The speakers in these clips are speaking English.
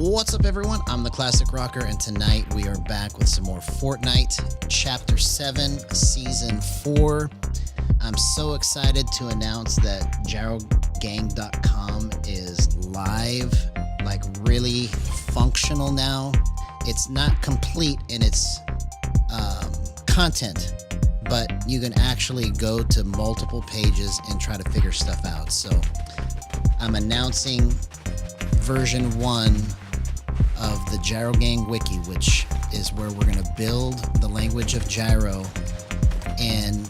What's up, everyone? I'm the Classic Rocker, and tonight we are back with some more Fortnite Chapter 7, Season 4. I'm so excited to announce that GyroGang.com is live, like really functional now. It's not complete in its content, but you can actually go to multiple pages and try to figure stuff out. So I'm announcing version 1 of the Gyro Gang Wiki, which is where we're going to build the language of gyro in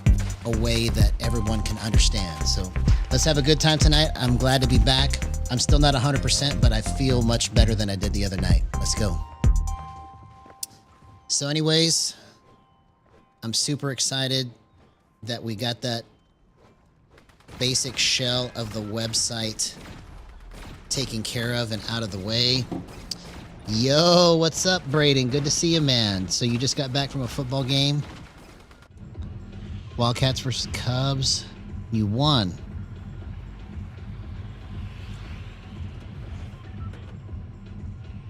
a way that everyone can understand. So let's have a good time tonight. I'm glad to be back. I'm still not 100%, but I feel much better than I did the other night. Let's go. So anyways, I'm super excited that we got that basic shell of the website taken care of and out of the way. Yo, what's up, Braden? Good to see you, man. So you just got back from a football game? Wildcats versus Cubs. You won.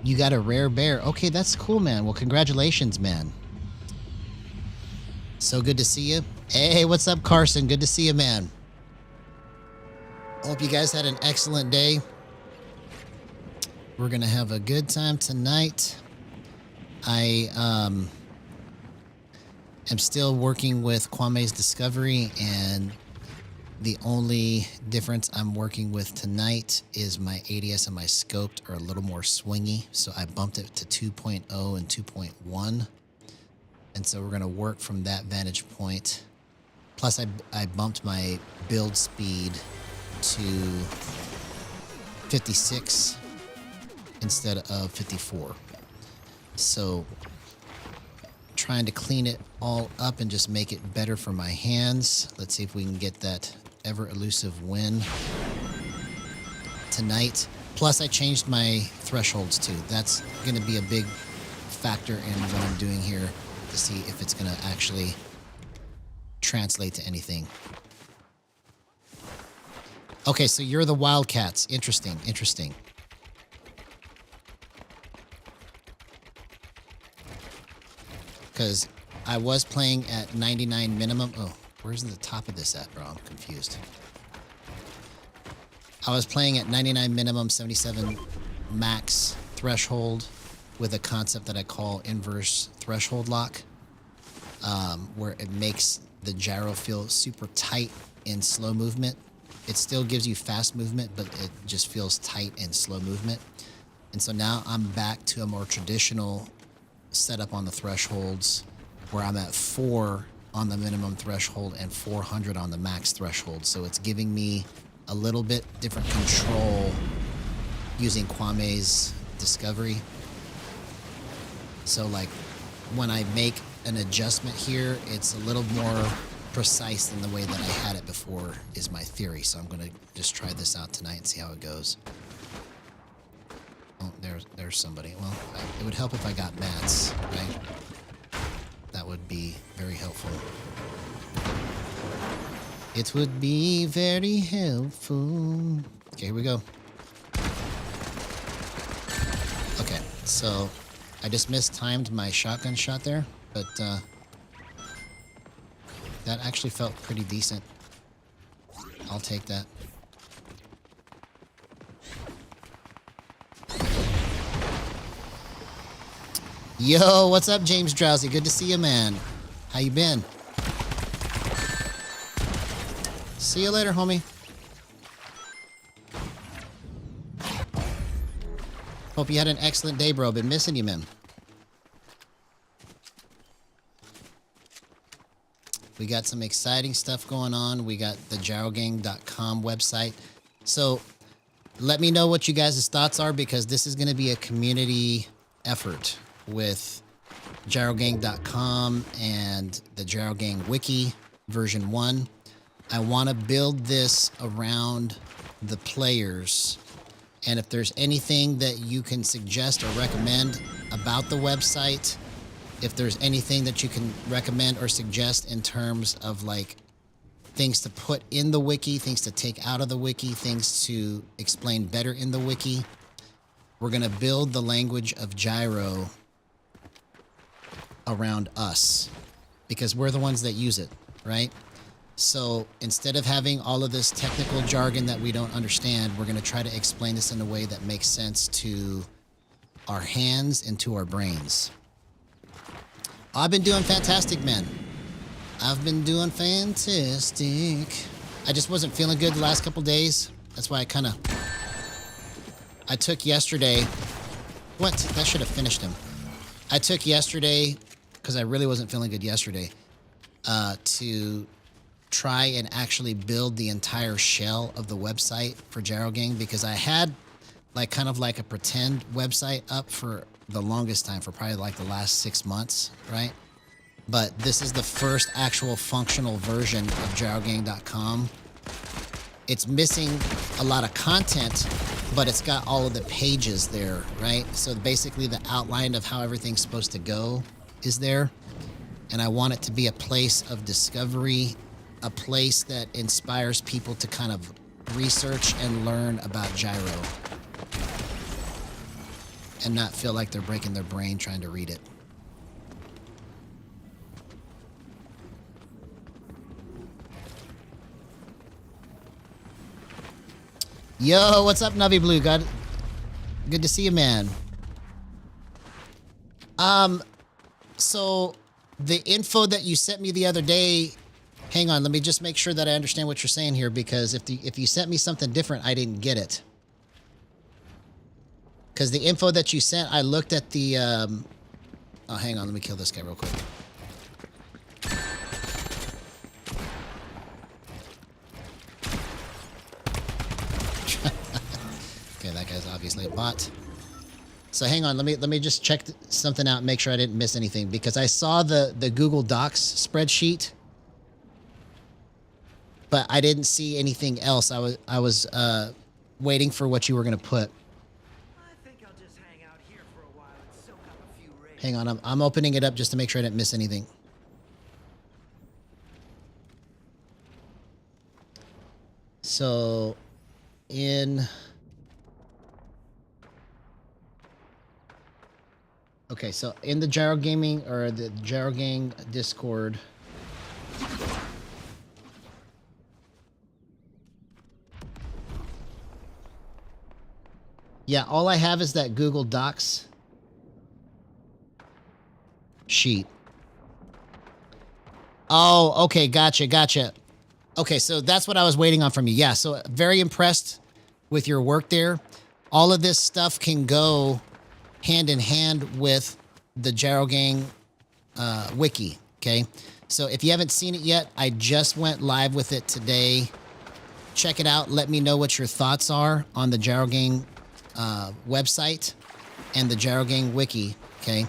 You got a rare bear. Okay, that's cool, man. Well, congratulations, man. So good to see you. Hey, what's up, Carson? Good to see you, man. Hope you guys had an excellent day. We're going to have a good time tonight. I am still working with Kwame's Discovery, and the only difference I'm working with tonight is my ADS and my scoped are a little more swingy, so I bumped it to 2.0 and 2.1. And so we're going to work from that vantage point. Plus, I bumped my build speed to 56 instead of 54. So trying to clean it all up and just make it better for my hands. Let's see if we can get that ever elusive win tonight. Plus, I changed my thresholds too. That's going to be a big factor in what I'm doing here to see if it's going to actually translate to anything. Okay, so you're the Wildcats. Interesting, interesting. Because I was playing at 99 minimum. Oh, where's the top of this at, bro? I'm confused. I was playing at 99 minimum, 77 max threshold with a concept that I call inverse threshold lock, where it makes the gyro feel super tight in slow movement. It still gives you fast movement, but it just feels tight in slow movement. And so now I'm back to a more traditional setup on the thresholds, where I'm at 4 on the minimum threshold and 400 on the max threshold. So it's giving me a little bit different control using Kwame's Discovery. So like when I make an adjustment here, it's a little more precise than the way that I had it before, is my theory. So I'm going to just try this out tonight and see how it goes. Oh, there's somebody. Well, it would help if I got mats, right? That would be very helpful. It would be very helpful. Okay, here we go. Okay, so I just mistimed my shotgun shot there, but that actually felt pretty decent. I'll take that. Yo, what's up, James Drowsy? Good to see you, man. How you been? See you later, homie. Hope you had an excellent day, bro. Been missing you, man. We got some exciting stuff going on. We got the GyroGang.com website. So let me know what you guys' thoughts are, because this is going to be a community effort with GyroGang.com and the Gyro Gang Wiki version 1. I want to build this around the players, and if there's anything that you can suggest or recommend about the website, if there's anything that you can recommend or suggest in terms of like things to put in the wiki, things to take out of the wiki, things to explain better in the wiki, we're going to build the language of gyro around us because we're the ones that use it, right? So instead of having all of this technical jargon that we don't understand, we're going to try to explain this in a way that makes sense to our hands and to our brains. I've been doing fantastic, man. I've been doing fantastic. I just wasn't feeling good the last couple days. That's why I took yesterday. What? That should have finished him. I took yesterday, because I really wasn't feeling good yesterday, to try and actually build the entire shell of the website for Gyro Gang, because I had like kind of like a pretend website up for the longest time, for probably like the last 6 months, right? But this is the first actual functional version of gyrogang.com. It's missing a lot of content, but it's got all of the pages there, right? So basically the outline of how everything's supposed to go is there. And I want it to be a place of discovery, a place that inspires people to kind of research and learn about gyro and not feel like they're breaking their brain trying to read it. Yo, what's up, Navi Blue? Good to see you, man. So the info that you sent me the other day, hang on, let me just make sure that I understand what you're saying here, because if you sent me something different, I didn't get it. Because the info that you sent, I looked at the, oh, hang on, let me kill this guy real quick. Okay, that guy's obviously a bot. So hang on, let me just check something out and make sure I didn't miss anything, because I saw the Google Docs spreadsheet, but I didn't see anything else. I was waiting for what you were gonna put. Hang on, I'm opening it up just to make sure I didn't miss anything. So, okay, so in the Gyro Gaming, or the Gyro Gang Discord, yeah, all I have is that Google Docs sheet. Oh, okay, gotcha. Okay, so that's what I was waiting on from you. Yeah, so very impressed with your work there. All of this stuff can go hand in hand with the Gyro Gang Wiki, okay? So if you haven't seen it yet, I just went live with it today. Check it out. Let me know what your thoughts are on the Gyro Gang website and the Gyro Gang Wiki, okay?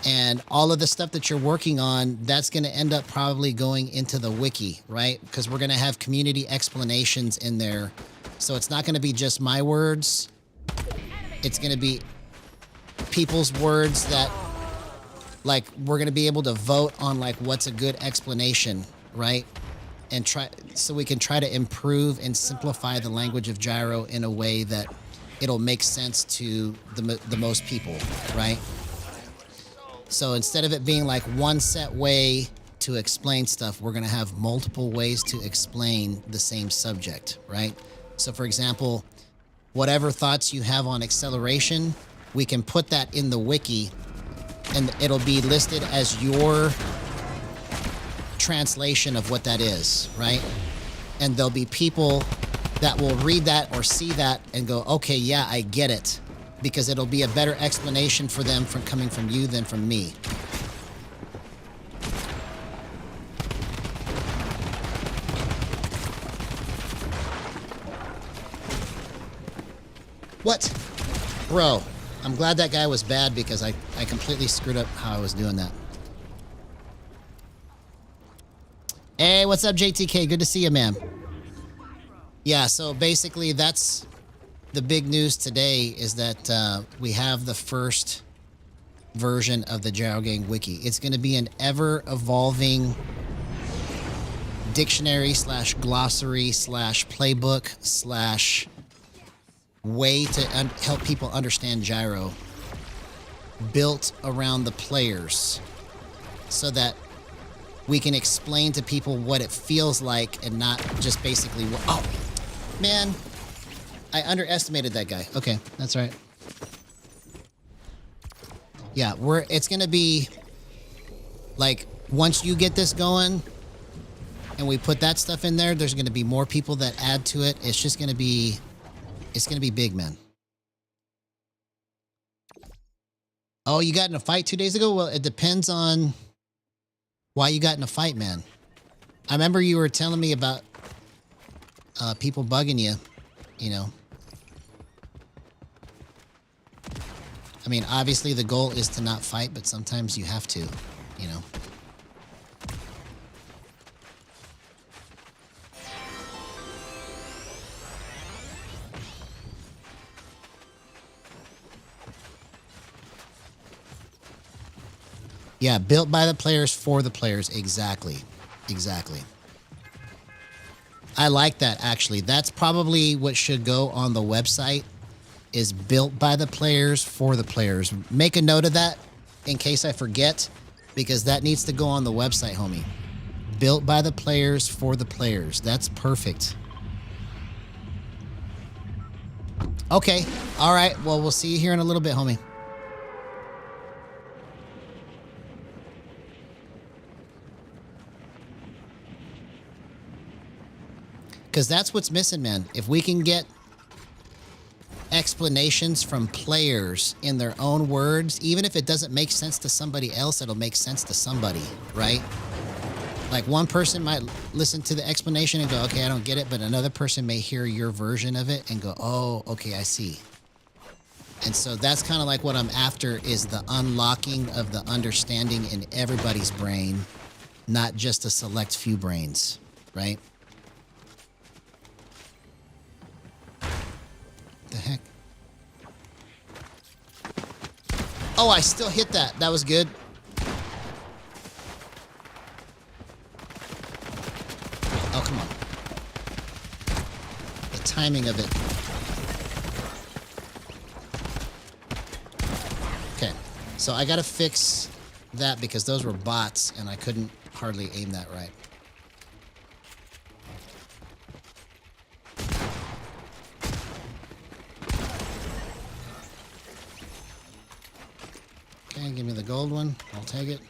And all of the stuff that you're working on, that's going to end up probably going into the wiki, right? Because we're going to have community explanations in there. So it's not going to be just my words. It's going to be people's words that, like, we're going to be able to vote on, like, what's a good explanation, right? And so we can try to improve and simplify the language of gyro in a way that it'll make sense to the most people, right? So instead of it being like one set way to explain stuff, we're going to have multiple ways to explain the same subject, right? So for example, whatever thoughts you have on acceleration, we can put that in the wiki and it'll be listed as your translation of what that is, right? And there'll be people that will read that or see that and go, okay, yeah, I get it. Because it'll be a better explanation for them from coming from you than from me. What? Bro, I'm glad that guy was bad because I completely screwed up how I was doing that. Hey, what's up, JTK? Good to see you, man. Yeah, so basically that's the big news today, is that we have the first version of the Gyro Gang Wiki. It's going to be an ever-evolving dictionary / glossary / playbook / way to help people understand gyro built around the players so that we can explain to people what it feels like and not just basically what, oh, man, I underestimated that guy. Okay, that's right. Yeah, it's going to be like once you get this going and we put that stuff in there, there's going to be more people that add to it. It's just going to be, it's going to be big, man. Oh, you got in a fight 2 days ago? Well, it depends on why you got in a fight, man. I remember you were telling me about people bugging you, you know. I mean, obviously the goal is to not fight, but sometimes you have to, you know. Yeah, built by the players for the players. Exactly. Exactly. I like that, actually. That's probably what should go on the website, is built by the players for the players. Make a note of that in case I forget, because that needs to go on the website, homie. Built by the players for the players. That's perfect. Okay. All right. Well, we'll see you here in a little bit, homie. Because that's what's missing, man. If we can get explanations from players in their own words, even if it doesn't make sense to somebody else, it'll make sense to somebody, right? Like one person might listen to the explanation and go, okay, I don't get it. But another person may hear your version of it and go, oh, okay, I see. And so that's kind of like what I'm after, is the unlocking of the understanding in everybody's brain, not just a select few brains, right? The heck? Oh, I still hit that. That was good. Oh, come on. The timing of it. Okay. So I got to fix that because those were bots and I couldn't hardly aim that right. Okay, give me the gold one. I'll take it.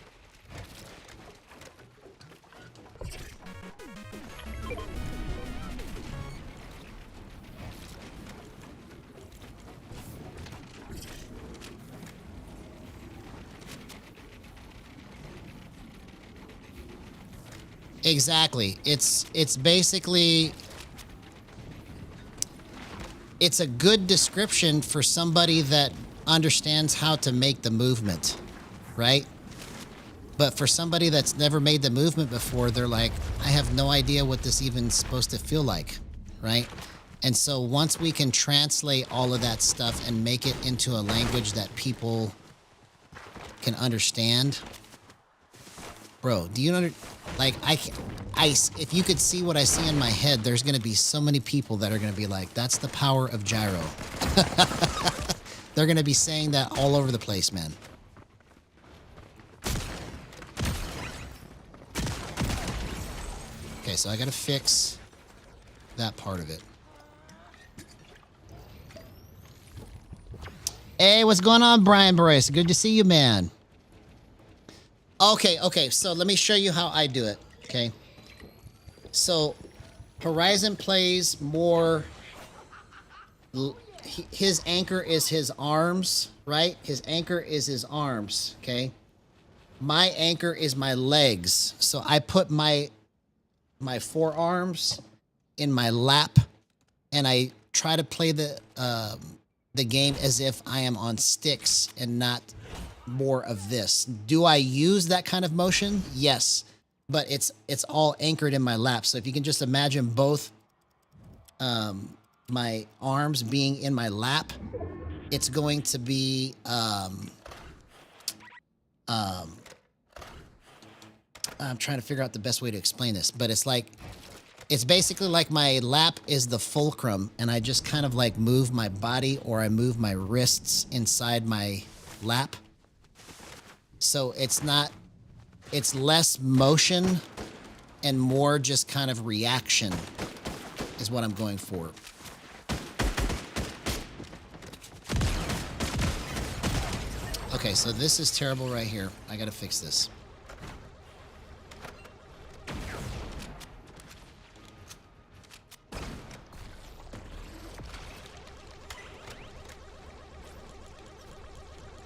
Exactly. It's basically, it's a good description for somebody that understands how to make the movement, right? But for somebody that's never made the movement before, they're like, I have no idea what this even supposed to feel like, right? And so once we can translate all of that stuff and make it into a language that people can understand, bro, do you know, like, if you could see what I see in my head, there's going to be so many people that are going to be like, that's the power of gyro. They're going to be saying that all over the place, man. Okay, so I got to fix that part of it. Hey, what's going on, Brian Boris? Good to see you, man. Okay, so let me show you how I do it, okay? So, Horizon plays more, his anchor is his arms, right? His anchor is his arms, okay? My anchor is my legs. So I put my forearms in my lap and I try to play the game as if I am on sticks and not more of this. Do I use that kind of motion? Yes, but it's all anchored in my lap. So if you can just imagine both my arms being in my lap, it's going to be I'm trying to figure out the best way to explain this, but it's like It's basically like my lap is the fulcrum, and I just kind of like move my body, or I move my wrists inside my lap. So it's less motion and more just kind of reaction is what I'm going for. Okay, so this is terrible right here. I gotta fix this.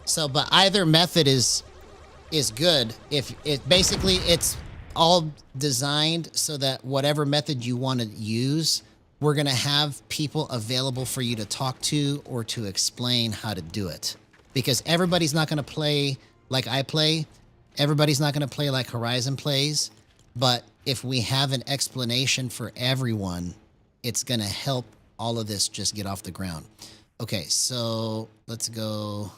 So, but either method is good. If it basically, it's all designed so that whatever method you want to use, we're going to have people available for you to talk to or to explain how to do it. Because everybody's not going to play like I play. Everybody's not going to play like Horizon plays. But if we have an explanation for everyone, it's going to help all of this just get off the ground. Okay, so let's go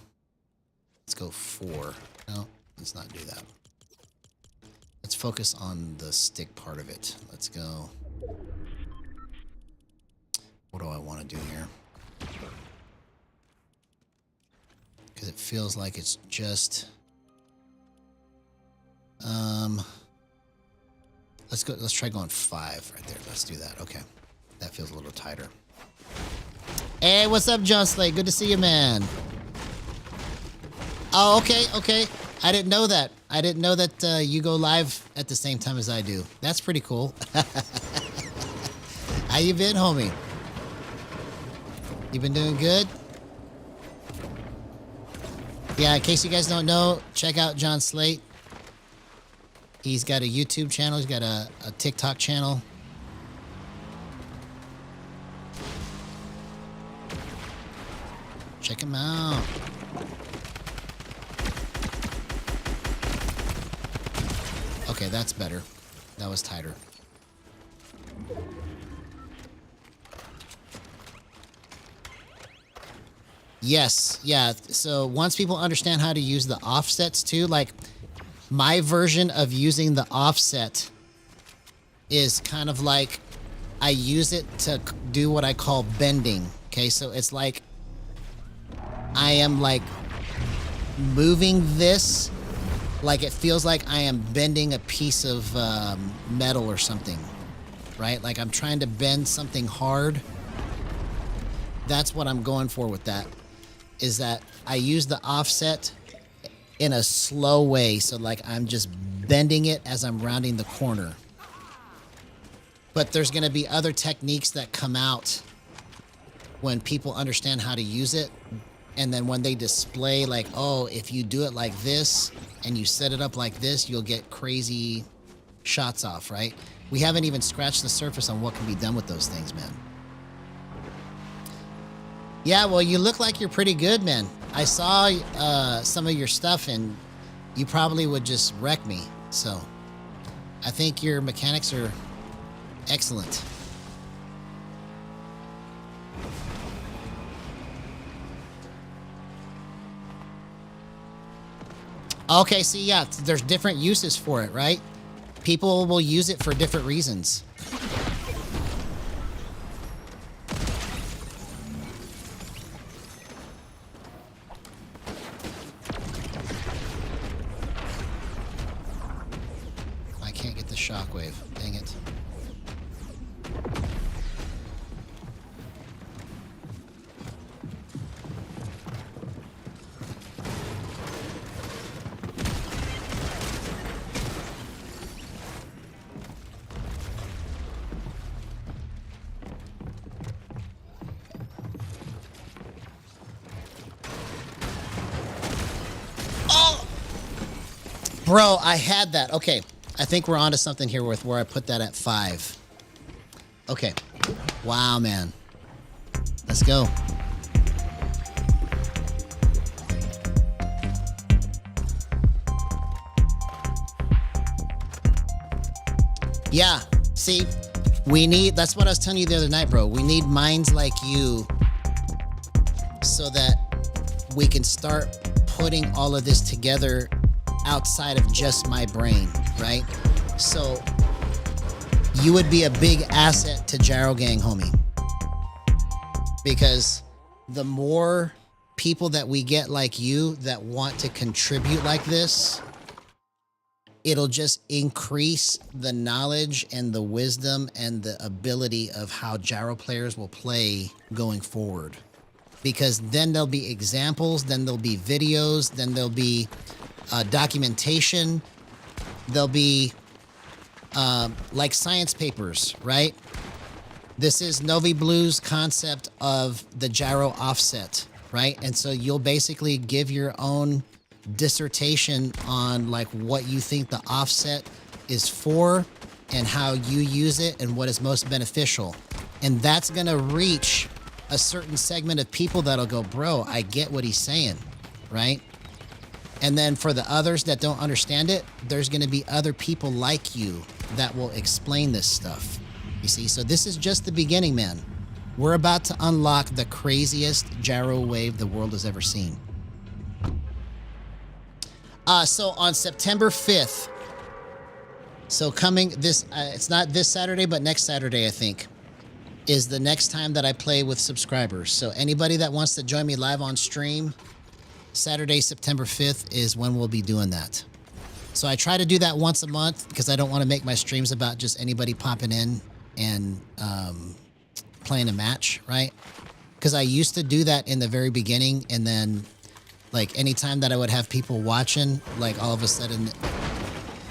4. No, let's not do that. Let's focus on the stick part of it. Let's go. What do I want to do here? Because it feels like it's just... Let's try going 5 right there. Let's do that. Okay. That feels a little tighter. Hey, what's up, John Slade? Good to see you, man. Oh, okay, okay. I didn't know that. I didn't know that you go live at the same time as I do. That's pretty cool. How you been, homie? You been doing good? Yeah, in case you guys don't know, check out John Slate. He's got a YouTube channel. He's got a TikTok channel. Check him out. Okay, that's better. That was tighter. Yes, yeah. So once people understand how to use the offsets too, like my version of using the offset is kind of like I use it to do what I call bending. Okay, so it's like I am like moving this like it feels like I am bending a piece of metal or something, right? Like I'm trying to bend something hard. That's what I'm going for with that, is that I use the offset in a slow way. So like I'm just bending it as I'm rounding the corner. But there's going to be other techniques that come out when people understand how to use it. And then when they display like, oh, if you do it like this and you set it up like this, you'll get crazy shots off, right? We haven't even scratched the surface on what can be done with those things, man. Yeah, well, you look like you're pretty good, man. I saw some of your stuff and you probably would just wreck me. So I think your mechanics are excellent. Okay, see, yeah, there's different uses for it, right? People will use it for different reasons. I can't get the shockwave. Dang it. Bro, I had that. Okay, I think we're onto something here with where I put that at 5. Okay. Wow, man. Let's go. Yeah, see, we need, that's what I was telling you the other night, bro. We need minds like you so that we can start putting all of this together outside of just my brain, right? So you would be a big asset to Gyro Gang, homie. Because the more people that we get like you that want to contribute like this, it'll just increase the knowledge and the wisdom and the ability of how gyro players will play going forward. Because then there'll be examples, then there'll be videos, then there'll be documentation, there'll be like science papers, right? This is Novi Blue's concept of the gyro offset, right? And so you'll basically give your own dissertation on like what you think the offset is for and how you use it and what is most beneficial. And that's going to reach a certain segment of people that'll go, bro, I get what he's saying, right? And then for the others that don't understand it, there's going to be other people like you that will explain this stuff. You see, so this is just the beginning, man. We're about to unlock the craziest gyro wave the world has ever seen. So on September 5th, so coming this, it's not this Saturday, but next Saturday, I think, is the next time that I play with subscribers. So anybody that wants to join me live on stream, Saturday, September 5th is when we'll be doing that. So I try to do that once a month because I don't want to make my streams about just anybody popping in and playing a match, right? Because I used to do that in the very beginning, and then like anytime that I would have people watching, like all of a sudden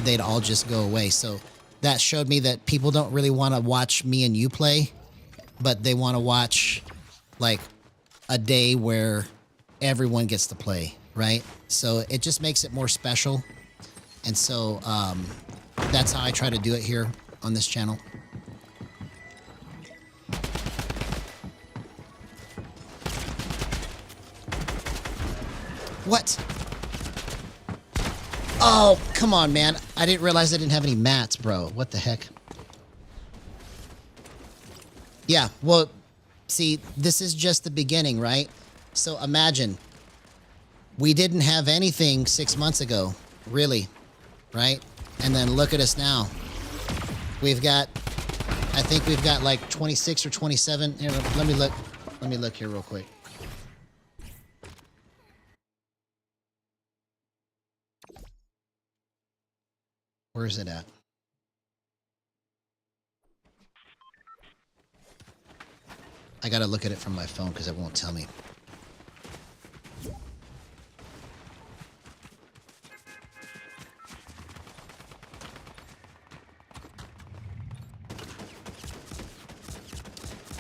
they'd all just go away. So that showed me that people don't really want to watch me and you play, but they want to watch like a day where everyone gets to play, right? So it just makes it more special. And so that's how I try to do it here on this channel. What? Oh, come on, man. I didn't realize I didn't have any mats, bro. What the heck? Yeah, well, see, this is just the beginning, right? So imagine, we didn't have anything 6 months ago, really, right? And then look at us now. We've got, I think we've got like 26 or 27. Here, let me look. Let me look here real quick. Where is it at? I gotta look at it from my phone because it won't tell me.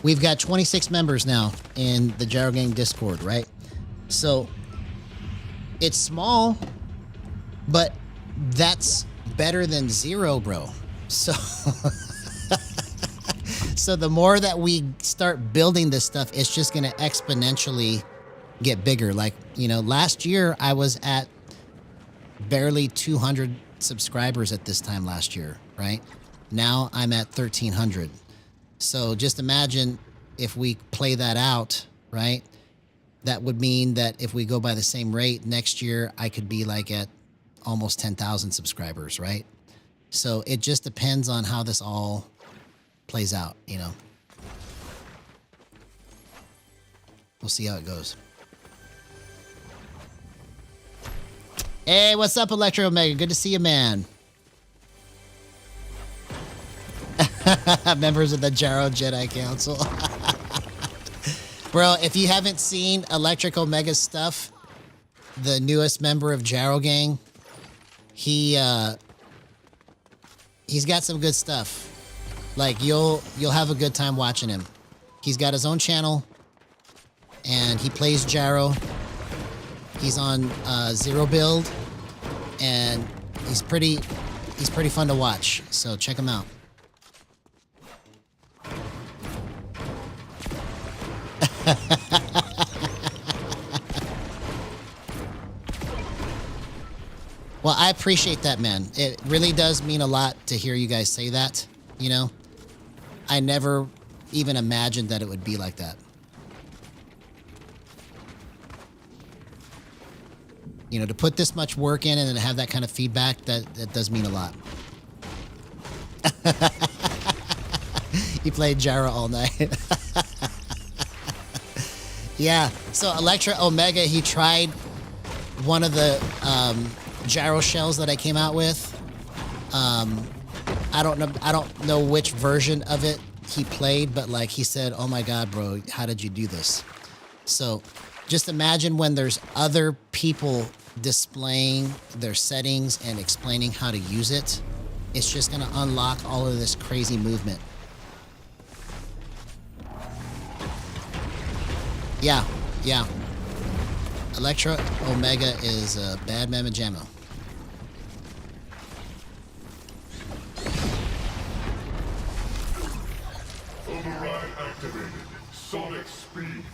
We've got 26 members now in the Gyro Gang Discord, right? So it's small, but that's better than zero, bro. So so the more that we start building this stuff, it's just going to exponentially get bigger. Like, you know, last year I was at barely 200 subscribers at this time last year, right? Now I'm at 1,300. So just imagine if we play that out, right? That would mean that if we go by the same rate next year, I could be like at almost 10,000 subscribers, right? So it just depends on how this all plays out, you know. We'll see how it goes. Hey, what's up, Electro Omega? Good to see you, man. Members of the Gyro Jedi Council. Bro, if you haven't seen Electric Omega's stuff, the newest member of Gyro Gang, he's got some good stuff. Like you'll have a good time watching him. He's got his own channel and he plays gyro. He's on zero build and he's pretty fun to watch. So check him out. Well, I appreciate that, man. It really does mean a lot to hear you guys say that, you know? I never even imagined that it would be like that. You know, to put this much work in and then have that kind of feedback, that does mean a lot. He played Gyro all night. Yeah, so Electra Omega, he tried one of the gyro shells that I came out with. I don't know which version of it he played, but like he said, "Oh my God, bro, how did you do this?" So just imagine when there's other people displaying their settings and explaining how to use it. It's just going to unlock all of this crazy movement. Yeah, yeah. Electra Omega is a bad mamma jamma. Override activated. Sonic speed.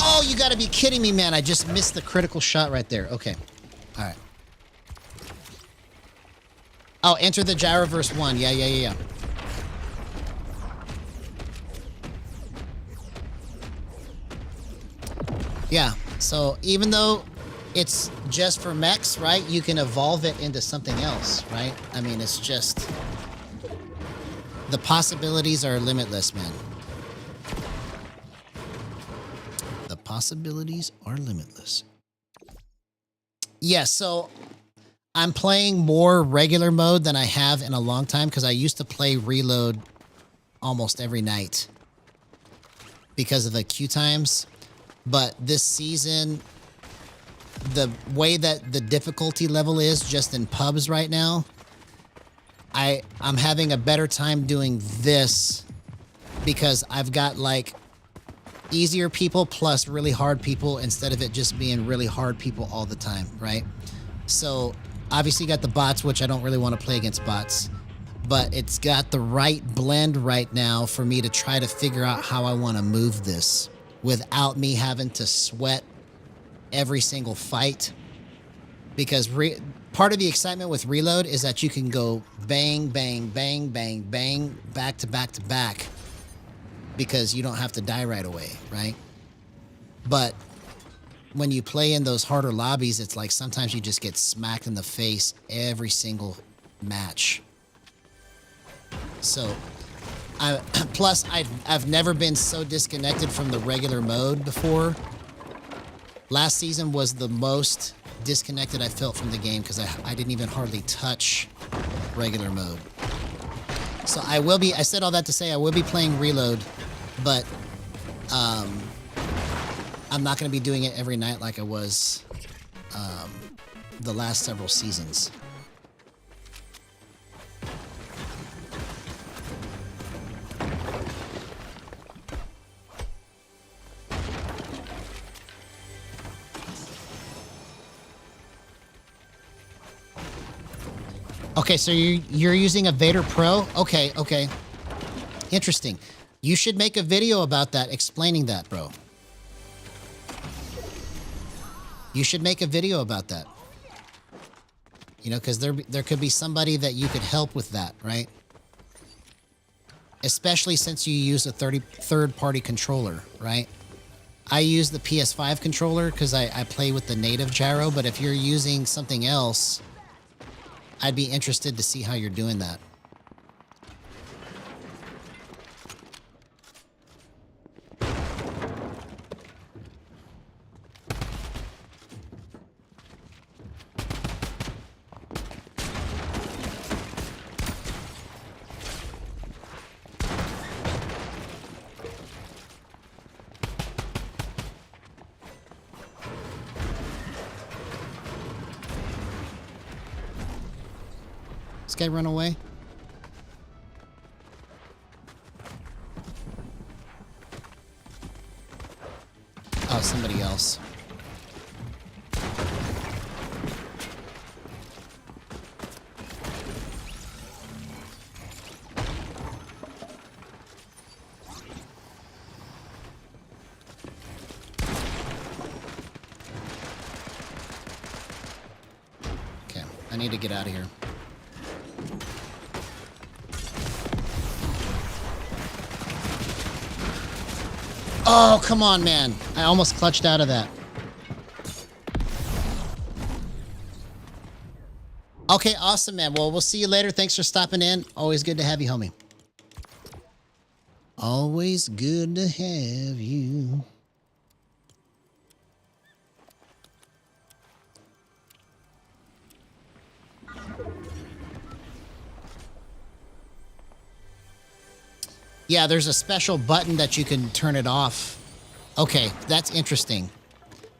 Oh, you gotta be kidding me, man. I just missed the critical shot right there. Okay. All right. Oh, enter the Gyroverse 1. Yeah. Yeah, so even though it's just for mechs, right, you can evolve it into something else, right? I mean, it's just... the possibilities are limitless, man. The possibilities are limitless. Yeah, so I'm playing more regular mode than I have in a long time because I used to play Reload almost every night because of the queue times. But this season, the way that the difficulty level is just in pubs right now, I'm having a better time doing this because I've got like easier people plus really hard people instead of it just being really hard people all the time, right? So obviously you got the bots, which I don't really want to play against bots, but it's got the right blend right now for me to try to figure out how I want to move this without me having to sweat every single fight. Because part of the excitement with Reload is that you can go bang, bang, bang, bang, bang, back to back to back because you don't have to die right away, right? But when you play in those harder lobbies, it's like sometimes you just get smacked in the face every single match. So... plus, I've never been so disconnected from the regular mode before. Last season was the most disconnected I felt from the game because I didn't even hardly touch regular mode. So I said all that to say I will be playing Reload, but I'm not going to be doing it every night like I was the last several seasons. Okay, so you're using a Vader Pro? Okay. Interesting. You should make a video about that, explaining that, bro. You should make a video about that. You know, because there could be somebody that you could help with that, right? Especially since you use a third-party controller, right? I use the PS5 controller because I play with the native gyro, but if you're using something else... I'd be interested to see how you're doing that. This guy run away? Oh, somebody else. Okay, I need to get out of here. Oh, come on, man. I almost clutched out of that. Okay, awesome, man. Well, we'll see you later. Thanks for stopping in. Always good to have you, homie. Always good to have you. Yeah, there's a special button that you can turn it off. Okay, that's interesting.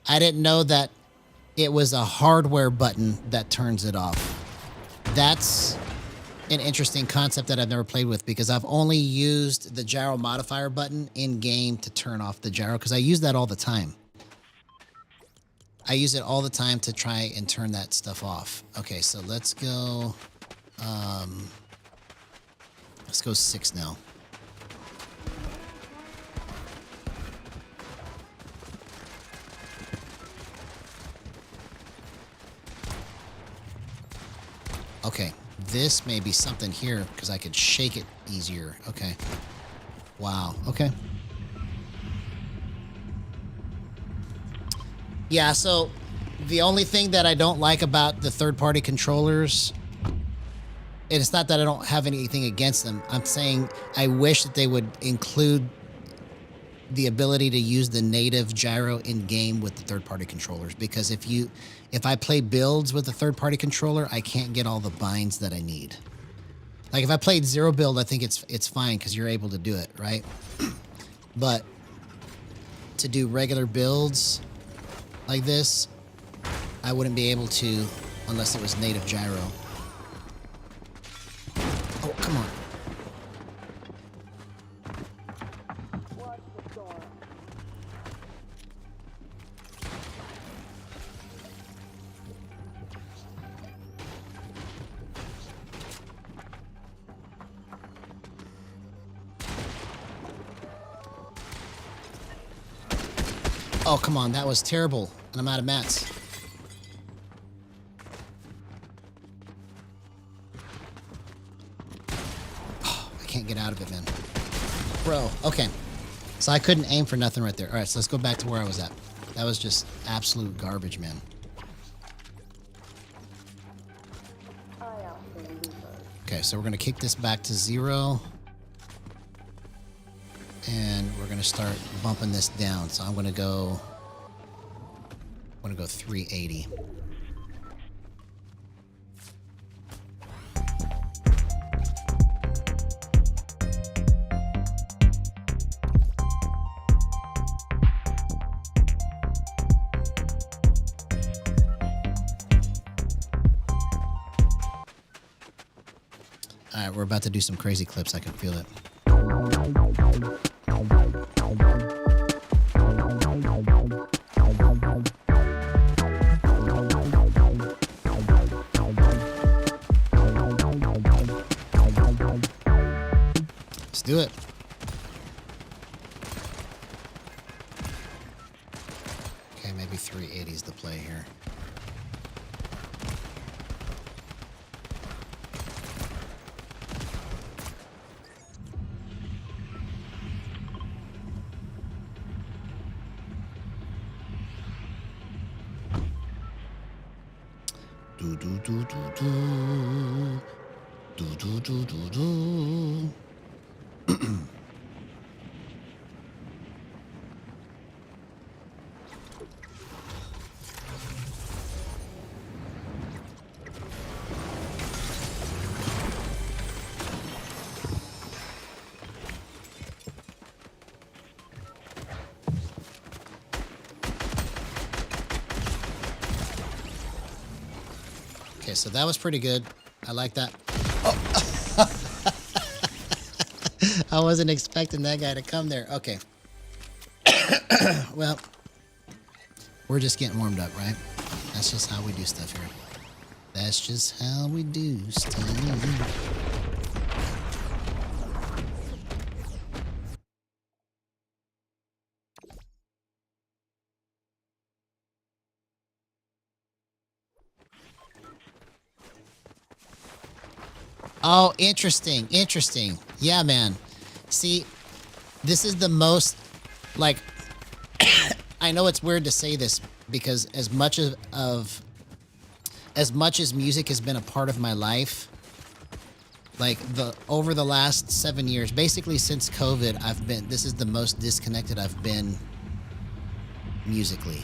I didn't know that it was a hardware button that turns it off. That's an interesting concept that I've never played with because I've only used the gyro modifier button in game to turn off the gyro because I use that all the time. I use it all the time to try and turn that stuff off. Okay, so let's go 6 now. Okay, this may be something here because I could shake it easier. Okay. Wow. Okay. Yeah, so the only thing that I don't like about the third-party controllers, and it's not that I don't have anything against them, I'm saying I wish that they would include the ability to use the native gyro in game with the third-party controllers, because if I play builds with the third-party controller, I can't get all the binds that I need. Like if I played zero build, I think it's fine because you're able to do it, right? But to do regular builds like this, I wouldn't be able to unless it was native gyro. Oh, come on. Oh, come on. That was terrible. And I'm out of mats. Oh, I can't get out of it, man. Bro, okay. So I couldn't aim for nothing right there. All right, so let's go back to where I was at. That was just absolute garbage, man. Okay, so we're going to kick this back to 0. And we're going to start bumping this down. So I'm going to go 380. All right, we're about to do some crazy clips. I can feel it. Let's do it. Okay, maybe 380 is the play here. Do do do do do do do do do do. Okay, so that was pretty good. I like that. Oh. I wasn't expecting that guy to come there. Okay. Well, we're just getting warmed up, right? That's just how we do stuff here. That's just how we do stuff. Oh, interesting. Interesting. Yeah, man. See, this is the most like, I know it's weird to say this because as much as music has been a part of my life, like over the last 7 years, basically since COVID, this is the most disconnected I've been musically.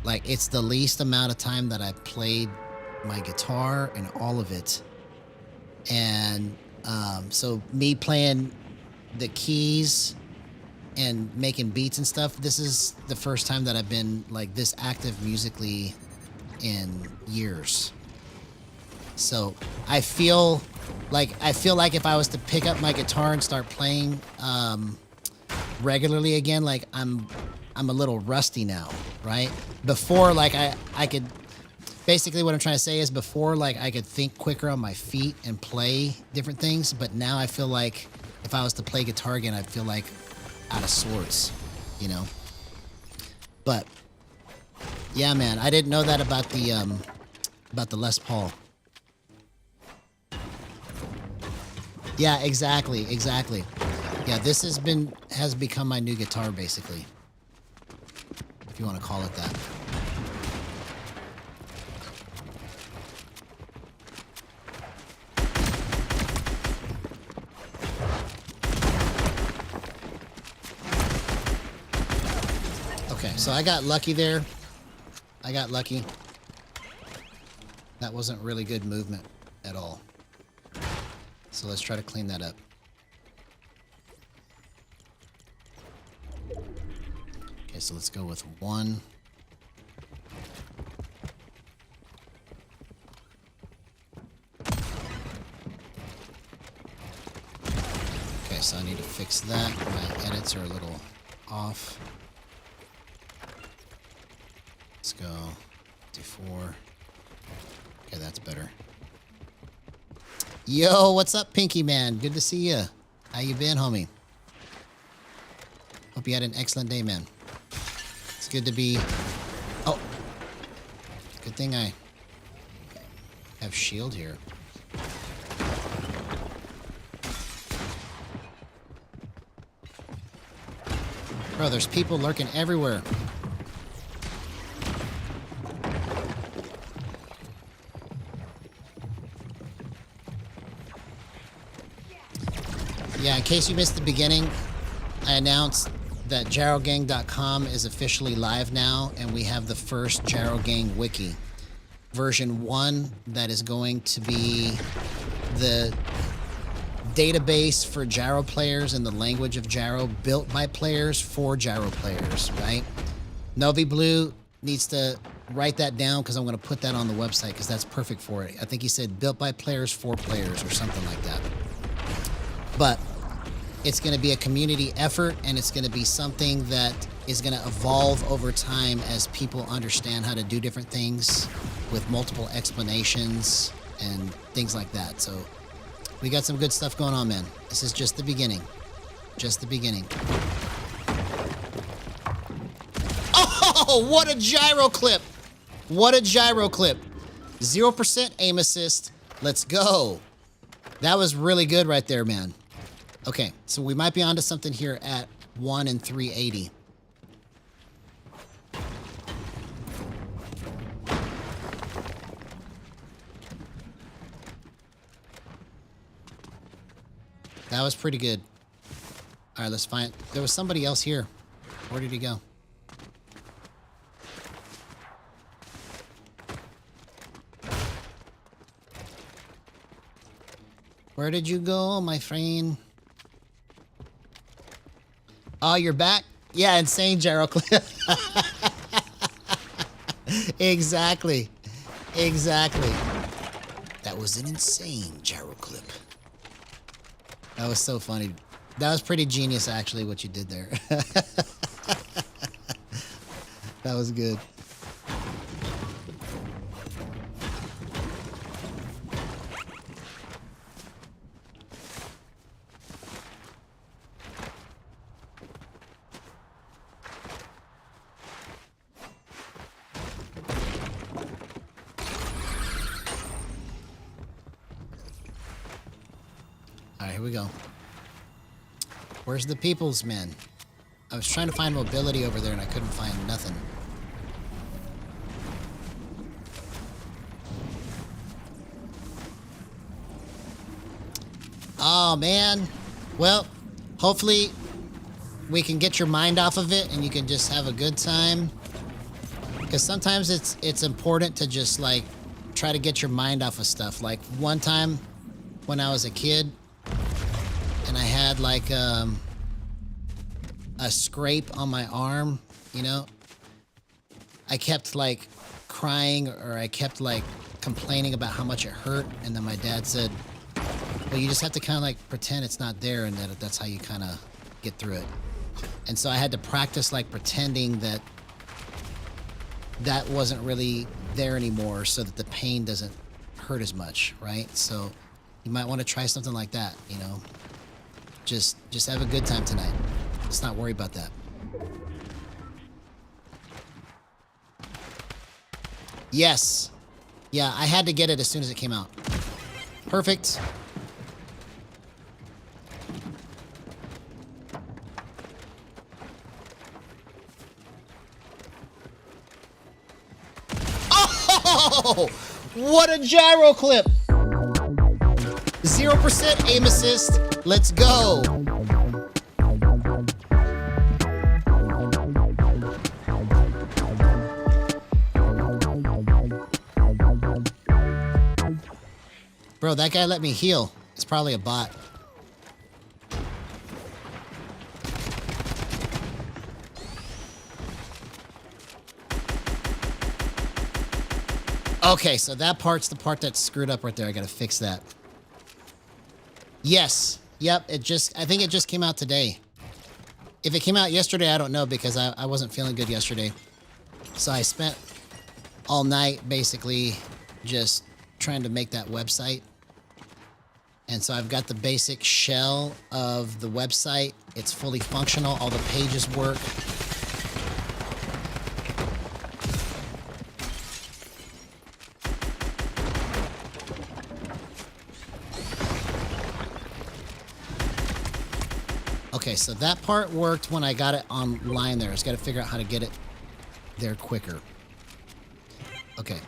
Like, it's the least amount of time that I played my guitar and all of it. And so me playing the keys and making beats and stuff, this is the first time that I've been like this active musically in years. So I feel like if I was to pick up my guitar and start playing regularly again, like I'm a little rusty now, right? Before, like I could, basically what I'm trying to say is before, like I could think quicker on my feet and play different things, but now I feel like if I was to play guitar again, I'd feel like out of sorts, you know? But yeah, man, I didn't know that about the Les Paul. Yeah, exactly. Yeah, this has become my new guitar, basically, if you want to call it that. Okay, so I got lucky there. I got lucky. That wasn't really good movement at all. So let's try to clean that up. Okay, so let's go with 1. Okay, so I need to fix that. My edits are a little off. Let's go do 4. Okay, that's better. Yo, what's up, Pinky Man? Good to see you. How you been, homie? Hope you had an excellent day, man. It's good to be... Oh. Good thing I have shield here. Bro, there's people lurking everywhere. Yeah, in case you missed the beginning, I announced that gyrogang.com is officially live now, and we have the first Gyro Gang Wiki. Version 1, that is going to be the database for gyro players in the language of gyro, built by players for gyro players, right? Novi Blue needs to write that down because I'm going to put that on the website because that's perfect for it. I think he said built by players for players or something like that. But it's going to be a community effort, and it's going to be something that is going to evolve over time as people understand how to do different things with multiple explanations and things like that. So we got some good stuff going on, man. This is just the beginning. Just the beginning. Oh, what a gyro clip. What a gyro clip. 0% aim assist. Let's go. That was really good right there, man. Okay, so we might be onto something here at 1 and 380. That was pretty good. All right, let's find... There was somebody else here. Where did he go? Where did you go, my friend? Oh, you're back? Yeah, insane gyro clip. Exactly. Exactly. That was an insane gyro clip. That was so funny. That was pretty genius, actually, what you did there. That was good. All right, here we go. Where's the people's men? I was trying to find mobility over there and I couldn't find nothing. Oh, man. Well, hopefully we can get your mind off of it and you can just have a good time. Because sometimes it's important to just, like, try to get your mind off of stuff. Like, one time when I was a kid and I had, like, a scrape on my arm, you know, I kept, like, crying or I kept, like, complaining about how much it hurt. And then my dad said, well, you just have to kind of, like, pretend it's not there, and that's how you kind of get through it. And so I had to practice, like, pretending that that wasn't really there anymore so that the pain doesn't hurt as much, right? So you might want to try something like that, you know? Just have a good time tonight. Let's not worry about that. Yes. Yeah, I had to get it as soon as it came out. Perfect. Oh, what a gyro clip. 0% aim assist. Let's go. Bro, that guy let me heal. It's probably a bot. Okay, so that part's the part that's screwed up right there. I gotta fix that. Yes. Yep, I think it just came out today. If it came out yesterday, I don't know because I wasn't feeling good yesterday. So I spent all night basically just trying to make that website. And so I've got the basic shell of the website. It's fully functional. All the pages work. Okay, so that part worked when I got it online there. I just got to figure out how to get it there quicker. Okay.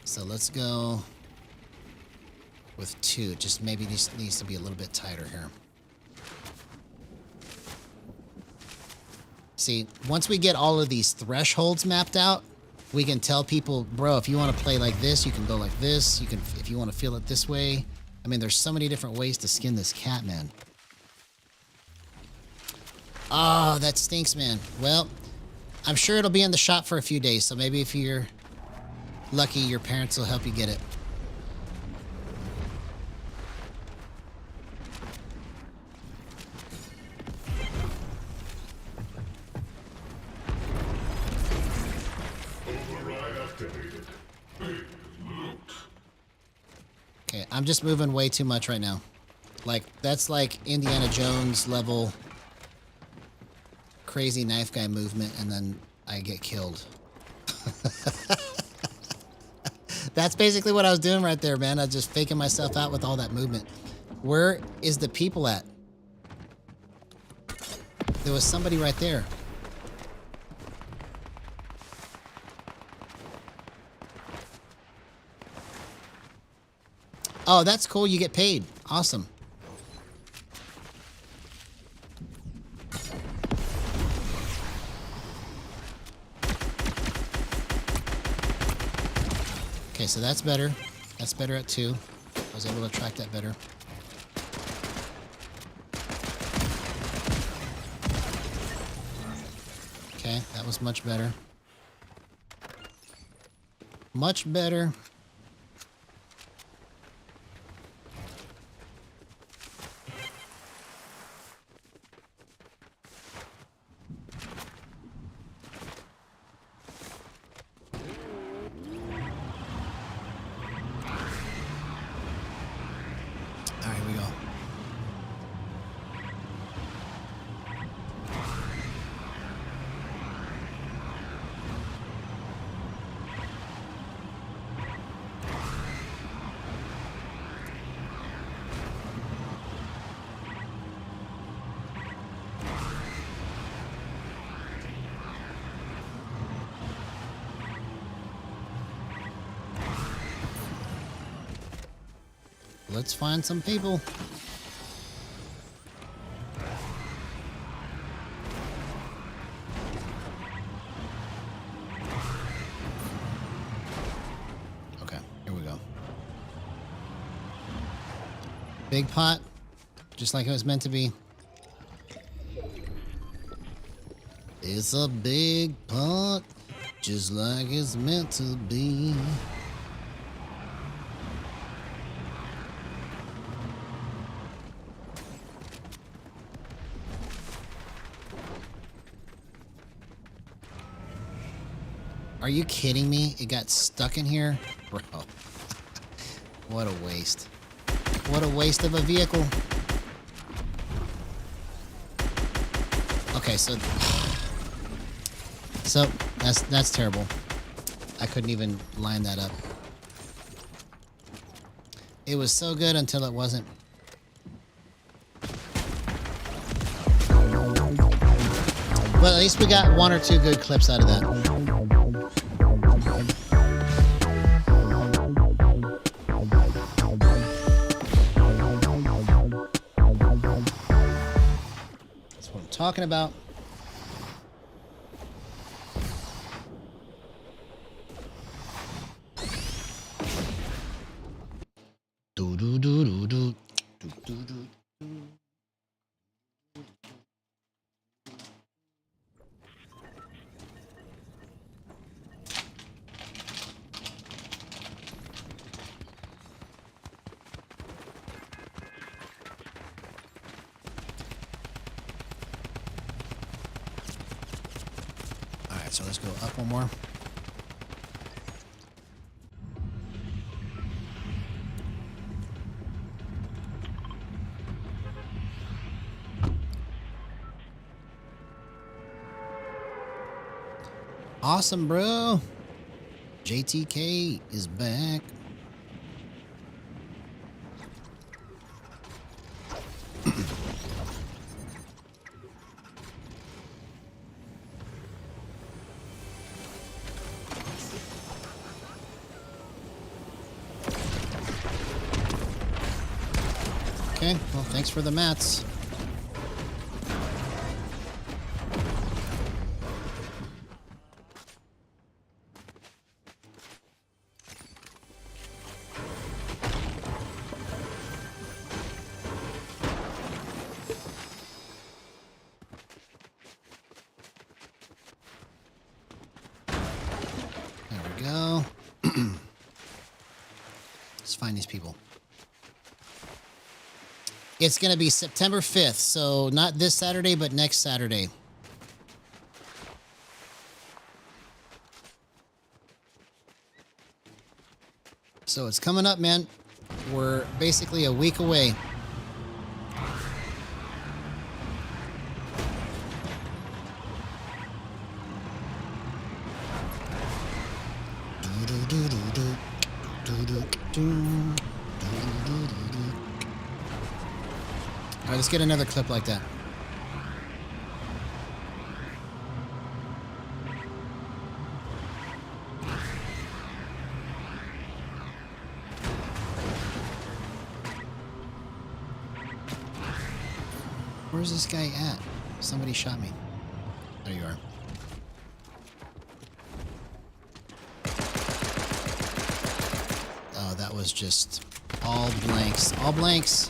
So let's go with 2. Just maybe this needs to be a little bit tighter here. See, once we get all of these thresholds mapped out, we can tell people, bro, if you want to play like this, you can go like this. You can, if you want to feel it this way. I mean, there's so many different ways to skin this cat, man. Oh, that stinks, man. Well, I'm sure it'll be in the shop for a few days, so maybe if you're lucky, your parents will help you get it. Override activated. Big loot. Okay, I'm just moving way too much right now. Like, that's like Indiana Jones level crazy knife guy movement, and then I get killed. That's basically what I was doing right there, man. I was just faking myself out with all that movement. Where is the people at? There was somebody right there. Oh, that's cool. You get paid. Awesome. Okay, so that's better. That's better at 2. I was able to track that better. Okay, that was much better. Much better. Let's find some people. Okay, here we go. Big pot, just like it was meant to be. It's a big pot, just like it's meant to be. Are you kidding me? It got stuck in here? Bro. What a waste. What a waste of a vehicle. Okay, so that's terrible. I couldn't even line that up. It was so good until it wasn't. Well, at least we got 1 or 2 good clips out of that. That's what I'm talking about. Do do do do do do do do. Alright, so let's go up one more. Awesome, bro. JTK is back. Okay, well, thanks for the mats. There we go. Let's find these people. It's going to be September 5th, so not this Saturday, but next Saturday. So it's coming up, man. We're basically a week away. All right, let's get another clip like that. Where's this guy at? Somebody shot me. There you are. Oh, that was just all blanks. All blanks.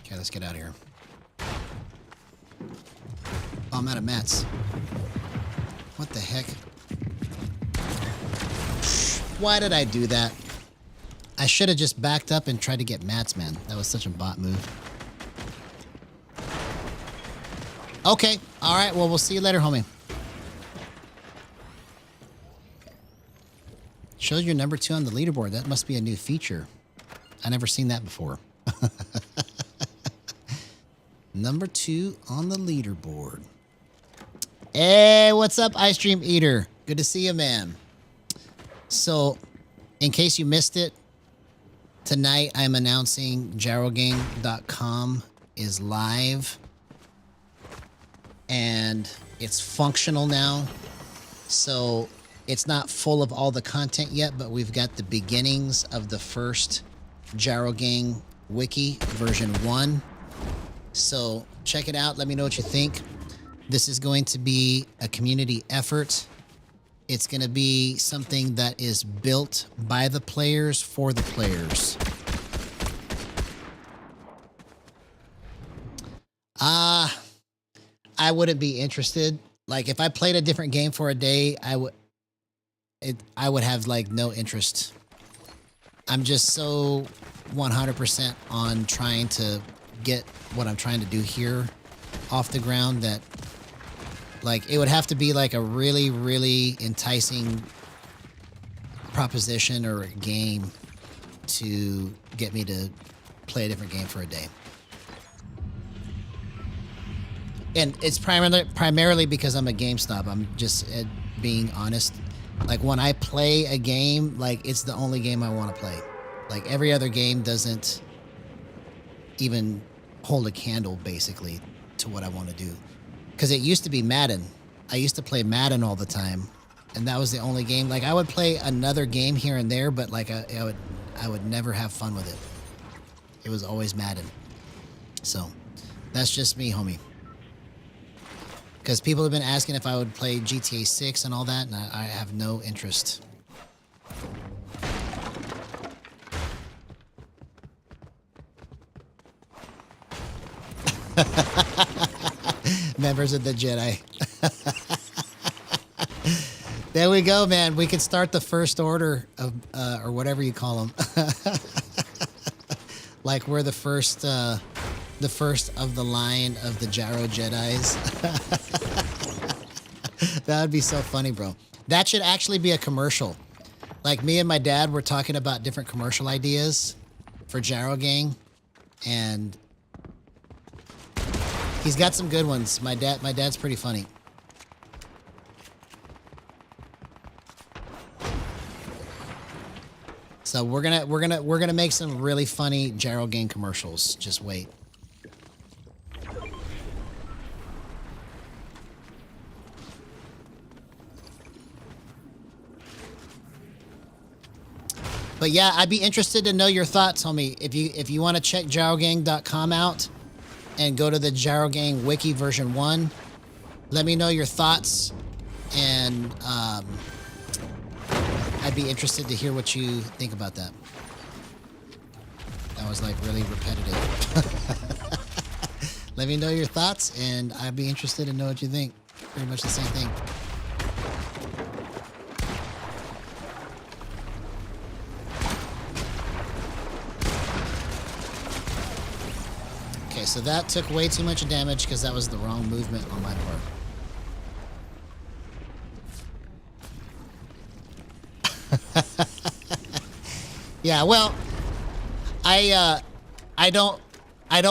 Okay, let's get out of here. Oh, I'm out of mats. What the heck? Why did I do that? I should have just backed up and tried to get mats, man. That was such a bot move. Okay. All right. Well, we'll see you later, homie. Shows you're number 2 on the leaderboard. That must be a new feature. I never seen that before. Number 2 on the leaderboard. Hey, what's up, Ice Dream Eater? Good to see you, man. So, in case you missed it, Tonight, I'm announcing gyrogang.com is live. And it's functional now. So it's not full of all the content yet, but we've got the beginnings of the first Gyro Gang Wiki version 1. So check it out. Let me know what you think. This is going to be a community effort. It's going to be something that is built by the players for the players. I wouldn't be interested. Like if I played a different game for a day, I would have like no interest. I'm just so 100% on trying to get what I'm trying to do here off the ground that like it would have to be like a really, really enticing proposition or a game to get me to play a different game for a day. And it's primarily because I'm a game snob. I'm just being honest. Like when I play a game, like it's the only game I want to play. Like every other game doesn't even hold a candle basically to what I want to do. Because it used to be Madden. I used to play Madden all the time. And that was the only game. Like I would play another game here and there, but like I would never have fun with it. It was always Madden. So that's just me, homie. Because people have been asking if I would play GTA 6 and all that, and I have no interest. Members of the Jedi. There we go, man. We can start the first order of, or whatever you call them. Like we're the first of the line of the Gyro Jedis. That would be so funny, bro. That should actually be a commercial. Like me and my dad were talking about different commercial ideas for Gyro Gang, and he's got some good ones. My dad's pretty funny. So we're gonna make some really funny Gyro Gang commercials. Just wait. But yeah, I'd be interested to know your thoughts, homie. If you want to check gyrogang.com out and go to the Gyro Gang Wiki version 1, let me know your thoughts, and I'd be interested to hear what you think about that. That was like really repetitive. Let me know your thoughts, and I'd be interested to know what you think. Pretty much the same thing. Okay, so that took way too much damage because that was the wrong movement on my part. Yeah, well, I don't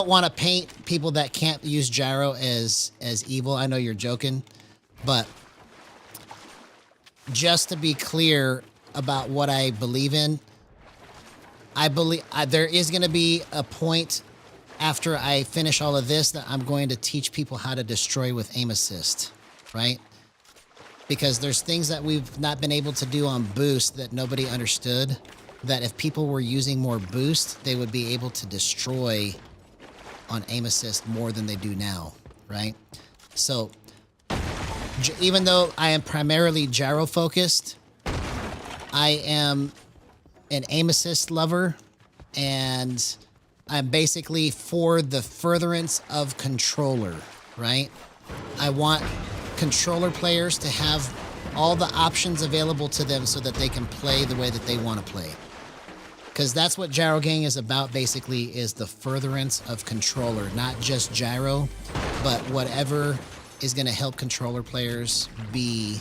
want to paint people that can't use gyro as evil. I know you're joking, but just to be clear about what I believe in, I believe there is going to be a point after I finish all of this that I'm going to teach people how to destroy with aim assist, right? Because there's things that we've not been able to do on boost that nobody understood, that if people were using more boost, they would be able to destroy on aim assist more than they do now, right? So even though I am primarily gyro focused, I am an aim assist lover, and I'm basically for the furtherance of controller, right? I want controller players to have all the options available to them so that they can play the way that they want to play. Because that's what Gyro Gang is about, basically, is the furtherance of controller. Not just gyro, but whatever is going to help controller players be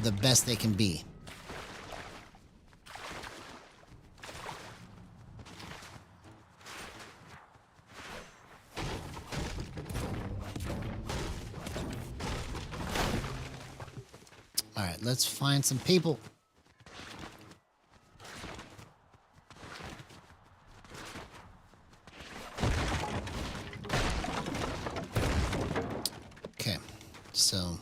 the best they can be. All right, let's find some people. So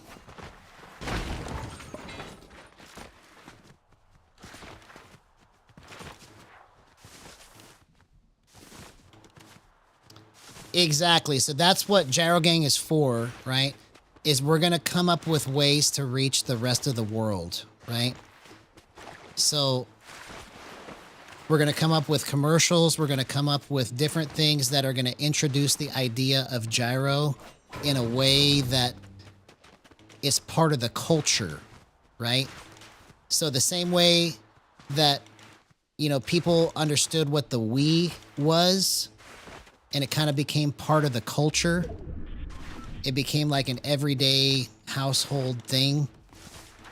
exactly. So that's what Gyro Gang is for, right? Is we're going to come up with ways to reach the rest of the world, right? So we're going to come up with commercials. We're going to come up with different things that are going to introduce the idea of gyro in a way that is part of the culture, right? So the same way that, you know, people understood what the Wii was, and it kind of became part of the culture. It became like an everyday household thing.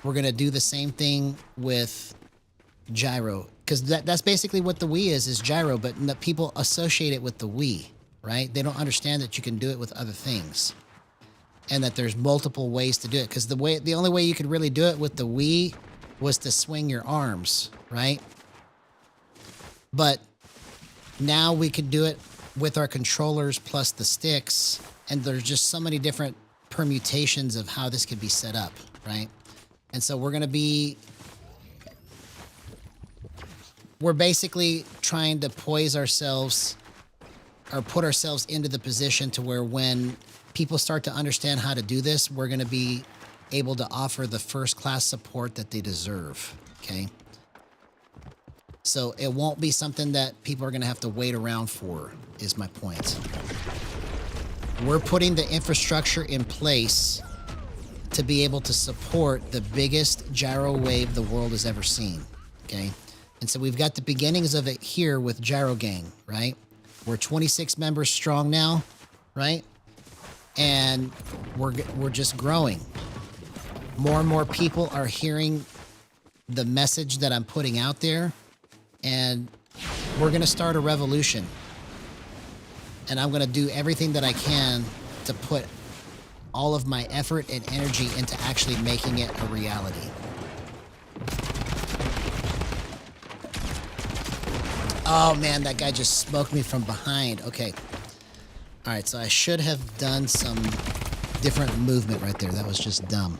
We're going to do the same thing with gyro, because that's basically what the Wii is gyro, but people associate it with the Wii, right? They don't understand that you can do it with other things and that there's multiple ways to do it, because the only way you could really do it with the Wii was to swing your arms, right? But now we could do it with our controllers plus the sticks, and there's just so many different permutations of how this could be set up, right? And so we're basically trying to poise ourselves or put ourselves into the position to where when people start to understand how to do this, we're going to be able to offer the first-class support that they deserve, okay? So it won't be something that people are going to have to wait around for, is my point. We're putting the infrastructure in place to be able to support the biggest gyro wave the world has ever seen, okay? And so we've got the beginnings of it here with Gyro Gang, right? We're 26 members strong now, right? And we're just growing. More and more people are hearing the message that I'm putting out there, and we're going to start a revolution. And I'm going to do everything that I can to put all of my effort and energy into actually making it a reality. Oh man, that guy just smoked me from behind. Okay. All right, so I should have done some different movement right there. That was just dumb.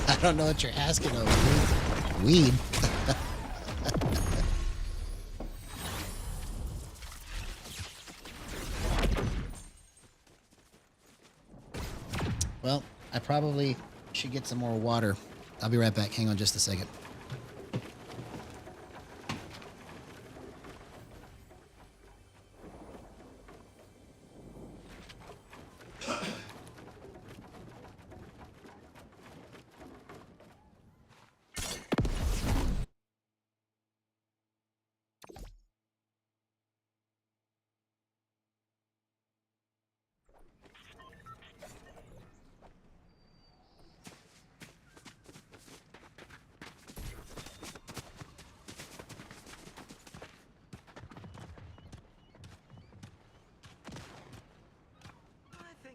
I don't know what you're asking of. Weed? Well, I probably should get some more water. I'll be right back. Hang on just a second.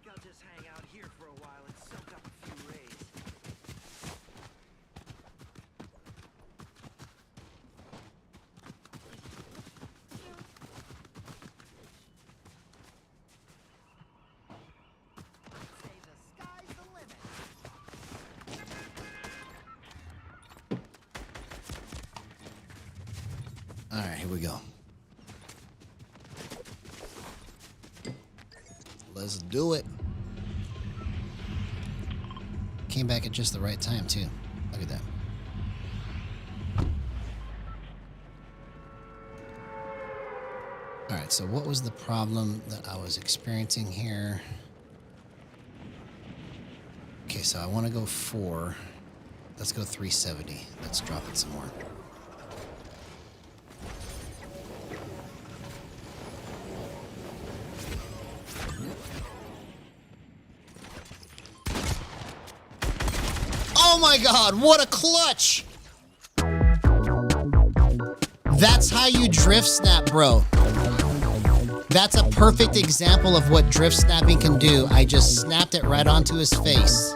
I'll just hang out here for a while and soak up a few rays. Say the sky's the limit. All right, here we go. Let's do it. Came back at just the right time, too. Look at that. All right, so what was the problem that I was experiencing here? Okay, so I want to go 4. Let's go 370. Let's drop it some more. Oh my God, what a clutch! That's how you drift snap, bro. That's a perfect example of what drift snapping can do. I just snapped it right onto his face.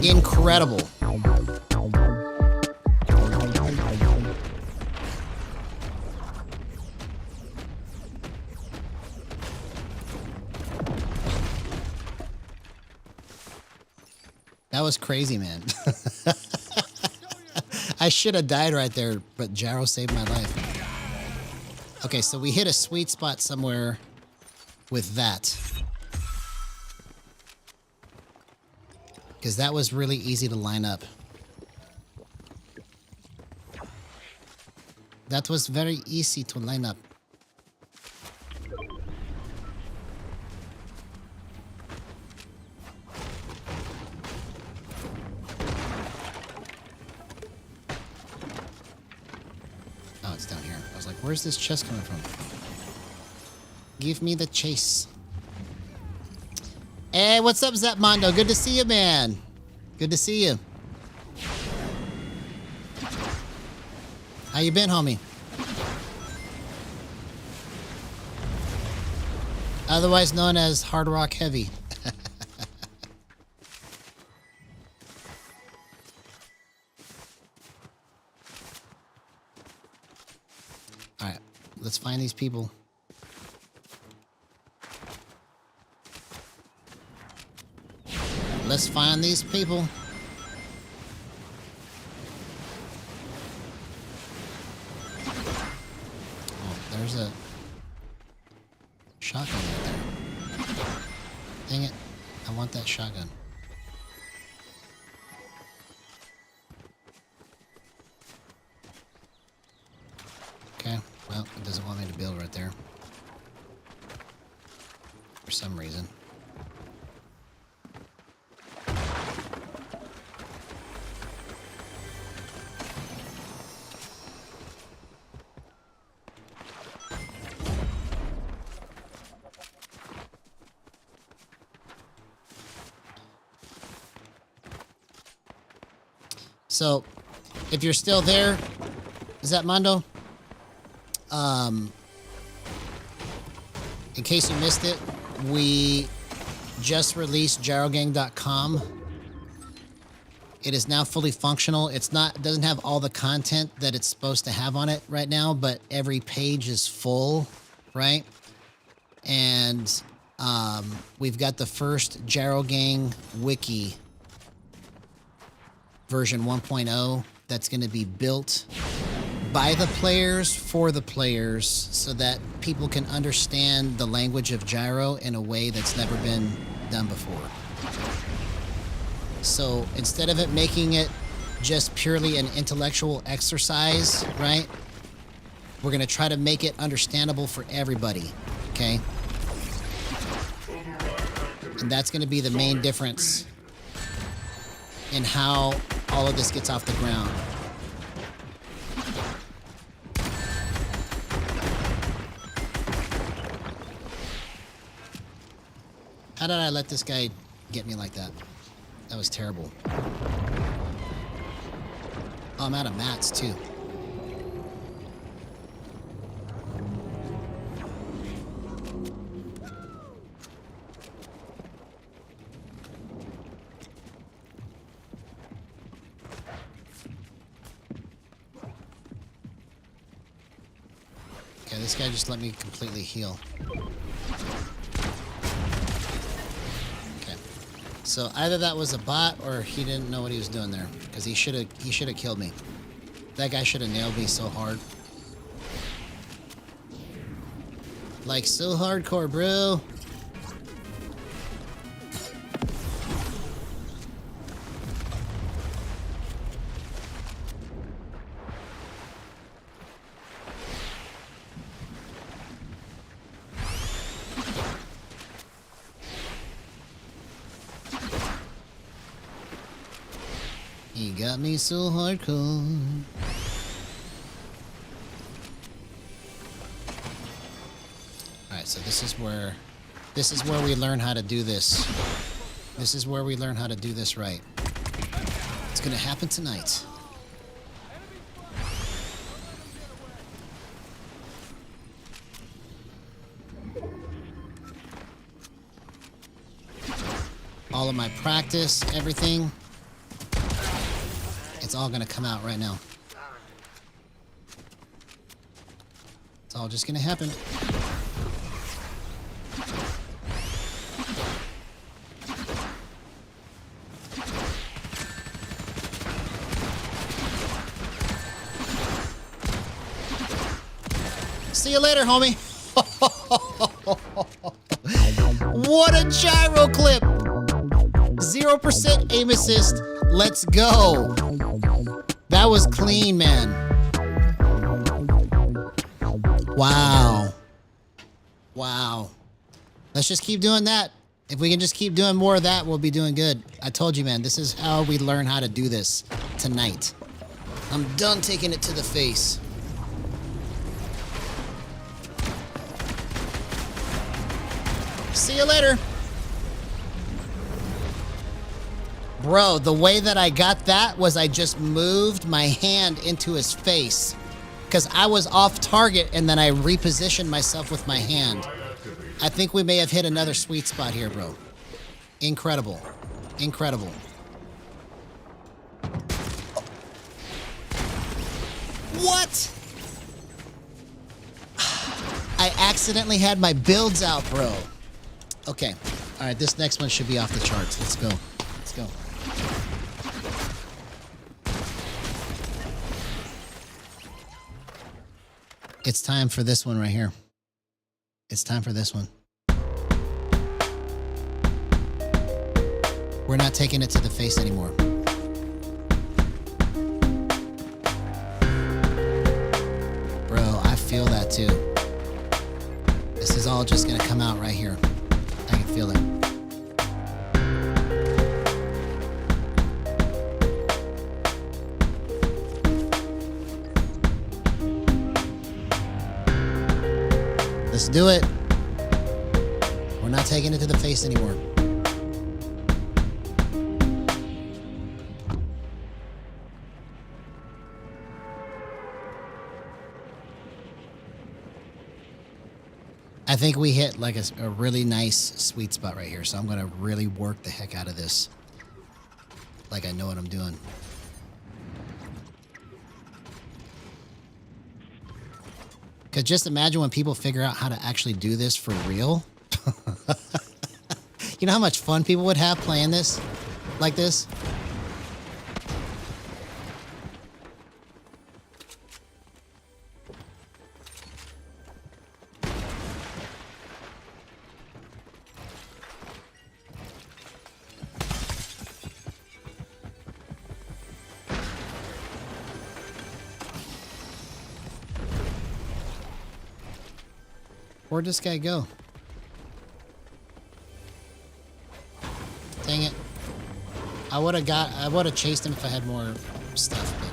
Incredible. That was crazy, man. I should have died right there, but Gyro saved my life. Okay, so we hit a sweet spot somewhere with that. Because that was really easy to line up. That was very easy to line up. Oh, it's down here. I was like, where's this chest coming from? Give me the chase. Hey, what's up, Zapmondo? Good to see you, man. Good to see you. How you been, homie? Otherwise known as Hard Rock Heavy. Alright, let's find these people. Let's find these people. Oh, there's a shotgun right there. Dang it. I want that shotgun. Okay, well, it doesn't want me to build right there. For some reason. So, if you're still there, is that Mondo? In case you missed it, we just released gyrogang.com. It is now fully functional. It doesn't have all the content that it's supposed to have on it right now, but every page is full, right? And we've got the first Gyro Gang Wiki version 1.0 that's going to be built by the players for the players so that people can understand the language of gyro in a way that's never been done before. So instead of it making it just purely an intellectual exercise, right? We're going to try to make it understandable for everybody, okay? And that's going to be the main difference in how all of this gets off the ground. How did I let this guy get me like that? That was terrible. Oh, I'm out of mats too. Okay, this guy just let me completely heal. Okay. So either that was a bot or he didn't know what he was doing there, because he should have killed me. That guy should have nailed me so hard. Like so hardcore, bro. He got me so hardcore. Alright, so this is where we learn how to do this. This is where we learn how to do this right. It's gonna happen tonight. All of my practice, everything. It's all gonna come out right now. It's all just gonna happen. See you later, homie. What a gyro clip. 0% aim assist. Let's go. That was clean, man. Wow. Wow. Let's just keep doing that. If we can just keep doing more of that, we'll be doing good. I told you, man, this is how we learn how to do this tonight. I'm done taking it to the face. See you later. Bro, the way that I got that was I just moved my hand into his face because I was off target and then I repositioned myself with my hand. I think we may have hit another sweet spot here, bro. Incredible. Incredible. What? I accidentally had my builds out, bro. Okay. All right, this next one should be off the charts. Let's go. Let's go. It's time for this one right here. It's time for this one. We're not taking it to the face anymore. Bro, I feel that too. This is all just gonna come out right here. I can feel it. Let's do it. We're not taking it to the face anymore. I think we hit like a really nice sweet spot right here. So I'm going to really work the heck out of this. Like I know what I'm doing. Because just imagine when people figure out how to actually do this for real. You know how much fun people would have playing this like this? Where'd this guy go? Dang it. I would have chased him if I had more stuff, but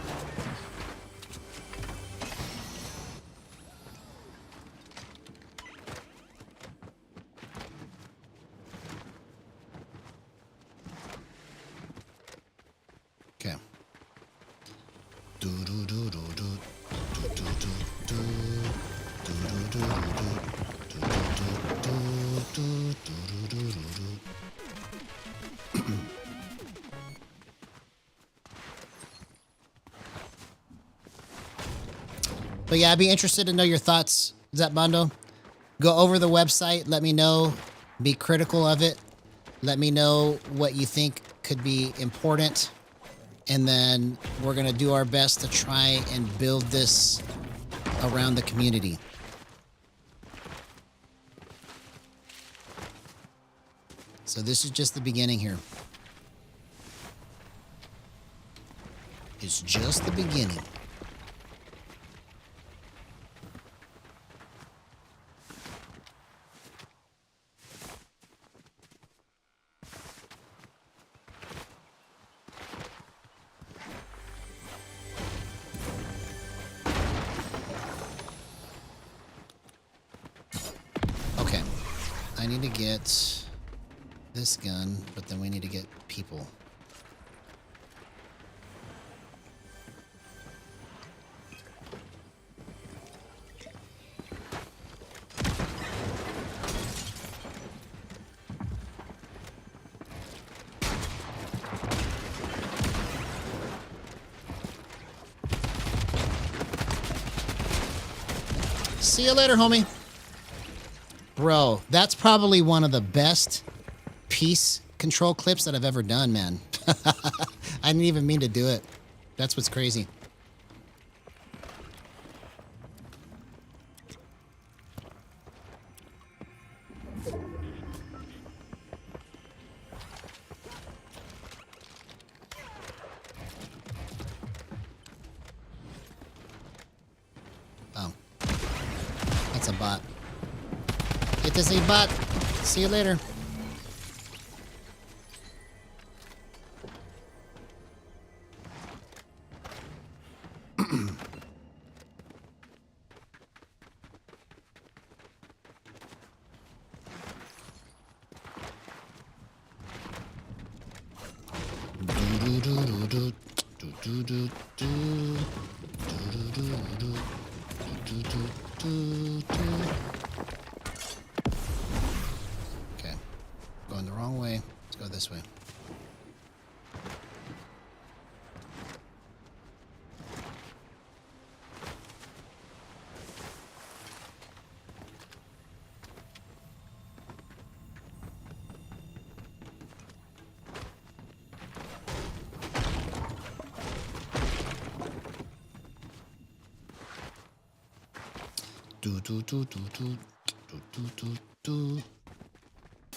okay. But yeah, I'd be interested to know your thoughts, Zetbando. Go over the website. Let me know. Be critical of it. Let me know what you think could be important. And then we're going to do our best to try and build this around the community. So this is just the beginning here. It's just the beginning. Okay. I need to get this gun, but then we need to get people. See you later, homie. Bro, that's probably one of the best piece control clips that I've ever done, man. I didn't even mean to do it. That's what's crazy. Oh. That's a bot. It is a bot. See you later. Okay, going the wrong way. Let's go this way.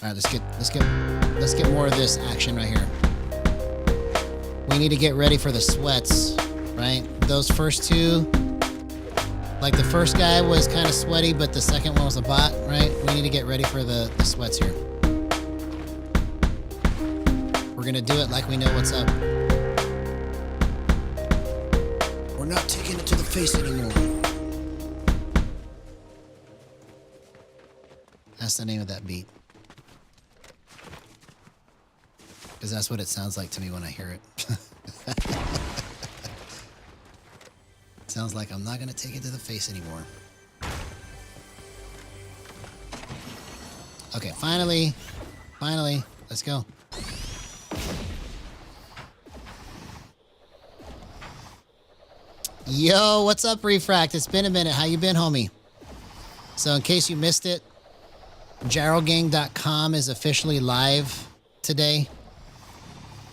All right, let's get more of this action right here. We need to get ready for the sweats, right? Those first two, like the first guy was kind of sweaty, but the second one was a bot, right? We need to get ready for the sweats here. We're gonna do it like we know what's up. We're not taking it to the face anymore. That's the name of that beat. Because that's what it sounds like to me when I hear it. Sounds like I'm not going to take it to the face anymore. Okay, finally, let's go. Yo, what's up, Refract? It's been a minute. How you been, homie? So in case you missed it, gyrogang.com is officially live today.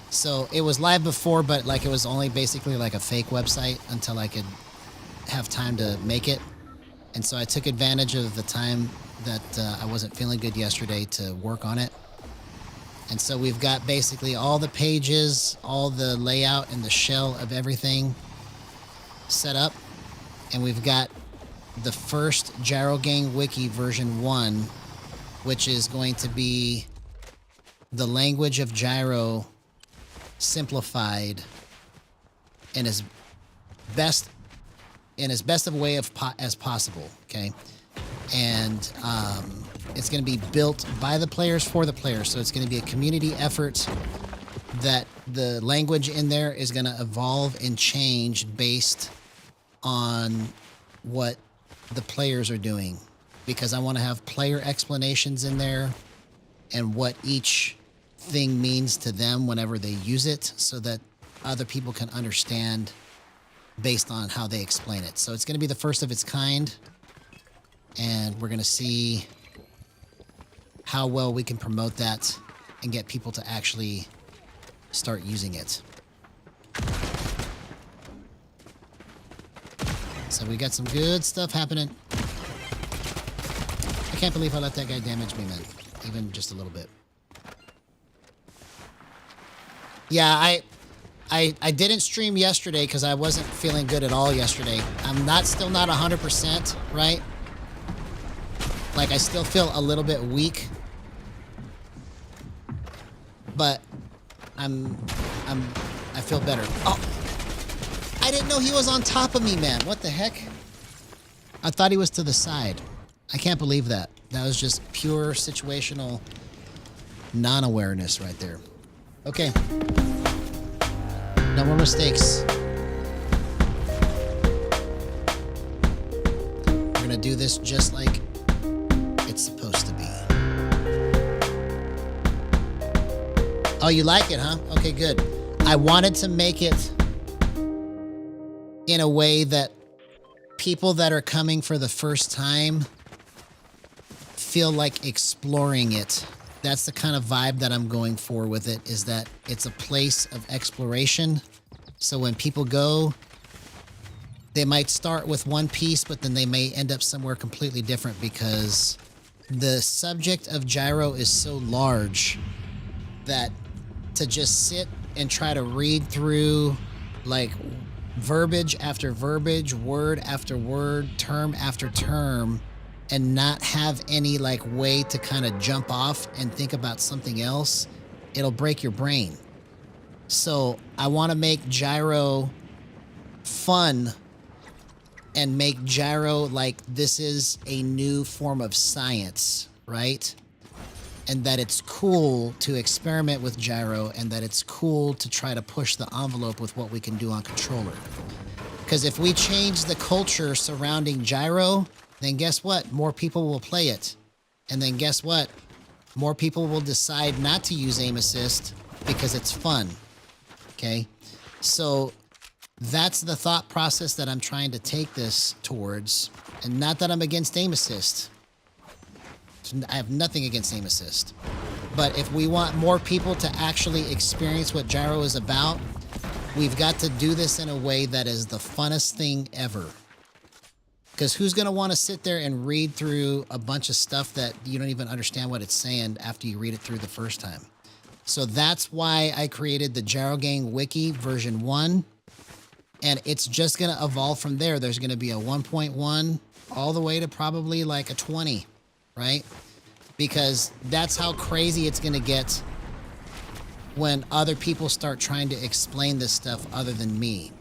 So it was live before, but like it was only basically like a fake website until I could have time to make it. And so I took advantage of the time that I wasn't feeling good yesterday to work on it. And so we've got basically all the pages, all the layout and the shell of everything set up. And we've got the first Gyro Gang Wiki version 1, which is going to be the language of gyro simplified in as best of a way as possible. Okay, and it's going to be built by the players for the players, so it's going to be a community effort. That the language in there is going to evolve and change based on what the players are doing, because I want to have player explanations in there and what each thing means to them whenever they use it, so that other people can understand based on how they explain it. So it's going to be the first of its kind, and we're going to see how well we can promote that and get people to actually start using it. So we got some good stuff happening. I can't believe I let that guy damage me, man. Even just a little bit. Yeah, I didn't stream yesterday because I wasn't feeling good at all yesterday. I'm still not 100%, right? Like, I still feel a little bit weak. But I feel better. Oh, I didn't know he was on top of me, man. What the heck? I thought he was to the side. I can't believe that. That was just pure situational non-awareness right there. Okay. No more mistakes. We're gonna do this just like it's supposed to be. Oh, you like it, huh? Okay, good. I wanted to make it in a way that people that are coming for the first time feel like exploring it. That's the kind of vibe that I'm going for with it, is that it's a place of exploration. So when people go, they might start with one piece, but then they may end up somewhere completely different because the subject of gyro is so large that to just sit and try to read through like verbiage after verbiage, word after word, term after term, and not have any like way to kind of jump off and think about something else, it'll break your brain. So I want to make gyro fun and make gyro like this is a new form of science, right? And that it's cool to experiment with gyro, and that it's cool to try to push the envelope with what we can do on controller. Because if we change the culture surrounding gyro, then guess what? More people will play it. And then guess what? More people will decide not to use aim assist because it's fun. Okay? So that's the thought process that I'm trying to take this towards. And not that I'm against aim assist. I have nothing against aim assist. But if we want more people to actually experience what gyro is about, we've got to do this in a way that is the funnest thing ever. Because who's going to want to sit there and read through a bunch of stuff that you don't even understand what it's saying after you read it through the first time? So that's why I created the Gyro Gang Wiki version 1. And it's just going to evolve from there. There's going to be a 1.1 all the way to probably like a 20, right? Because that's how crazy it's going to get when other people start trying to explain this stuff other than me.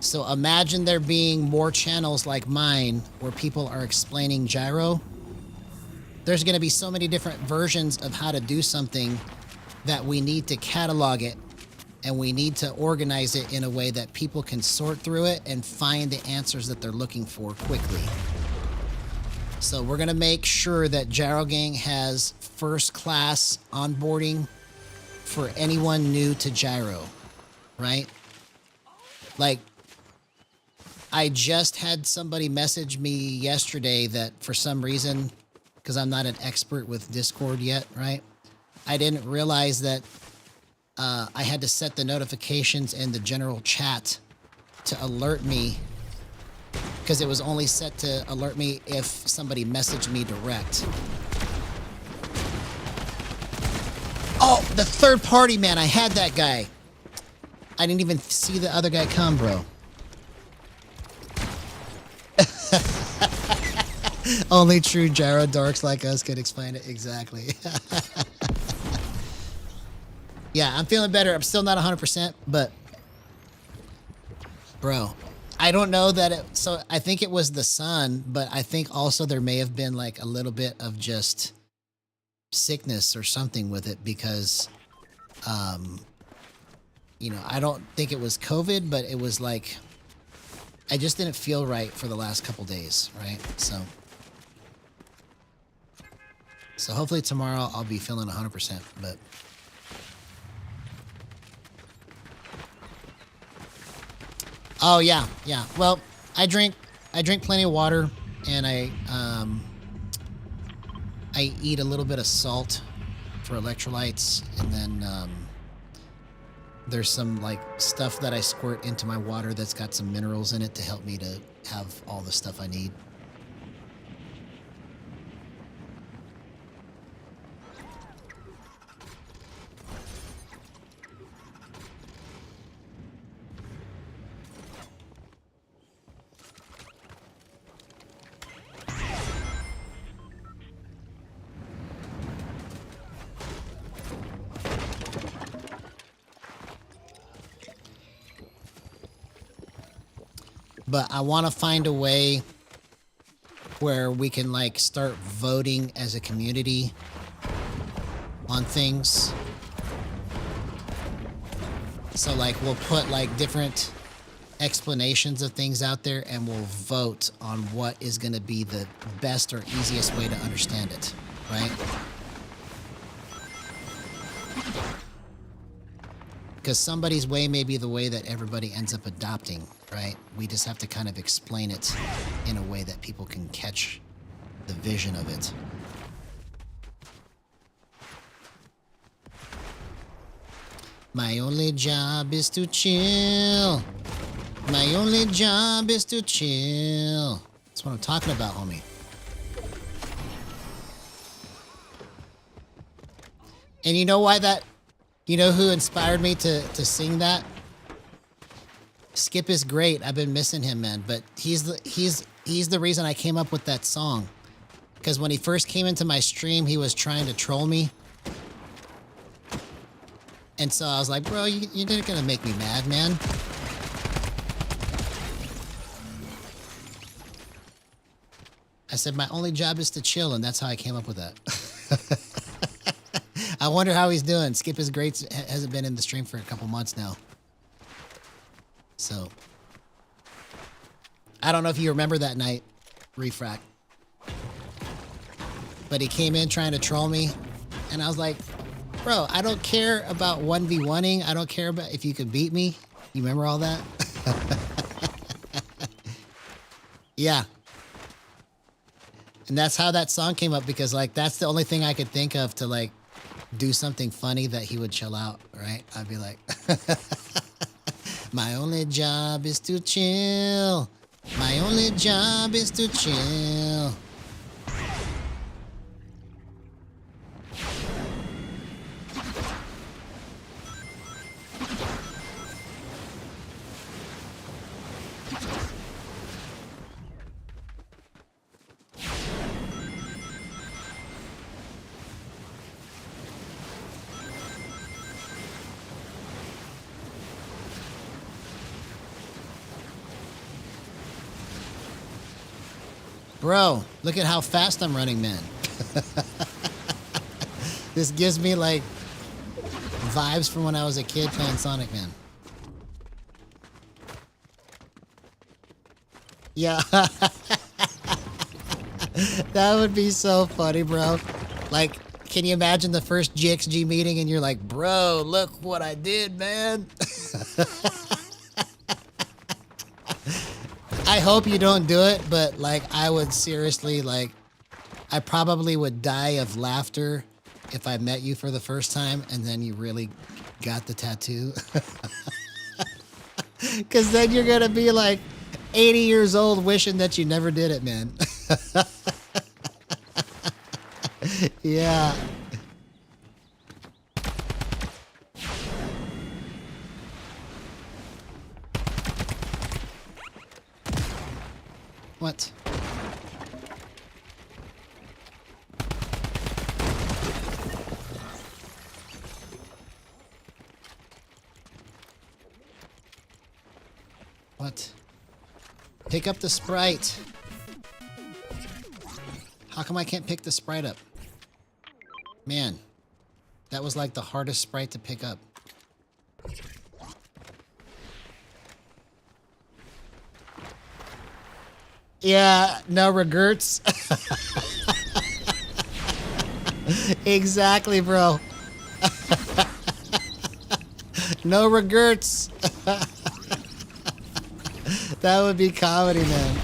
So imagine there being more channels like mine where people are explaining gyro. There's going to be so many different versions of how to do something that we need to catalog it, and we need to organize it in a way that people can sort through it and find the answers that they're looking for quickly. So we're going to make sure that Gyro Gang has first-class onboarding for anyone new to gyro, right? Like, I just had somebody message me yesterday that for some reason, because I'm not an expert with Discord yet, right? I didn't realize that I had to set the notifications in the general chat to alert me, because it was only set to alert me if somebody messaged me direct. Oh, the third party, man. I had that guy. I didn't even see the other guy come, bro. Only true gyro dorks like us could explain it. Exactly. Yeah, I'm feeling better. I'm still not 100%, but bro, I don't know that it, so I think it was the sun, but I think also there may have been like a little bit of just sickness or something with it, because you know, I don't think it was COVID, but it was like I just didn't feel right for the last couple days, right? So hopefully tomorrow I'll be feeling 100%, but oh yeah. Well, I drink plenty of water, and I eat a little bit of salt for electrolytes, and then there's some like stuff that I squirt into my water that's got some minerals in it to help me to have all the stuff I need. But I want to find a way where we can like start voting as a community on things. So like we'll put like different explanations of things out there, and we'll vote on what is going to be the best or easiest way to understand it, right? Because somebody's way may be the way that everybody ends up adopting, right? We just have to kind of explain it in a way that people can catch the vision of it. My only job is to chill. My only job is to chill. That's what I'm talking about, homie. And you know why that? You know who inspired me to sing that? Skip is great. I've been missing him, man. But he's the reason I came up with that song. Because when he first came into my stream, he was trying to troll me. And so I was like, bro, you're not gonna make me mad, man. I said, my only job is to chill, and that's how I came up with that. I wonder how he's doing. Skip is great. Hasn't been in the stream for a couple months now. So, I don't know if you remember that night, Refract. But he came in trying to troll me, and I was like, bro, I don't care about 1v1ing. I don't care about if you can beat me. You remember all that? Yeah. And that's how that song came up, because like that's the only thing I could think of to like do something funny that he would chill out, right? I'd be like, my only job is to chill. My only job is to chill. Bro, look at how fast I'm running, man. This gives me like vibes from when I was a kid playing Sonic, man. Yeah. That would be so funny, bro. Like, can you imagine the first GXG meeting and you're like, bro, look what I did, man. I hope you don't do it, but like I would seriously, like, I probably would die of laughter if I met you for the first time and then you really got the tattoo. Because then you're going to be like 80 years old wishing that you never did it, man. Yeah. What? What? Pick up the sprite. How come I can't pick the sprite up? Man, that was like the hardest sprite to pick up. Yeah, no regrets. Exactly, bro. No regrets. That would be comedy, man.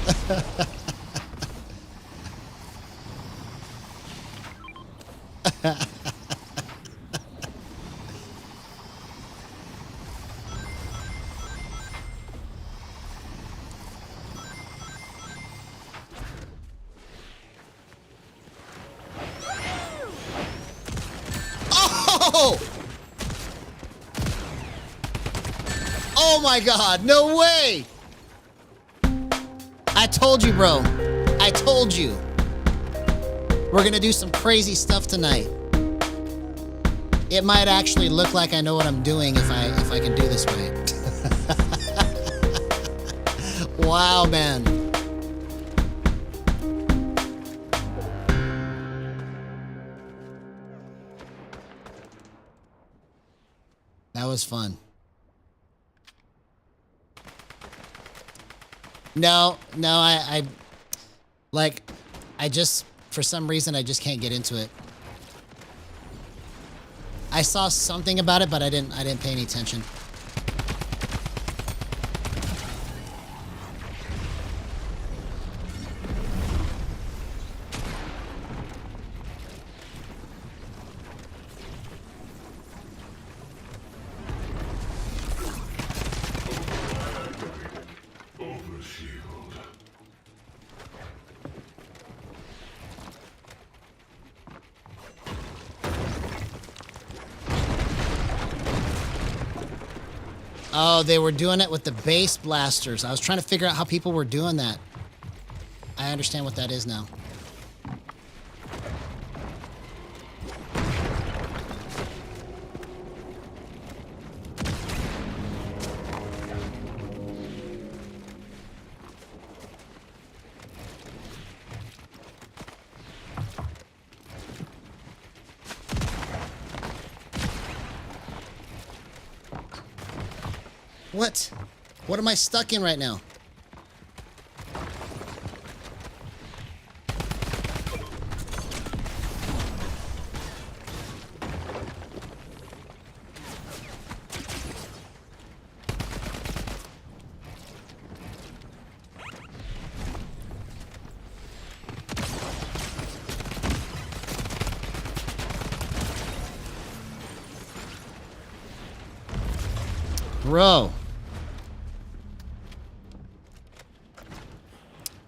Oh! Oh my God, no way! I told you, bro. I told you. We're gonna do some crazy stuff tonight. It might actually look like I know what I'm doing if I can do this right. Wow, man. That was fun. No, I just, for some reason, I just can't get into it. I saw something about it, but I didn't pay any attention. Oh, they were doing it with the base blasters. I was trying to figure out how people were doing that. I understand what that is now. What? What am I stuck in right now? Bro.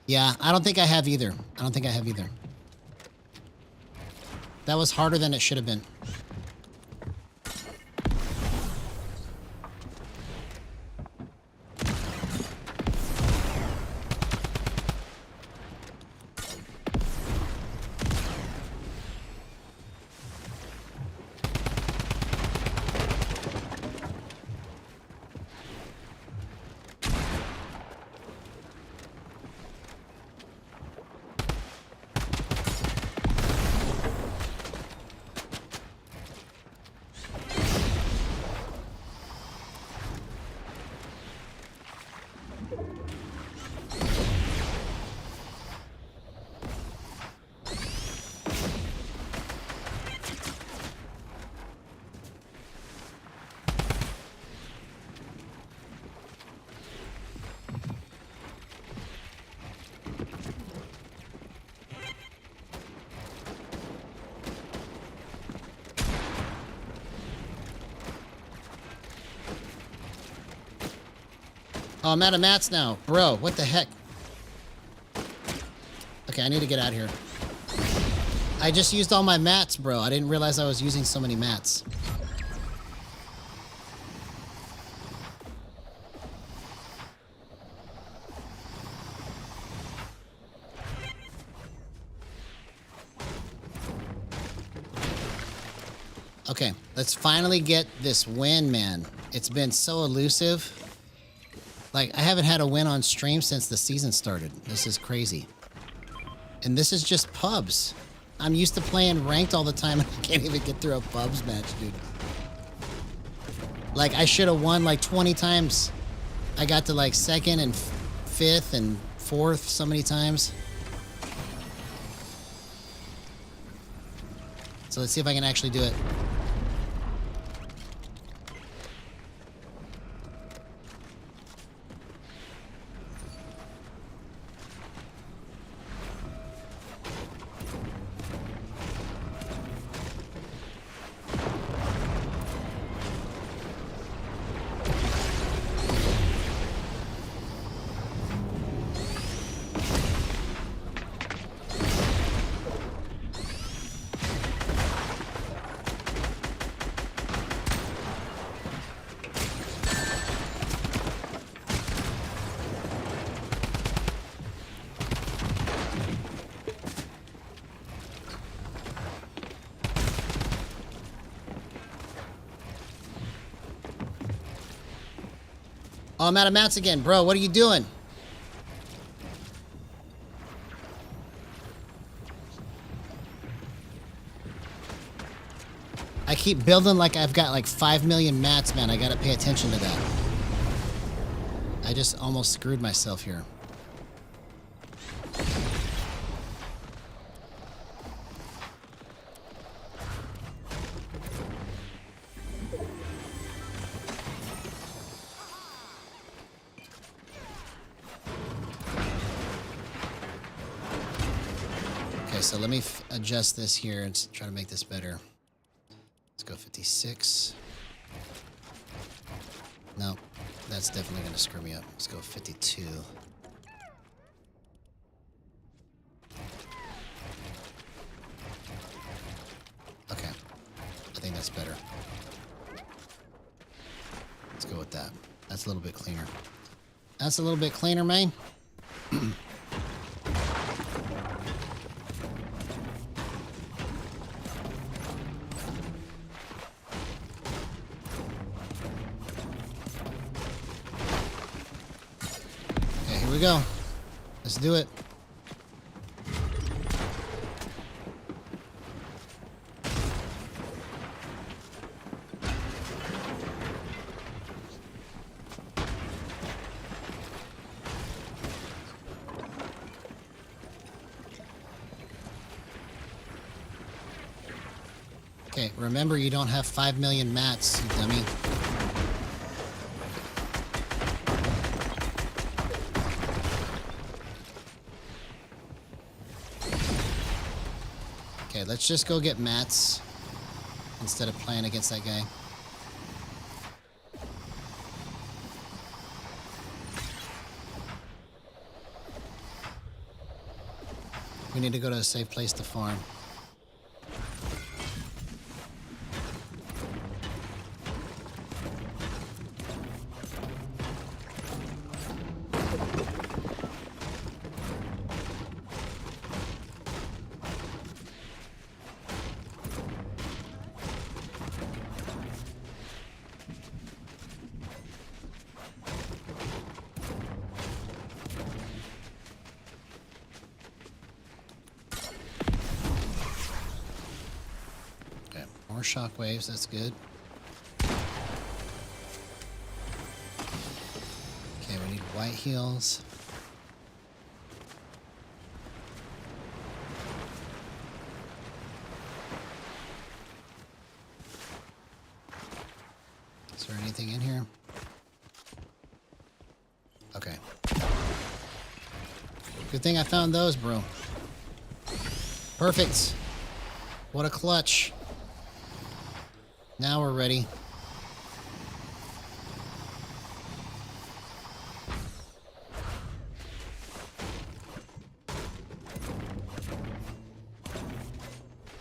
Yeah, I don't think I have either. I don't think I have either. That was harder than it should have been. Oh, I'm out of mats now. Bro, what the heck? Okay, I need to get out of here. I just used all my mats, bro. I didn't realize I was using so many mats. Okay, let's finally get this win, man. It's been so elusive. Like, I haven't had a win on stream since the season started. This is crazy. And this is just pubs. I'm used to playing ranked all the time, and I can't even get through a pubs match, dude. Like, I should have won like 20 times. I got to like 2nd and 5th and 4th so many times. So let's see if I can actually do it. Oh, I'm out of mats again. Bro, what are you doing? I keep building like I've got like 5 million mats, man. I gotta pay attention to that. I just almost screwed myself here. Okay, so let me adjust this here and try to make this better. Let's go 56. No, that's definitely going to screw me up. Let's go 52. Okay, I think that's better. Let's go with that. That's a little bit cleaner. That's a little bit cleaner, man. Okay, here we go. Let's do it. Okay, remember you don't have 5 million mats, you dummy. Okay, let's just go get mats instead of playing against that guy. We need to go to a safe place to farm. More shockwaves, that's good. Okay, we need white heals. Is there anything in here? Okay. Good thing I found those, bro. Perfect. What a clutch. Now we're ready.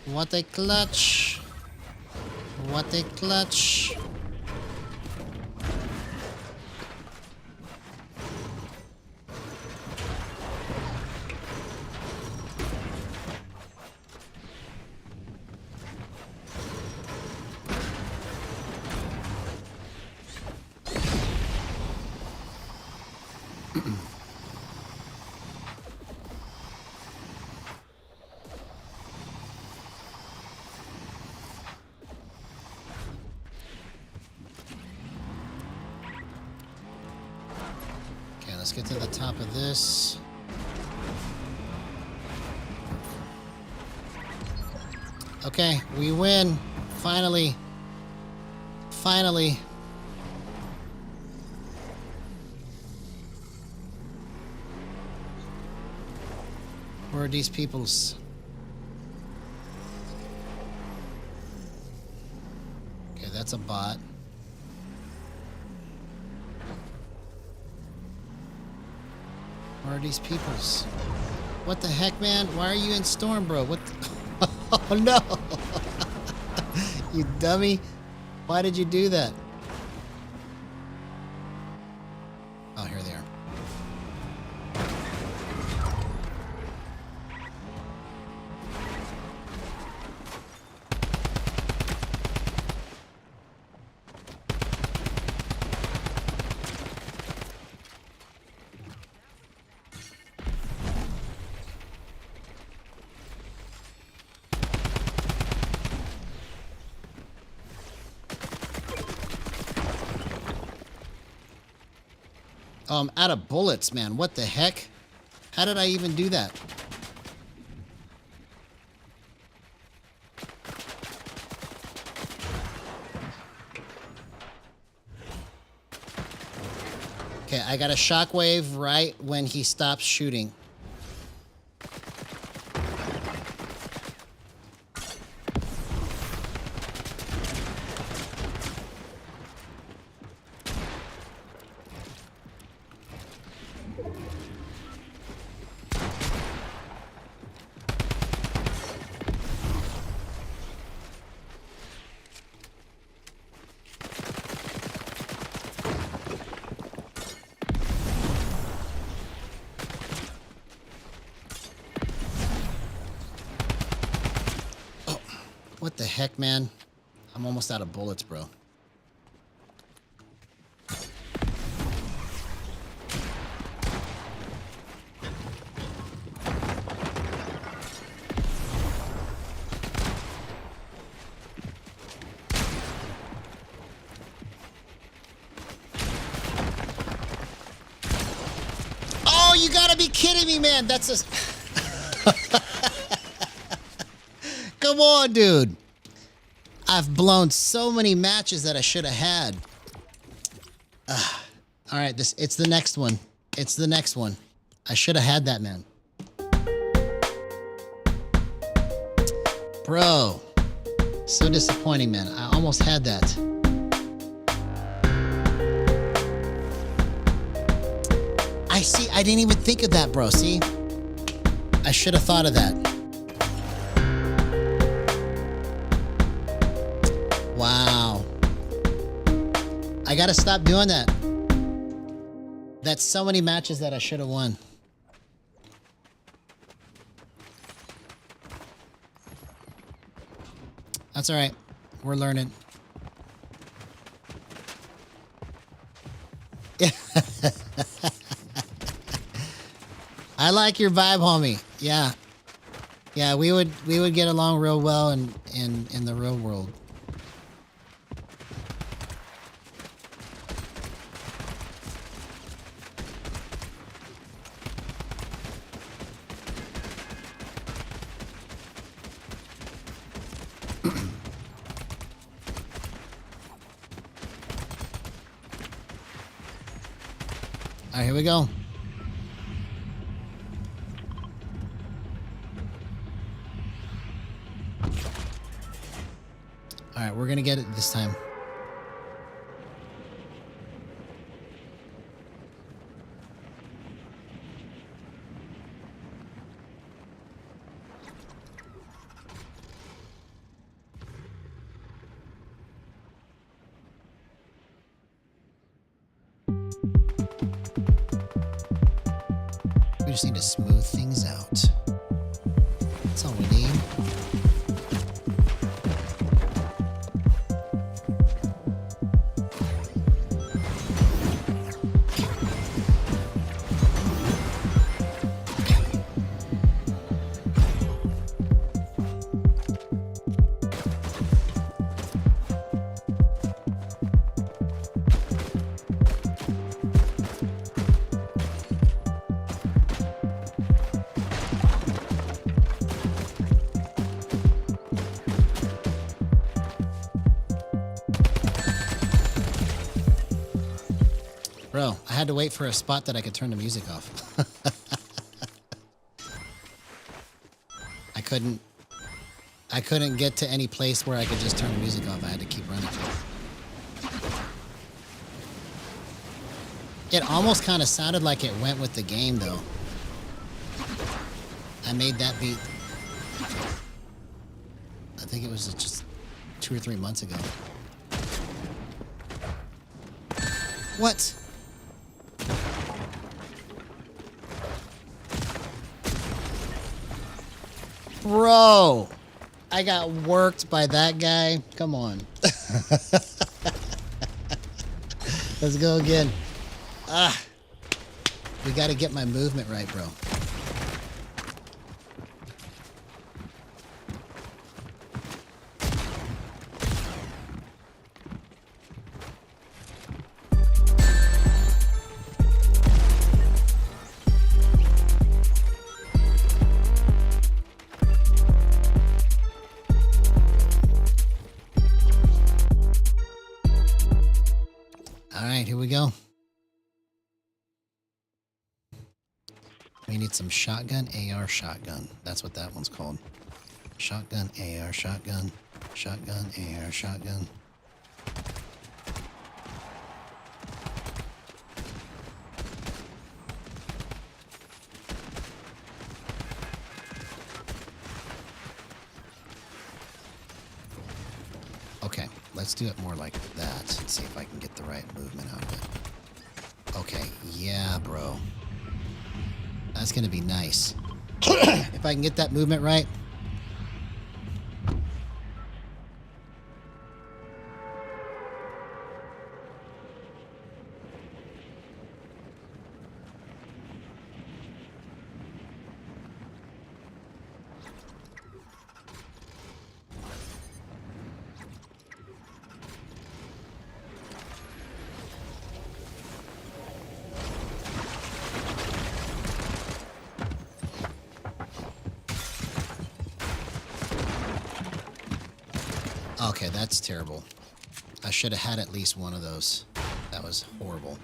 What a clutch. What a clutch. Okay, let's get to the top of this. Okay, we win. Finally. Finally. Where are these peoples? Okay, that's a bot. Where are these peoples? What the heck, man? Why are you in storm, bro? What the Oh no! You dummy. Why did you do that? Oh, here they are. Oh, I'm out of bullets, man. What the heck? How did I even do that? Okay, I got a shockwave right when he stops shooting. the heck, man? I'm almost out of bullets, bro. Oh, you gotta be kidding me, man. That's a... Come on, dude. I've blown so many matches that I should have had. All right, it's the next one. It's the next one. I should have had that, man. Bro. So disappointing, man. I almost had that. I see. I didn't even think of that, bro. See? I should have thought of that. Wow. I gotta stop doing that. That's so many matches that I should have won. That's all right. We're learning. I like your vibe, homie. Yeah. Yeah, we would get along real well in the real world. All right, here we go. All right, we're gonna get it this time. We just need to smooth things out. That's all we need. Bro, I had to wait for a spot that I could turn the music off. I couldn't get to any place where I could just turn the music off. I had to keep running. It almost kind of sounded like it went with the game, though. I made that beat. I think it was just 2 or 3 months ago. What? Bro, I got worked by that guy. Come on. Let's go again. We got to get my movement right, bro. All right, here we go. We need some shotgun, AR, shotgun. That's what that one's called. Shotgun, AR, shotgun. Shotgun, AR, shotgun. Okay, let's do it more like that. Let's see if I can get the right movement out of it. Okay, yeah, bro. That's gonna be nice. If I can get that movement right. Okay, that's terrible. I should have had at least one of those. That was horrible.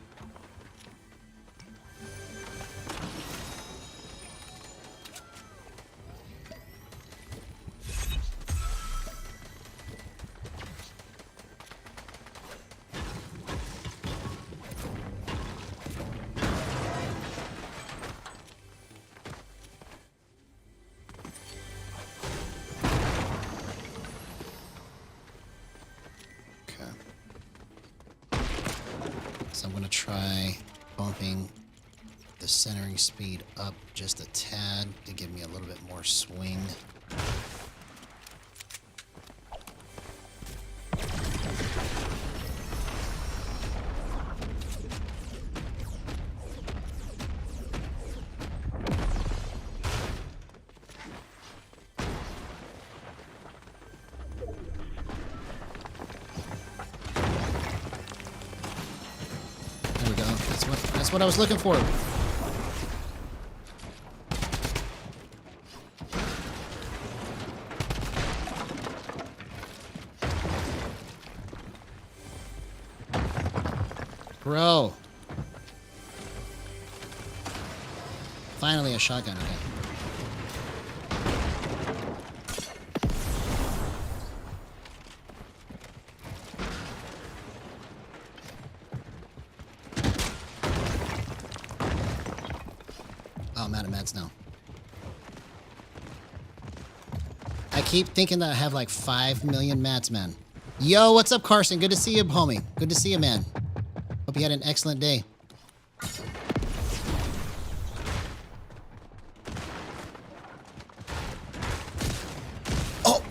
So I'm going to try bumping the centering speed up just a tad to give me a little bit more swing. There we go. That's what I was looking for. Bro. Finally a shotgun, okay. Oh, I'm out of meds now. I keep thinking that I have like 5 million mats, man. Yo, what's up, Carson? Good to see you, homie. Good to see you, man. Hope you had an excellent day. Oh!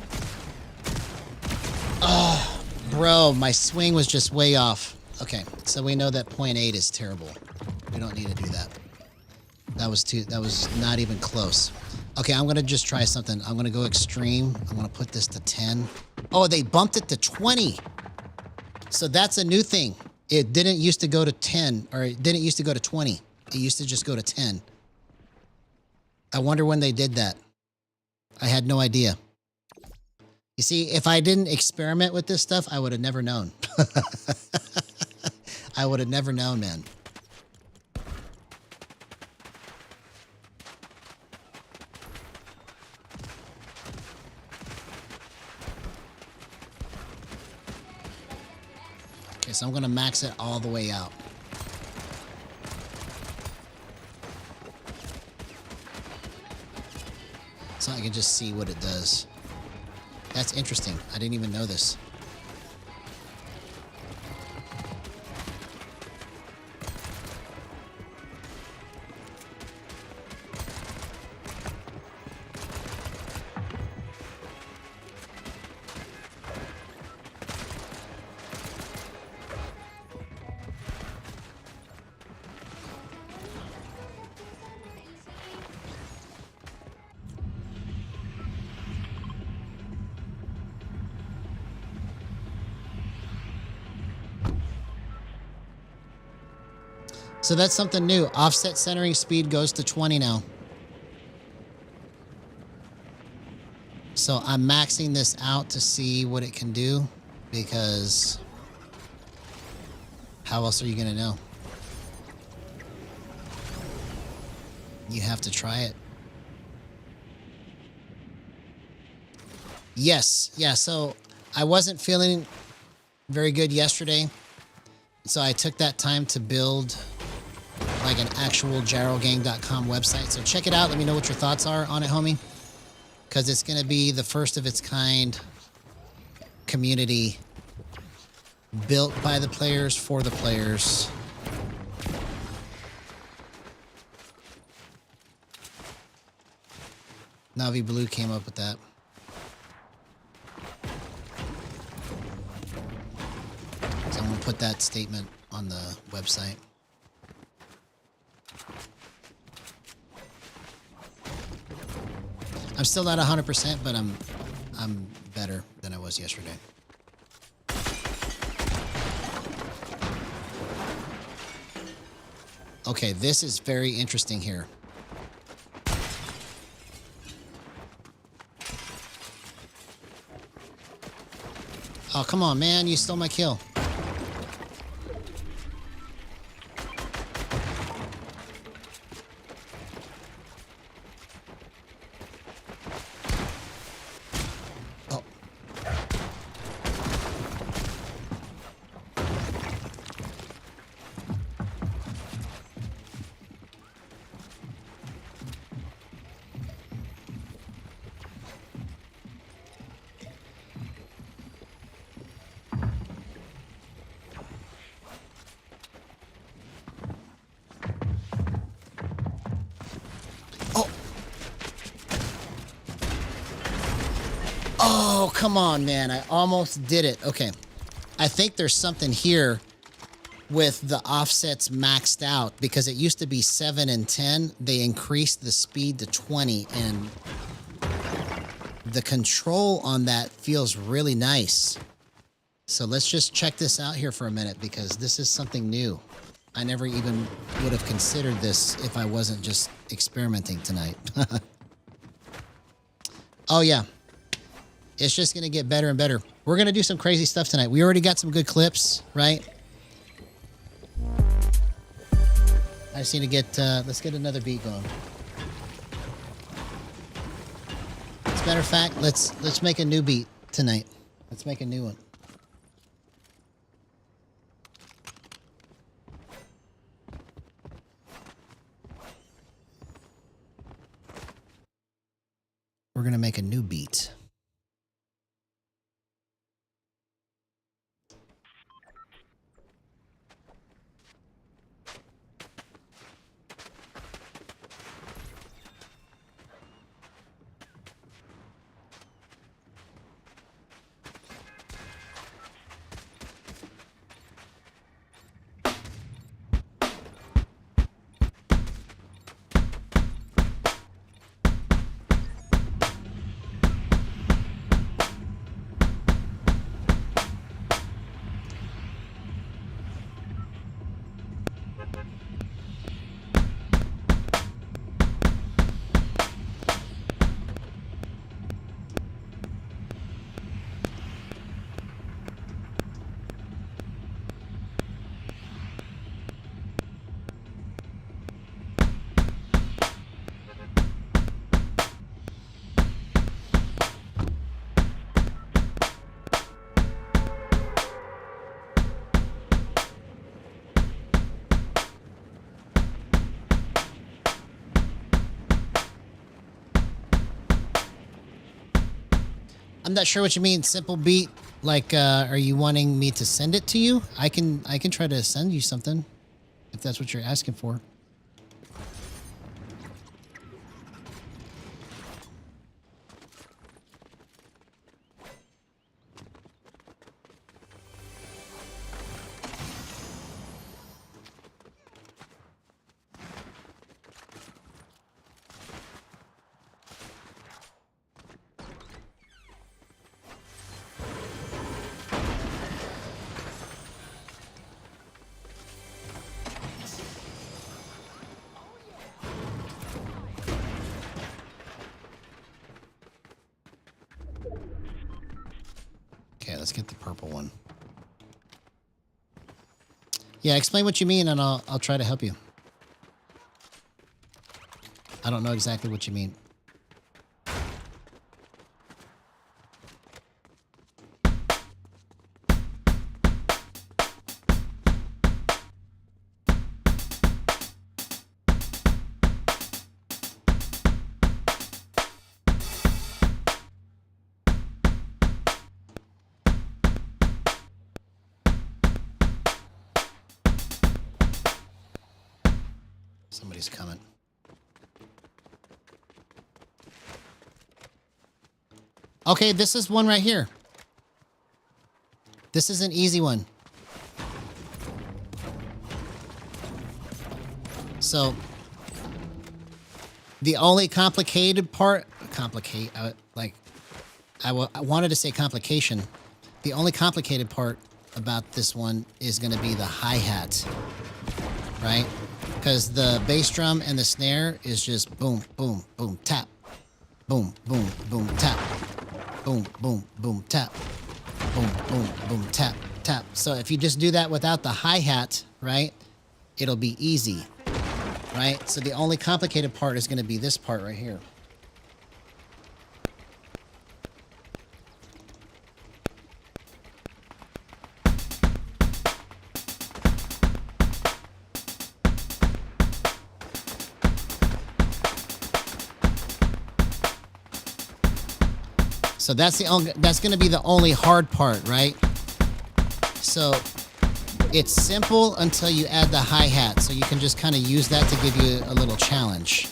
Oh, bro, my swing was just way off. Okay, so we know that 0.8 is terrible. We don't need to do that. That was not even close. Okay, I'm gonna just try something. I'm gonna go extreme. I'm gonna put this to 10. Oh, they bumped it to 20. So that's a new thing. It didn't used to go to 10, or it didn't used to go to 20. It used to just go to 10. I wonder when they did that. I had no idea. You see, if I didn't experiment with this stuff, I would have never known. I would have never known, man. Okay, so I'm going to max it all the way out. So I can just see what it does. That's interesting. I didn't even know this. So that's something new. Offset centering speed goes to 20 now. So I'm maxing this out to see what it can do, because how else are you going to know? You have to try it. Yes. Yeah, so I wasn't feeling very good yesterday. So I took that time to build like an actual gyrogang.com website. So check it out. Let me know what your thoughts are on it, homie. Because it's going to be the first of its kind community built by the players for the players. Navi Blue came up with that. So I'm going to put that statement on the website. I'm still not 100%, but I'm better than I was yesterday. Okay, this is very interesting here. Oh, come on, man. You stole my kill. Oh. Oh. Oh, come on, man. I almost did it. Okay. I think there's something here with the offsets maxed out because it used to be 7 and 10. They increased the speed to 20 and the control on that feels really nice. So let's just check this out here for a minute because this is something new. I never even would have considered this if I wasn't just experimenting tonight. Oh, yeah. It's just going to get better and better. We're going to do some crazy stuff tonight. We already got some good clips, right? I just need to get, let's get another beat going. As a matter of fact, let's make a new beat tonight. Let's make a new one. We're going to make a new beat. I'm not sure what you mean, simple beat. Like, are you wanting me to send it to you? I can try to send you something, if that's what you're asking for. Okay, let's get the purple one. Yeah, explain what you mean and I'll try to help you. I don't know exactly what you mean. Somebody's coming. Okay, this is one right here. This is an easy one. So, the only complicated part, I wanted to say complication. The only complicated part about this one is going to be the hi-hat, right? Because the bass drum and the snare is just boom, boom, boom, tap. Boom, boom, boom, tap. Boom, boom, boom, tap. boom, boom, boom, tap, tap. So if you just do that without the hi-hat, right, it'll be easy, right? So the only complicated part is going to be this part right here. So that's going to be the only hard part, right? So it's simple until you add the hi-hat. So you can just kind of use that to give you a little challenge.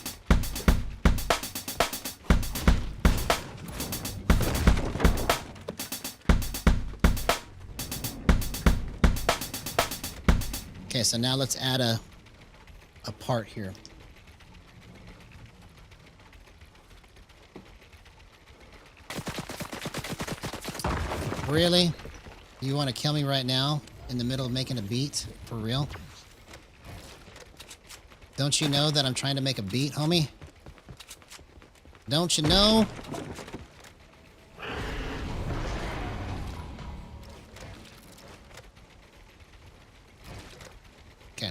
Okay, so now let's add a part here. Really? You want to kill me right now in the middle of making a beat? For real? Don't you know that I'm trying to make a beat, homie? Don't you know? Okay.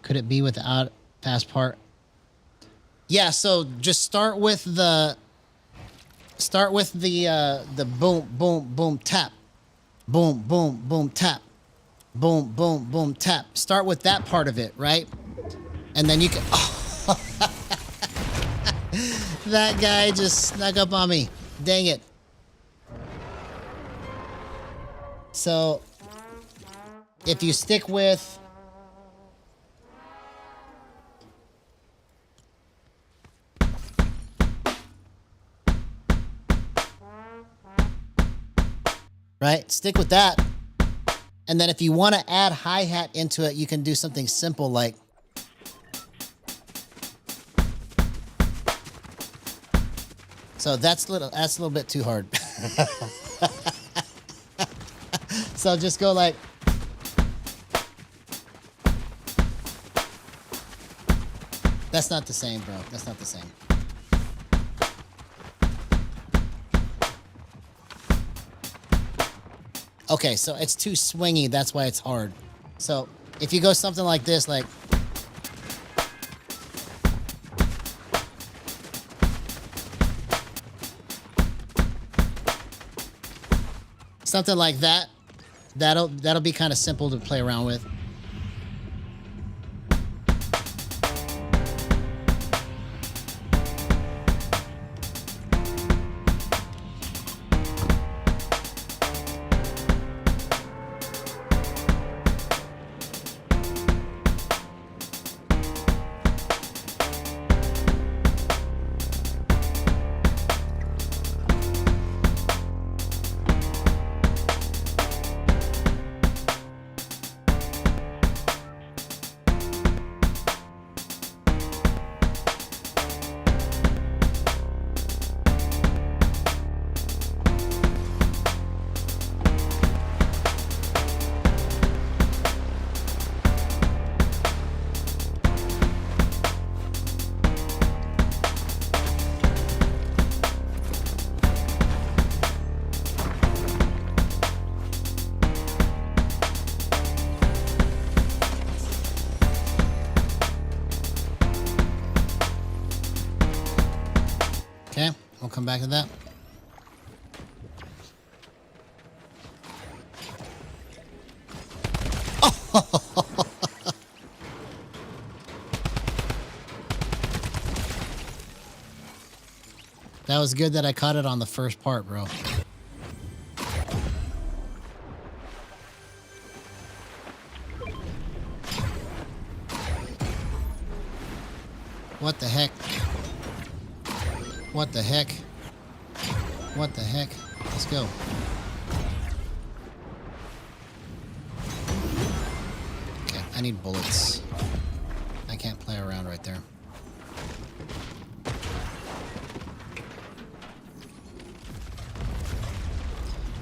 Could it be without fast part? Yeah, so just start with the boom boom boom tap. Boom boom boom tap. Boom boom boom tap. Start with that part of it, right? And then you can oh. That guy just snuck up on me. Dang it. So if you stick with right? Stick with that. And then if you want to add hi-hat into it, you can do something simple like so that's a little bit too hard. So just go like that's not the same, bro. That's not the same. Okay, so it's too swingy. That's why it's hard. So if you go something like this, like something like that, that'll be kind of simple to play around with. Okay, we'll come back to that. That was good that I caught it on the first part, bro. What the heck? What the heck? What the heck? Let's go. Okay, I need bullets. I can't play around right there.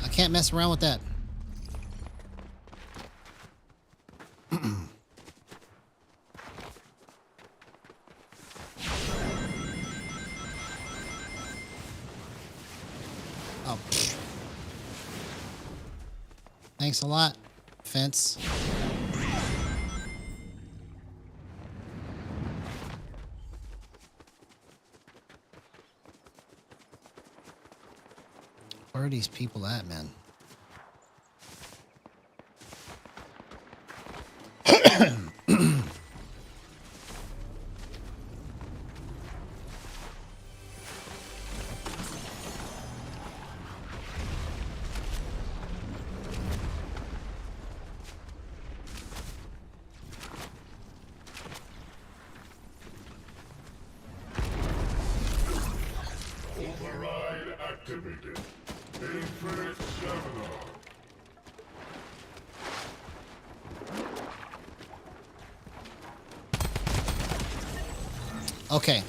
I can't mess around with that. Oh. Thanks a lot, fence. Where are these people at, man? Override activated. Infinite stamina. Okay.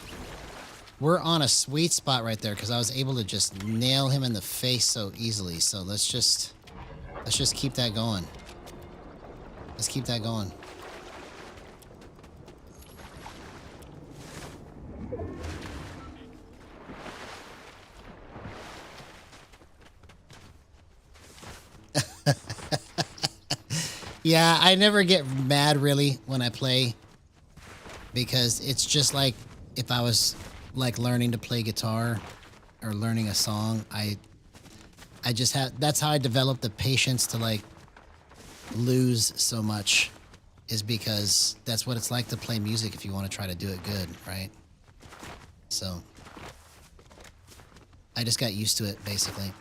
We're on a sweet spot right there because I was able to just nail him in the face so easily. So let's just keep that going. Let's keep that going. Yeah, I never get mad really when I play because it's just like if I was like learning to play guitar or learning a song, I just have, that's how I develop the patience to like lose so much, is because that's what it's like to play music if you want to try to do it good, right? So I just got used to it basically.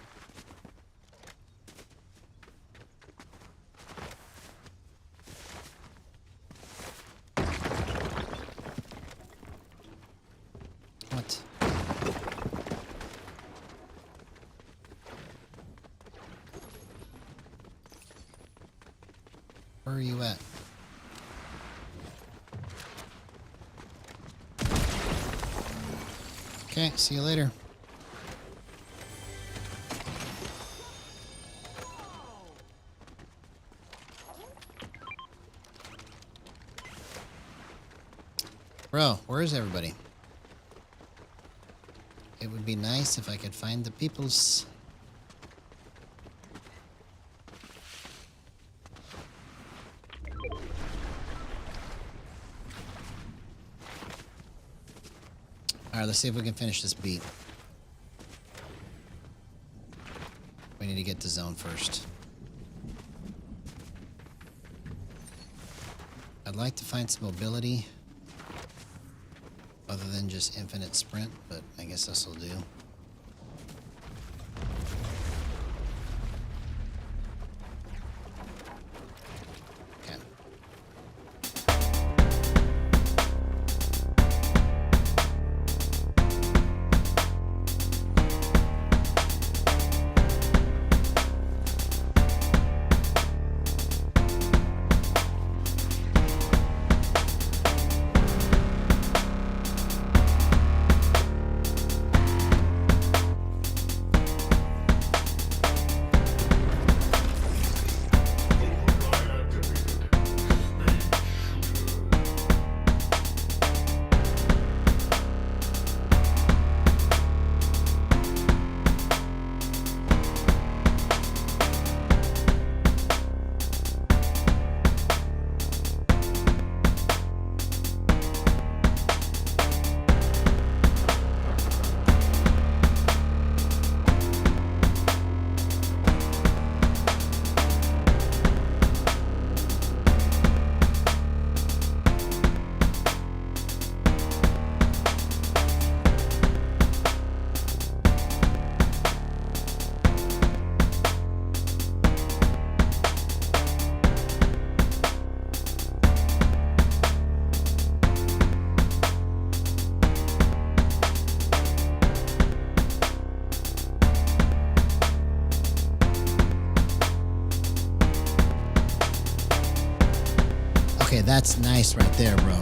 What? Where are you at? Okay, see you later. Bro, where is everybody? It would be nice if I could find the peoples. Alright, let's see if we can finish this beat. We need to get to zone first. I'd like to find some mobility other than just infinite sprint, but I guess this will do. Okay. That's nice right there, bro.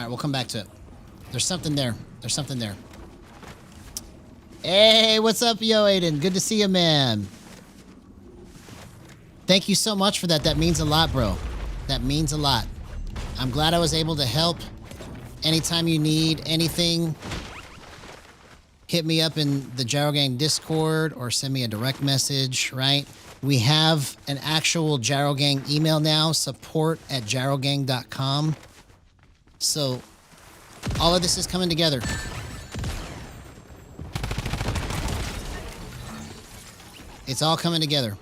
We'll come back to it. There's something there. There's something there. Hey, what's up, yo, Aiden? Good to see you, man. Thank you so much for that. That means a lot, bro. That means a lot. I'm glad I was able to help. Anytime you need anything, hit me up in the Gyro Gang Discord or send me a direct message, right? We have an actual Gyro Gang email now, support@gyrogang.com. So all of this is coming together. It's all coming together.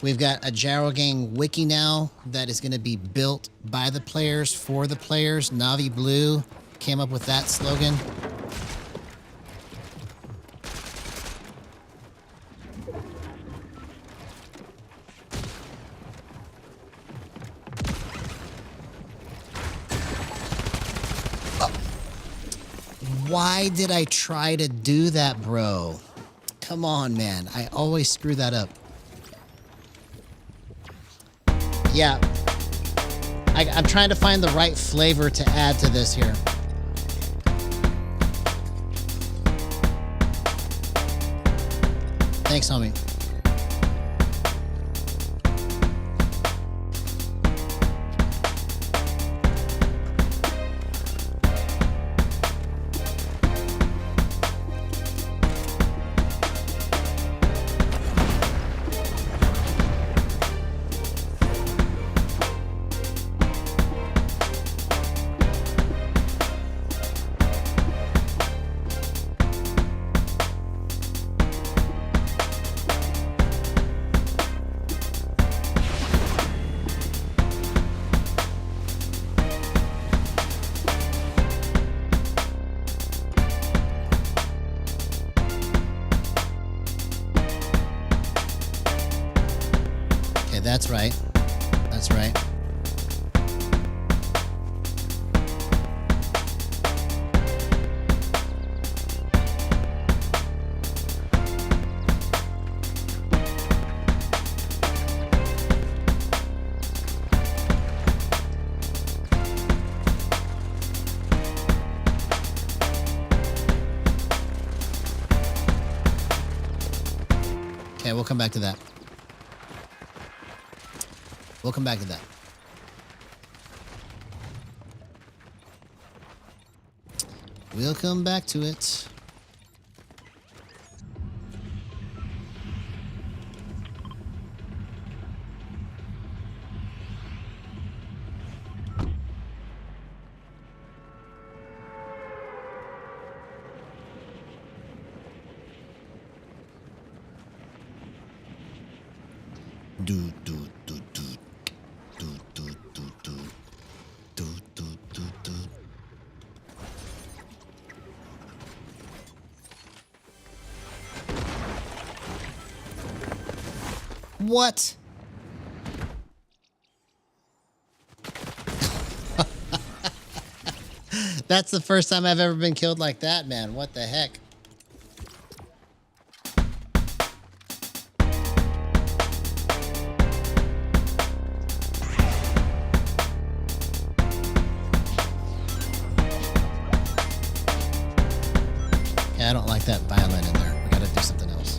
We've got a Gyro Gang Wiki now that is going to be built by the players, for the players. Navi Blue came up with that slogan. Why did I try to do that, bro? Come on, man. I always screw that up. Yeah. I'm trying to find the right flavor to add to this here. Thanks, homie. That's right. That's right. Okay, we'll come back to that. We'll come back to that. We'll come back to it. Do, do, do, do. What? That's the first time I've ever been killed like that, man. What the heck? Yeah, I don't like that violin in there. We gotta do something else.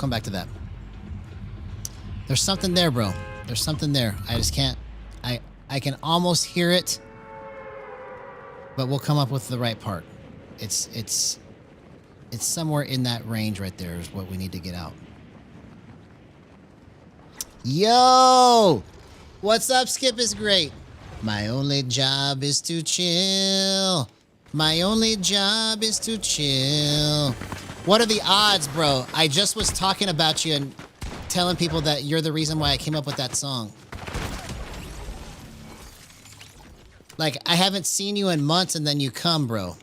come back to that. There's something there, bro. There's something there. I just can't. I can almost hear it, but we'll come up with the right part. It's somewhere in that range right there is what we need to get out. Yo! What's up, Skip is great. My only job is to chill. My only job is to chill. What are the odds, bro? I just was talking about you and telling people that you're the reason why I came up with that song. Like, I haven't seen you in months and then you come, bro.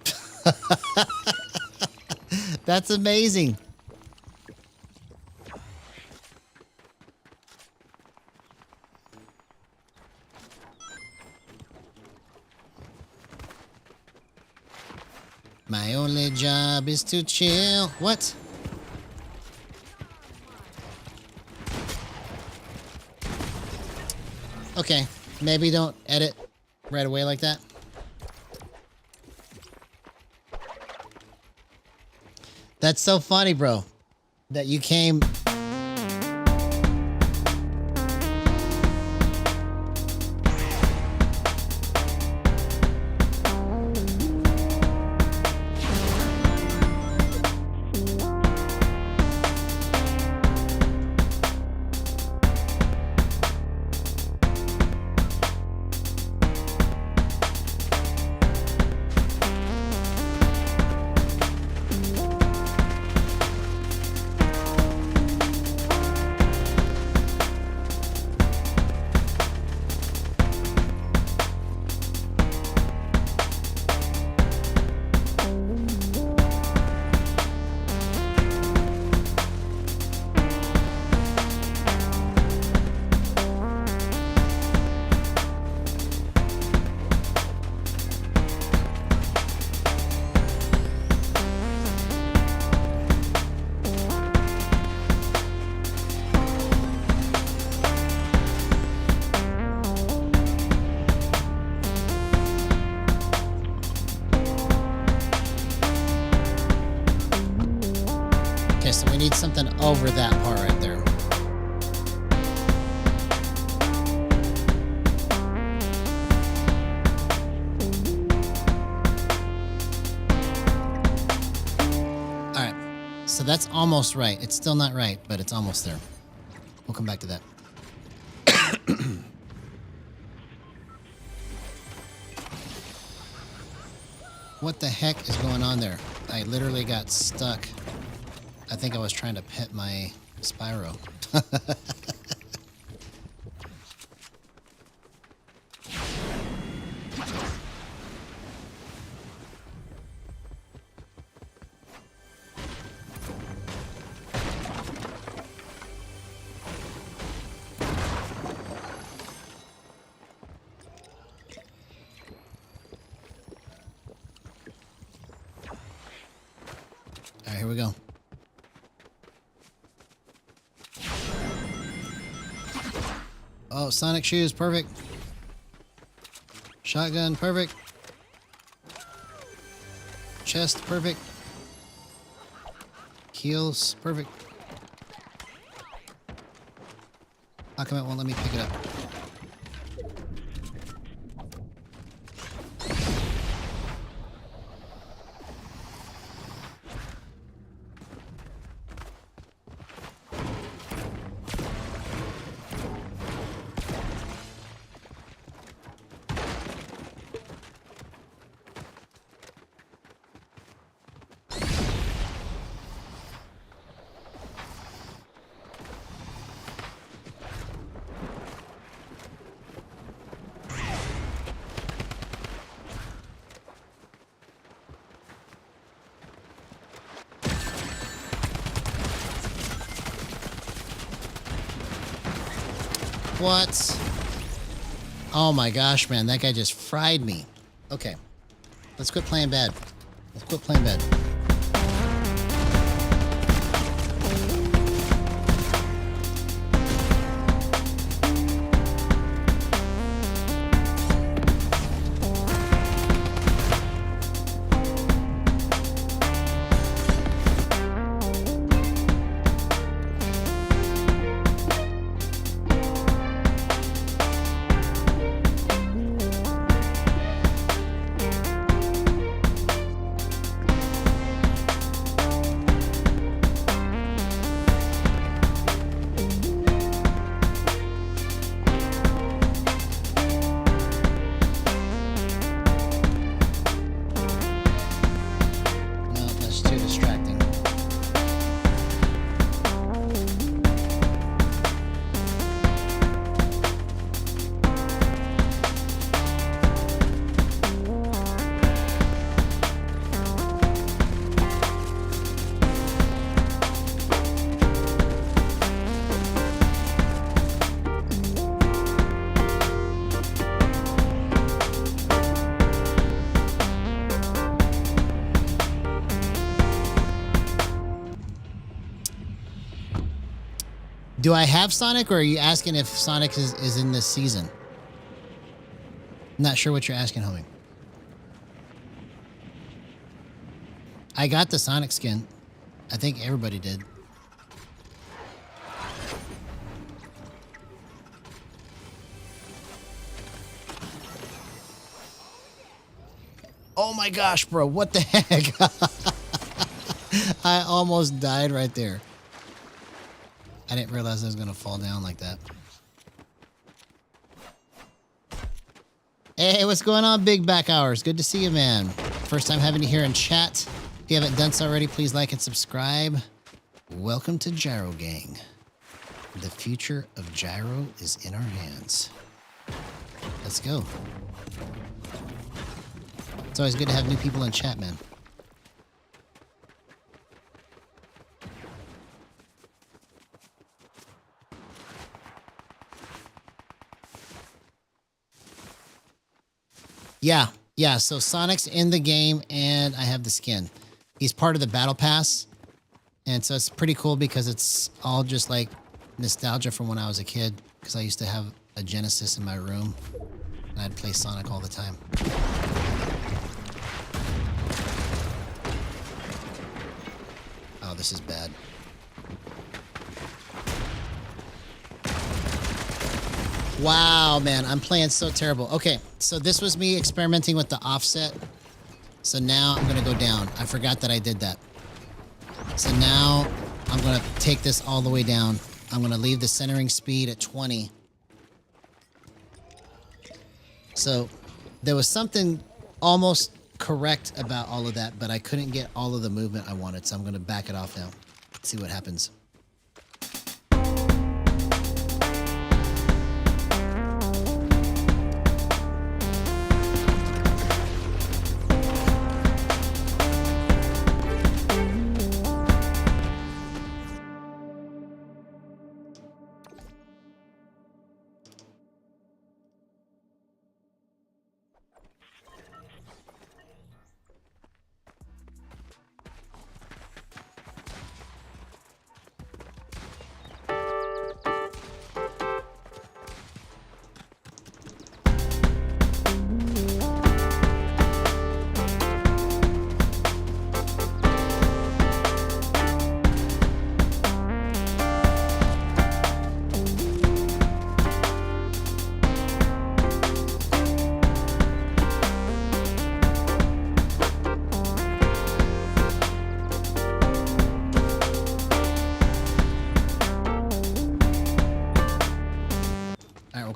That's amazing. My only job is to chill. What? Okay, maybe don't edit right away like that. That's so funny, bro, that you came. Okay, so we need something over that part right there. All right, so that's almost right. It's still not right, but it's almost there. We'll come back to that. What the heck is going on there? I literally got stuck. I think I was trying to pet my Spyro. All right, here we go. Oh, Sonic shoes, perfect. Shotgun, perfect. Chest, perfect. Heels, perfect. How come it won't let me pick it up? What? Oh my gosh, man. That guy just fried me. Okay. Let's quit playing bad. Let's quit playing bad. Do I have Sonic, or are you asking if Sonic is in this season? Not sure what you're asking, homie. I got the Sonic skin. I think everybody did. Oh my gosh, bro. What the heck? I almost died right there. I didn't realize I was going to fall down like that. Hey, what's going on, Big Back Hours? Good to see you, man. First time having you here in chat. If you haven't done so already, please like and subscribe. Welcome to Gyro Gang. The future of Gyro is in our hands. Let's go. It's always good to have new people in chat, man. Yeah, so Sonic's in the game, and I have the skin. He's part of the Battle Pass, and so it's pretty cool because it's all just like nostalgia from when I was a kid, because I used to have a Genesis in my room, and I'd play Sonic all the time. Oh, this is bad. Wow, man, I'm playing so terrible. Okay, so this was me experimenting with the offset. So now I'm going to go down. I forgot that I did that. So now I'm going to take this all the way down. I'm going to leave the centering speed at 20. So there was something almost correct about all of that, but I couldn't get all of the movement I wanted. So I'm going to back it off now. See what happens.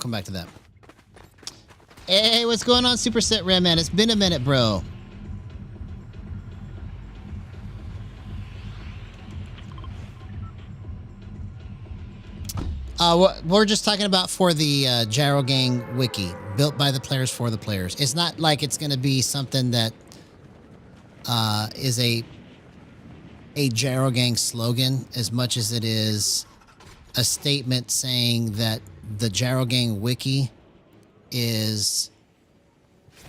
Come back to that. Hey, what's going on, Superset Ram Man? It's been a minute, bro. We're just talking about for the Gyro Gang Wiki, built by the players for the players. It's not like it's going to be something that is a Gyro Gang slogan as much as it is a statement saying that the Gyro Gang Wiki is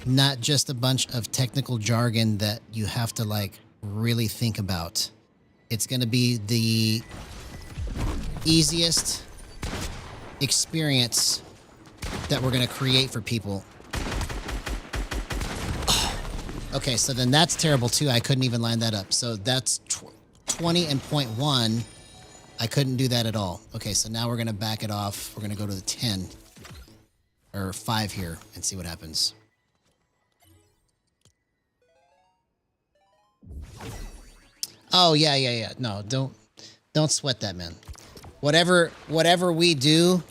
not just a bunch of technical jargon that you have to like really think about. It's going to be the easiest experience that we're going to create for people. Okay, so then that's terrible too. I couldn't even line that up. So that's 20 and 0.1. I couldn't do that at all. Okay, so now we're going to back it off. We're going to go to the 10 or 5 here and see what happens. Oh, yeah. No, don't sweat that, man. Whatever we do,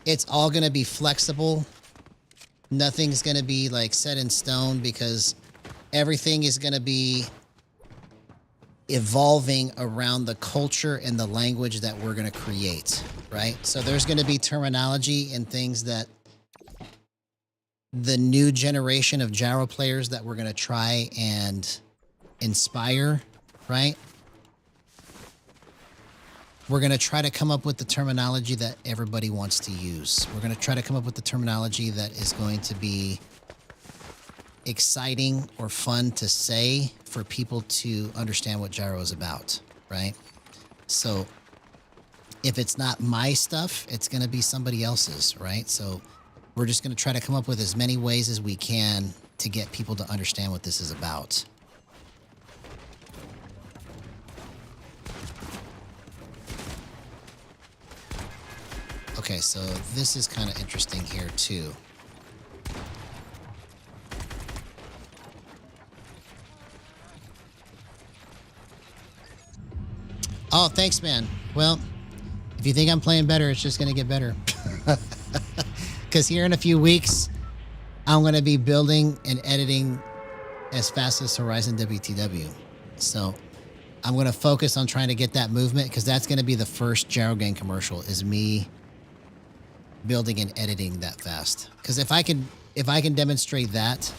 it's all going to be flexible. Nothing's going to be like set in stone because everything is going to be evolving around the culture and the language that we're going to create, right? So there's going to be terminology and things that the new generation of gyro players that we're going to try and inspire, right? We're going to try to come up with the terminology that everybody wants to use. We're going to try to come up with the terminology that is going to be exciting or fun to say for people to understand what gyro is about, right? So if it's not my stuff, it's going to be somebody else's, right? So we're just going to try to come up with as many ways as we can to get people to understand what this is about. Okay, so this is kind of interesting here too. Oh, thanks, man. Well, if you think I'm playing better, it's just going to get better. Because here in a few weeks, I'm going to be building and editing as fast as Horizon WTW. So I'm going to focus on trying to get that movement, because that's going to be the first Gyro Gang commercial, is me building and editing that fast. Because if I can demonstrate that,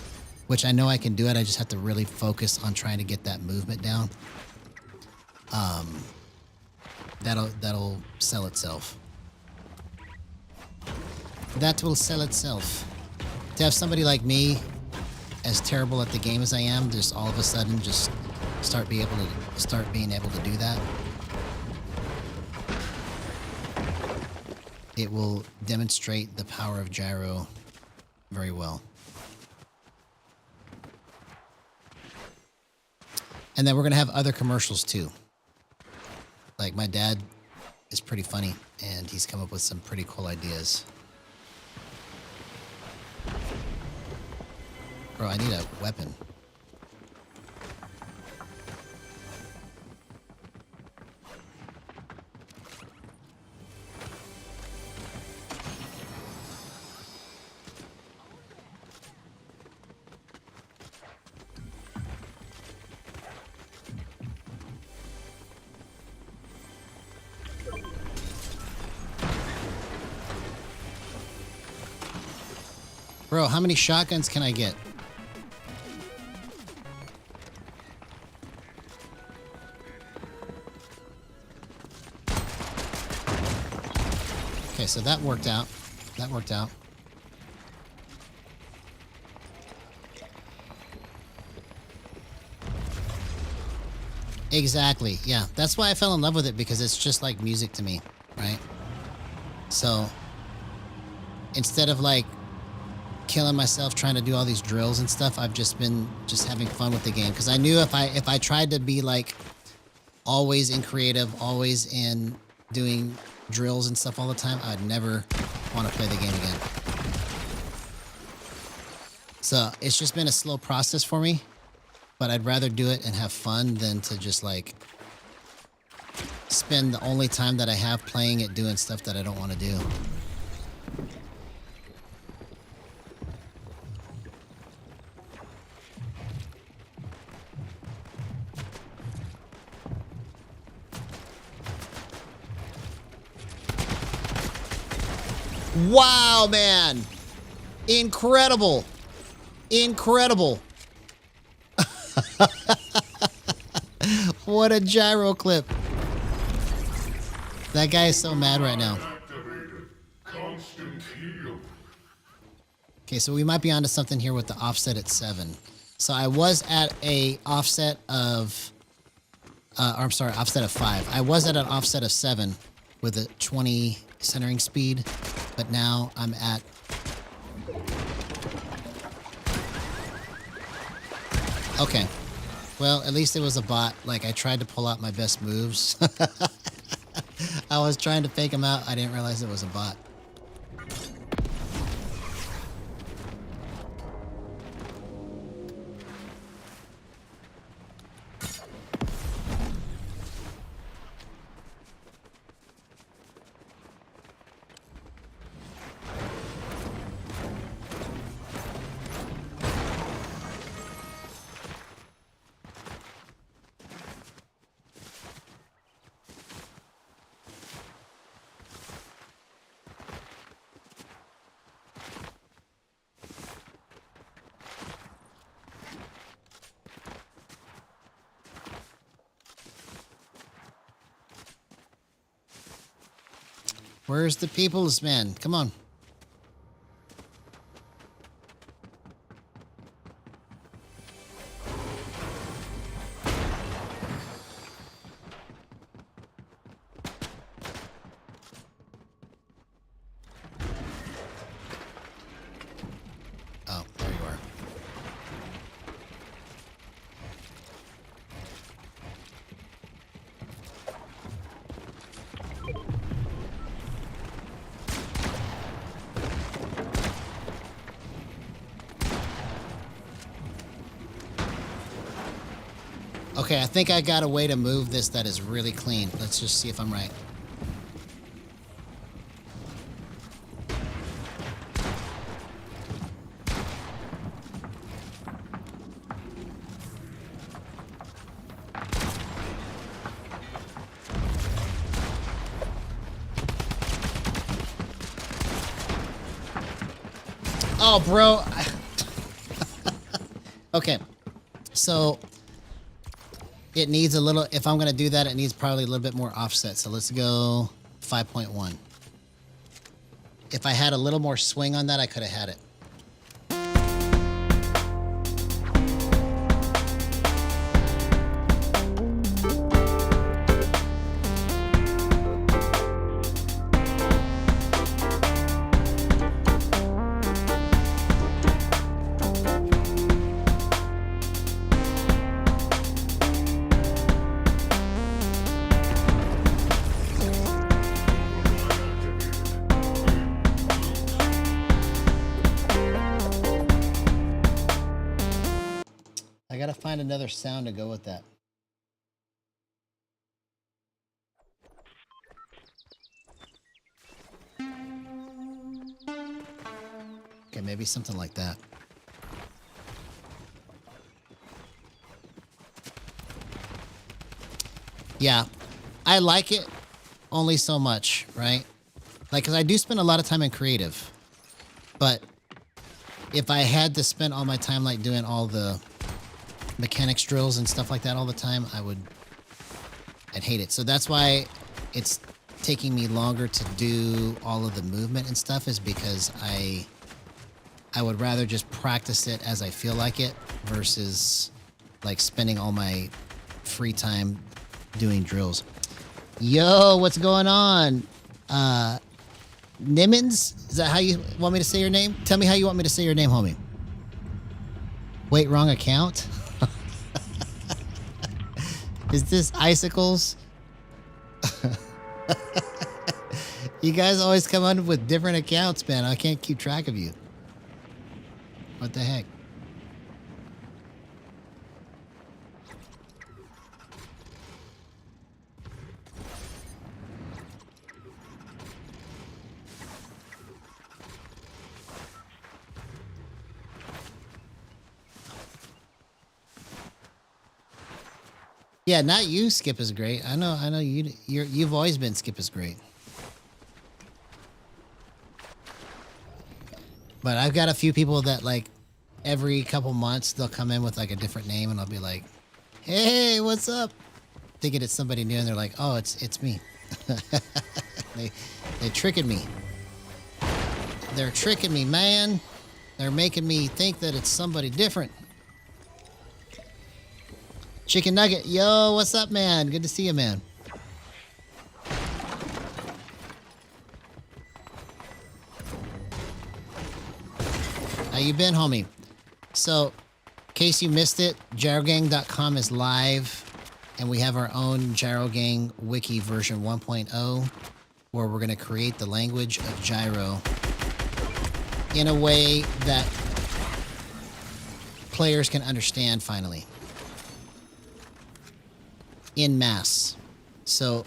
which I know I can do it, I just have to really focus on trying to get that movement down. That'll sell itself. That will sell itself. To have somebody like me, as terrible at the game as I am, just all of a sudden just start being able to do that. It will demonstrate the power of gyro very well. And then we're gonna have other commercials too. Like, my dad is pretty funny, and he's come up with some pretty cool ideas. Bro, I need a weapon. Bro, how many shotguns can I get? Okay, so that worked out. That worked out. Exactly, yeah. That's why I fell in love with it, because it's just like music to me, right? So, instead of like killing myself trying to do all these drills and stuff, I've just been having fun with the game, because I knew if I tried to be like always in creative, always in doing drills and stuff all the time, I'd never want to play the game again. So it's just been a slow process for me, but I'd rather do it and have fun than to just like spend the only time that I have playing it doing stuff that I don't want to do. Wow, man. Incredible. Incredible. What a gyro clip. That guy is so mad right now. Constant heal. Okay, so we might be onto something here with the offset at 7. So I was at a offset of, offset of 5. I was at an offset of 7 with a 20 centering speed, but now I'm at... Okay. Well, at least it was a bot. Like, I tried to pull out my best moves. I was trying to fake them out. I didn't realize it was a bot. Where's the people's man? Come on. Okay, I think I got a way to move this that is really clean. Let's just see if I'm right. Oh, bro. Okay. So it needs a little, if I'm going to do that, it needs probably a little bit more offset. So let's go 5.1. If I had a little more swing on that, I could have had it. I gotta find another sound to go with that. Okay, maybe something like that. Yeah, I like it only so much, right? Like, because I do spend a lot of time in creative, but if I had to spend all my time like doing all the mechanics drills and stuff like that all the time, I'd hate it. So that's why it's taking me longer to do all of the movement and stuff, is because I would rather just practice it as I feel like it versus like spending all my free time doing drills. Yo, what's going on? Nimmons? Is that how you want me to say your name? Tell me how you want me to say your name, homie. Wait, wrong account? Is this Icicles? You guys always come on with different accounts, man. I can't keep track of you. What the heck? Yeah, not you, Skip is great. I know you've always been Skip is great. But I've got a few people that like every couple months they'll come in with like a different name and I'll be like, "Hey, what's up?" Thinking it's somebody new and they're like, "Oh, it's me." They tricking me. They're tricking me, man. They're making me think that it's somebody different. Chicken Nugget, yo, what's up, man? Good to see you, man. How you been, homie? So, in case you missed it, gyrogang.com is live, and we have our own Gyro Gang Wiki version 1.0, where we're going to create the language of gyro in a way that players can understand finally. In mass. So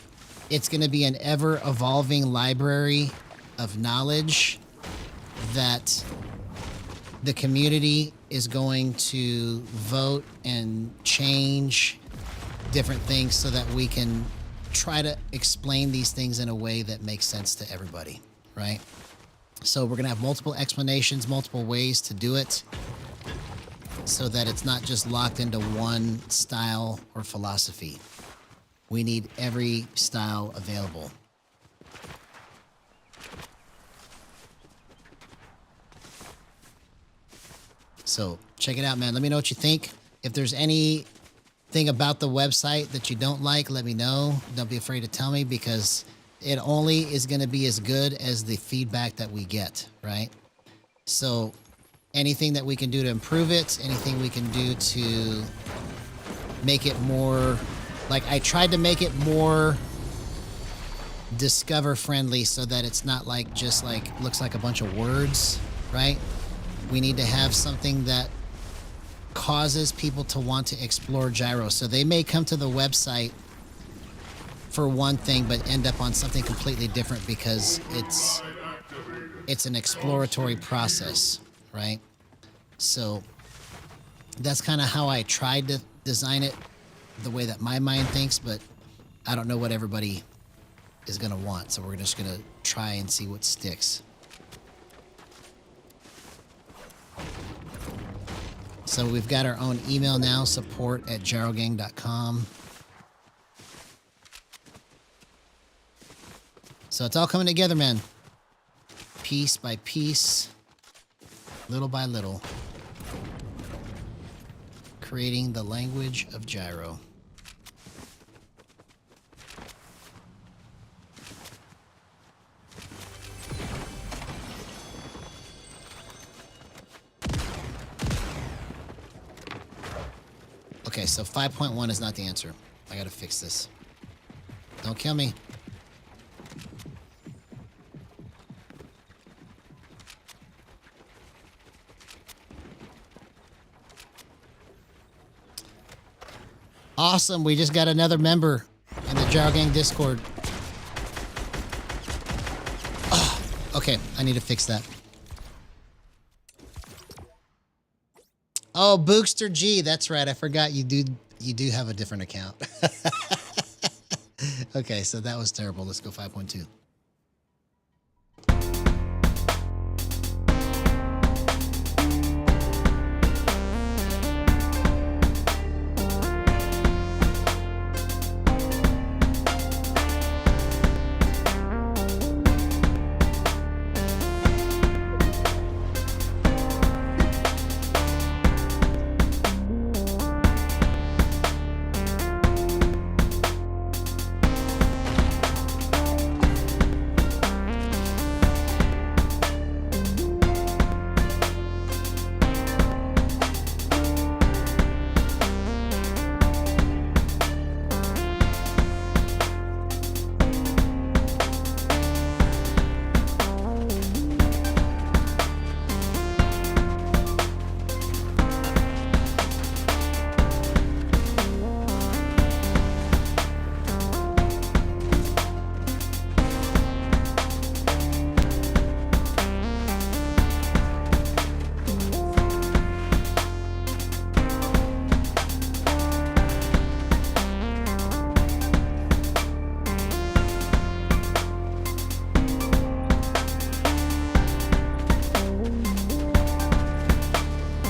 it's going to be an ever-evolving library of knowledge that the community is going to vote and change different things so that we can try to explain these things in a way that makes sense to everybody, right? So we're going to have multiple explanations, multiple ways to do it so that it's not just locked into one style or philosophy. We need every style available. So check it out, man. Let me know what you think. If there's anything about the website that you don't like, let me know. Don't be afraid to tell me, because it only is going to be as good as the feedback that we get, right? So anything that we can do to improve it, anything we can do to make it more... Like, I tried to make it more discover friendly so that it's not like just like looks like a bunch of words, right? We need to have something that causes people to want to explore gyro. So they may come to the website for one thing, but end up on something completely different because it's an exploratory process, right? So that's kind of how I tried to design it, the way that my mind thinks, but I don't know what everybody is going to want. So we're just going to try and see what sticks. So we've got our own email now, support@gyrogang.com. So it's all coming together, man. Piece by piece, little by little. Creating the language of gyro. Okay, so 5.1 is not the answer. I gotta fix this. Don't kill me. Awesome, we just got another member in the Gyro Gang Discord. Oh, okay, I need to fix that. Oh, Bookster G, that's right. I forgot you do have a different account. Okay, so that was terrible. Let's go 5.2.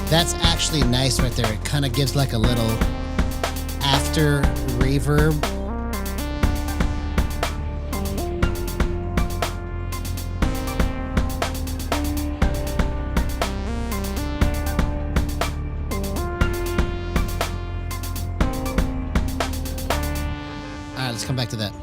That's actually nice right there. It kind of gives like a little after reverb. All right, let's come back to that.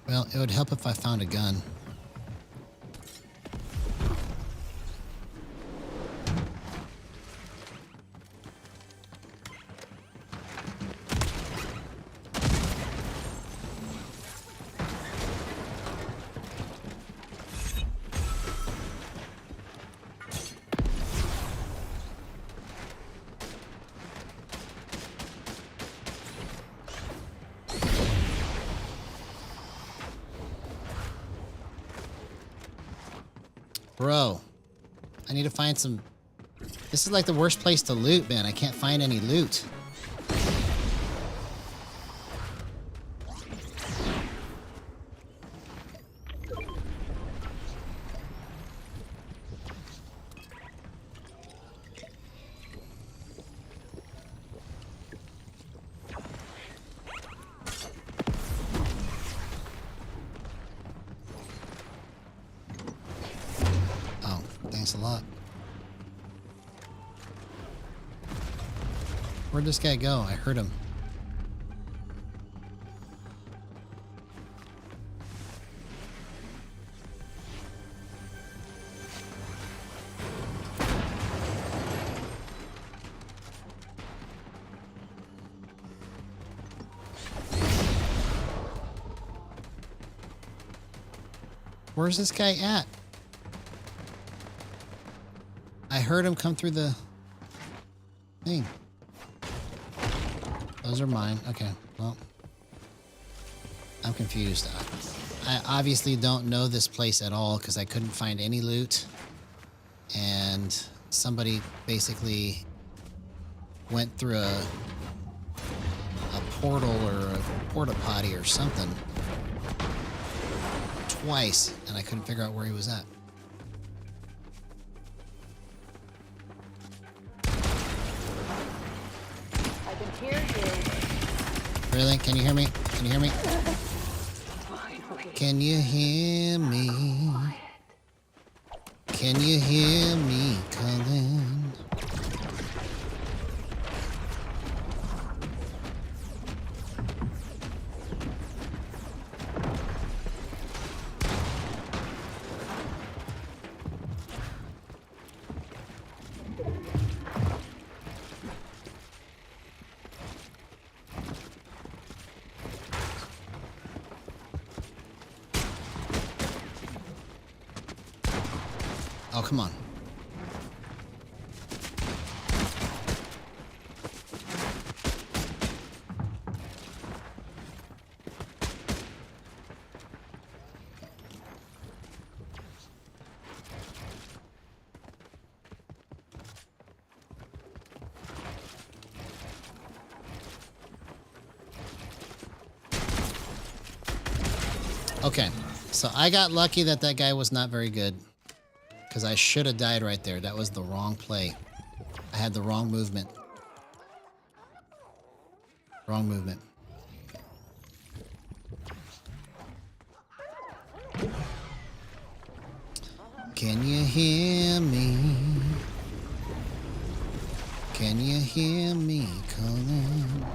Well, it would help if I found a gun. Bro, I need to find some... This is like the worst place to loot, man. I can't find any loot. Thanks a lot. Where'd this guy go? I heard him. Where's this guy at? I heard him come through the thing. Those are mine. Okay, well. I'm confused. I obviously don't know this place at all because I couldn't find any loot. And somebody basically went through a portal or a porta potty or something twice, and I couldn't figure out where he was at. I can hear you. Really? Can you hear me? Can you hear me? Finally. Can you hear me? Can you hear me calling? Oh, come on. Okay, so I got lucky that that guy was not very good. Because I should have died right there. That was the wrong play. I had the wrong movement. Wrong movement. Can you hear me? Can you hear me calling?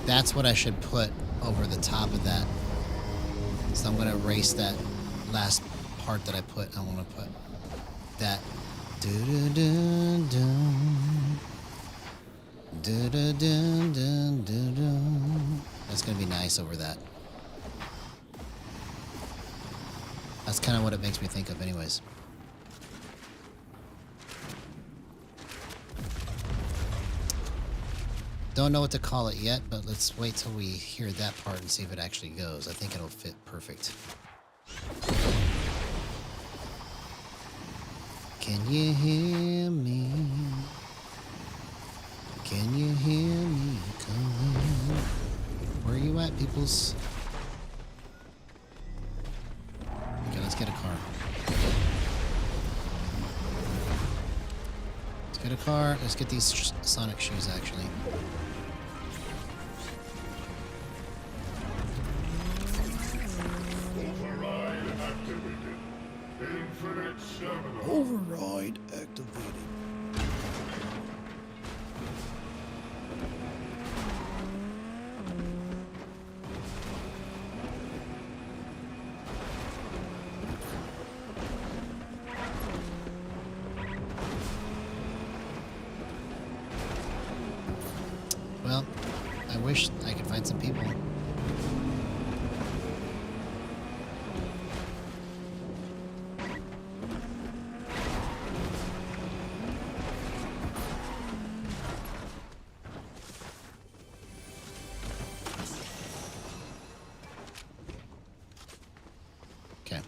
That's what I should put over the top of that. So I'm going to erase that last part that I put. I want to put that. That's going to be nice over that. That's kind of what it makes me think of anyways. Don't know what to call it yet, but let's wait till we hear that part and see if it actually goes. I think it'll fit perfect. Can you hear me? Can you hear me calling? Where are you at, peoples? Okay, let's get a car. Let's get a car. Let's get these Sonic shoes, actually. Override activated. Well, I wish I could find some people. Okay.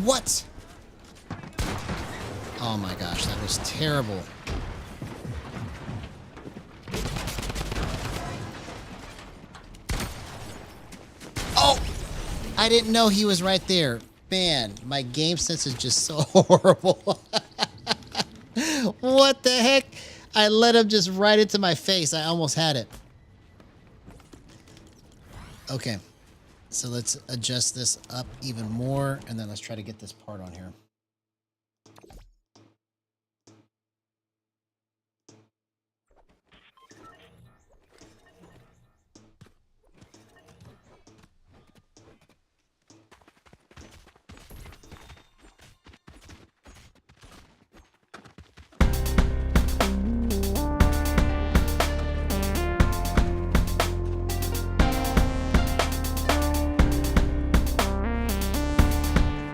What? Oh my gosh, that was terrible. Oh! I didn't know he was right there. Man, my game sense is just so horrible. What the heck? I let him just right into my face. I almost had it. Okay. So let's adjust this up even more, and then let's try to get this part on here.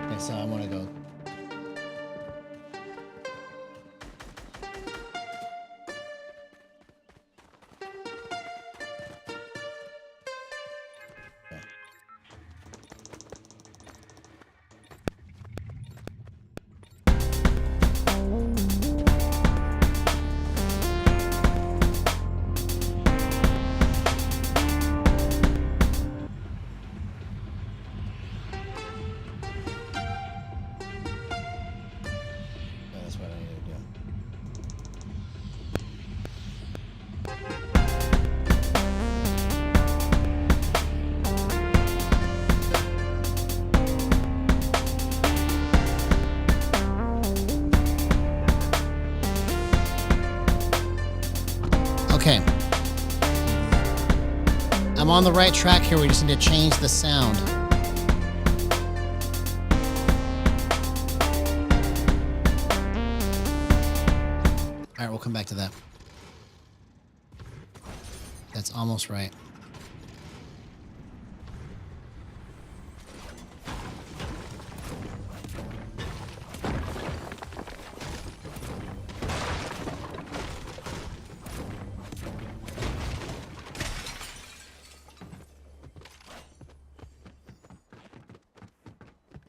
Okay, so I'm gonna go. Okay. Yeah, that's what I need to do. Okay. I'm on the right track here. We just need to change the sound. All right, we'll come back to that. That's almost right.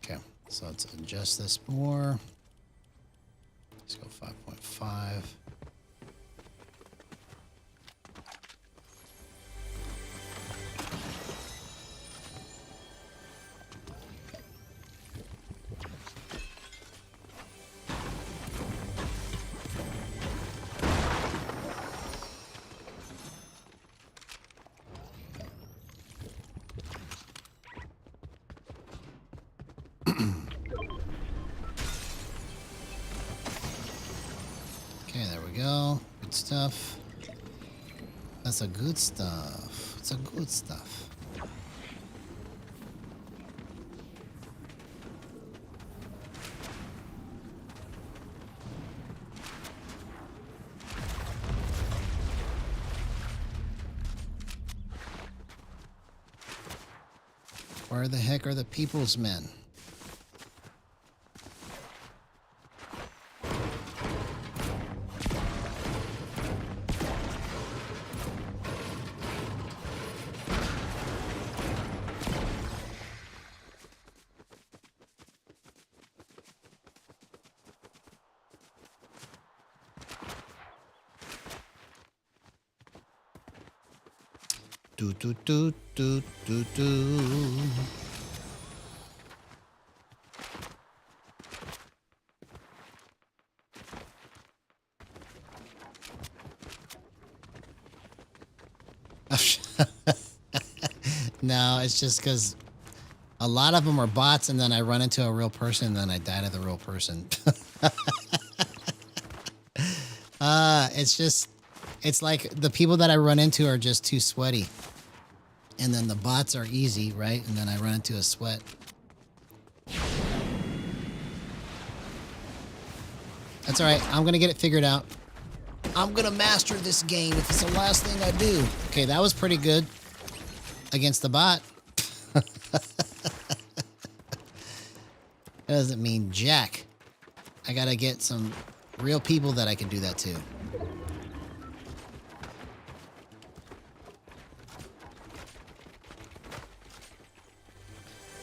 Okay, so let's adjust this more. Let's go 5.5. Okay, there we go. Good stuff. That's a good stuff. It's a good stuff. Where the heck are the people's men? Do do do do do do. No, it's just because a lot of them are bots, and then I run into a real person, and then I die to the real person. It's like the people that I run into are just too sweaty. And then the bots are easy, right? And then I run into a sweat. That's all right. I'm going to get it figured out. I'm going to master this game if it's the last thing I do. Okay, that was pretty good against the bot. That doesn't mean jack. I got to get some real people that I can do that to.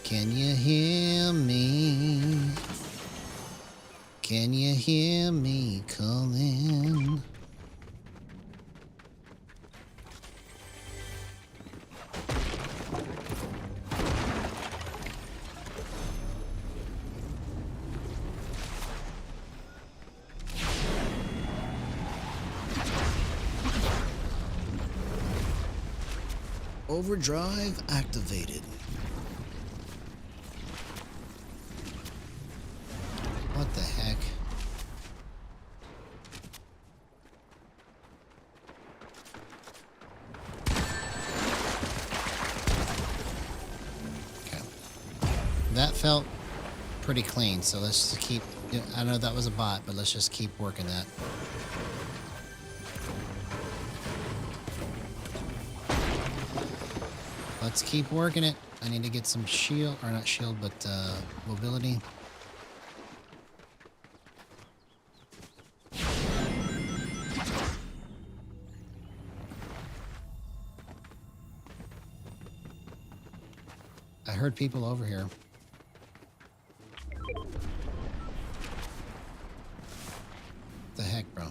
Can you hear me? Can you hear Overdrive activated. What the heck? Okay. That felt pretty clean, so let's just keep... I know that was a bot, but let's just keep working that. Let's keep working it. I need to get some shield, or not shield, but mobility. I heard people over here. The heck, bro?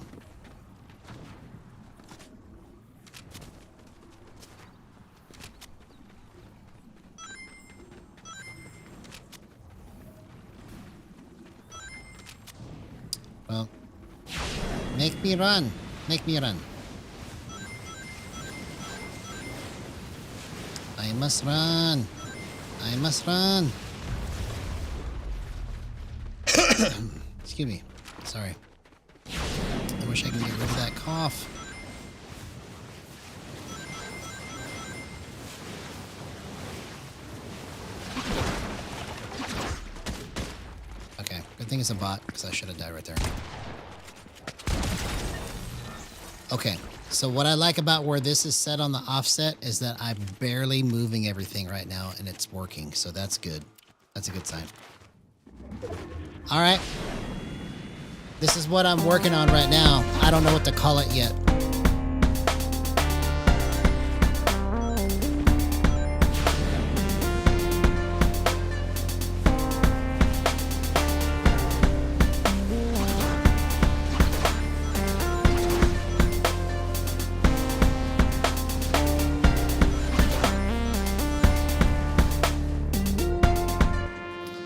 Well, make me run. Make me run. I must run. I must run. Excuse me. Sorry. I wish I could get rid of that cough. Okay, good thing it's a bot, because I should have died right there. Okay, so what I like about where this is set on the offset is that I'm barely moving everything right now, and it's working, so that's good. That's a good sign. All right. This is what I'm working on right now. I don't know what to call it yet.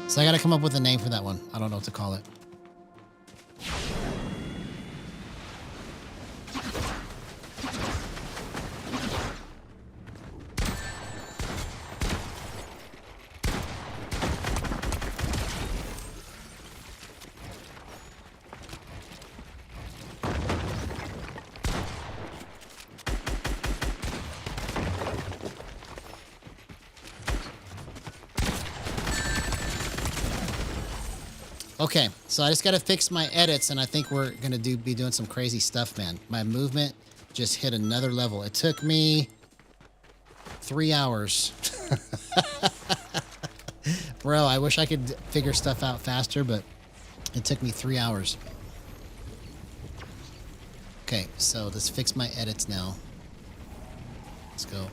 So I gotta come up with a name for that one. I don't know what to call it. Okay, so I just gotta fix my edits, and I think we're gonna be doing some crazy stuff, man. My movement just hit another level. It took me 3 hours. Bro, I wish I could figure stuff out faster, but it took me 3 hours. Okay, so let's fix my edits now. Let's go.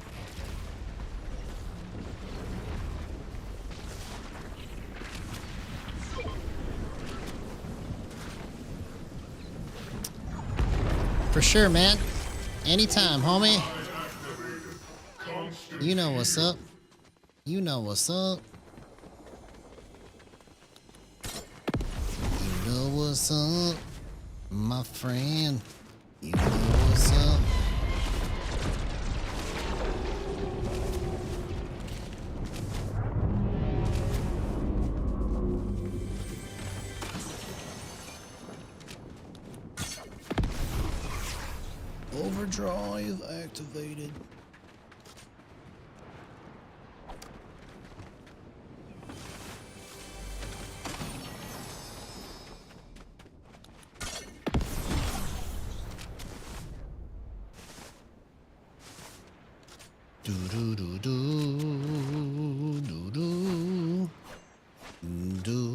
For sure, man. Anytime, homie. You know what's up. You know what's up. You know what's up, my friend. You know what's up. Overdrive activated. Do do do do do do do do.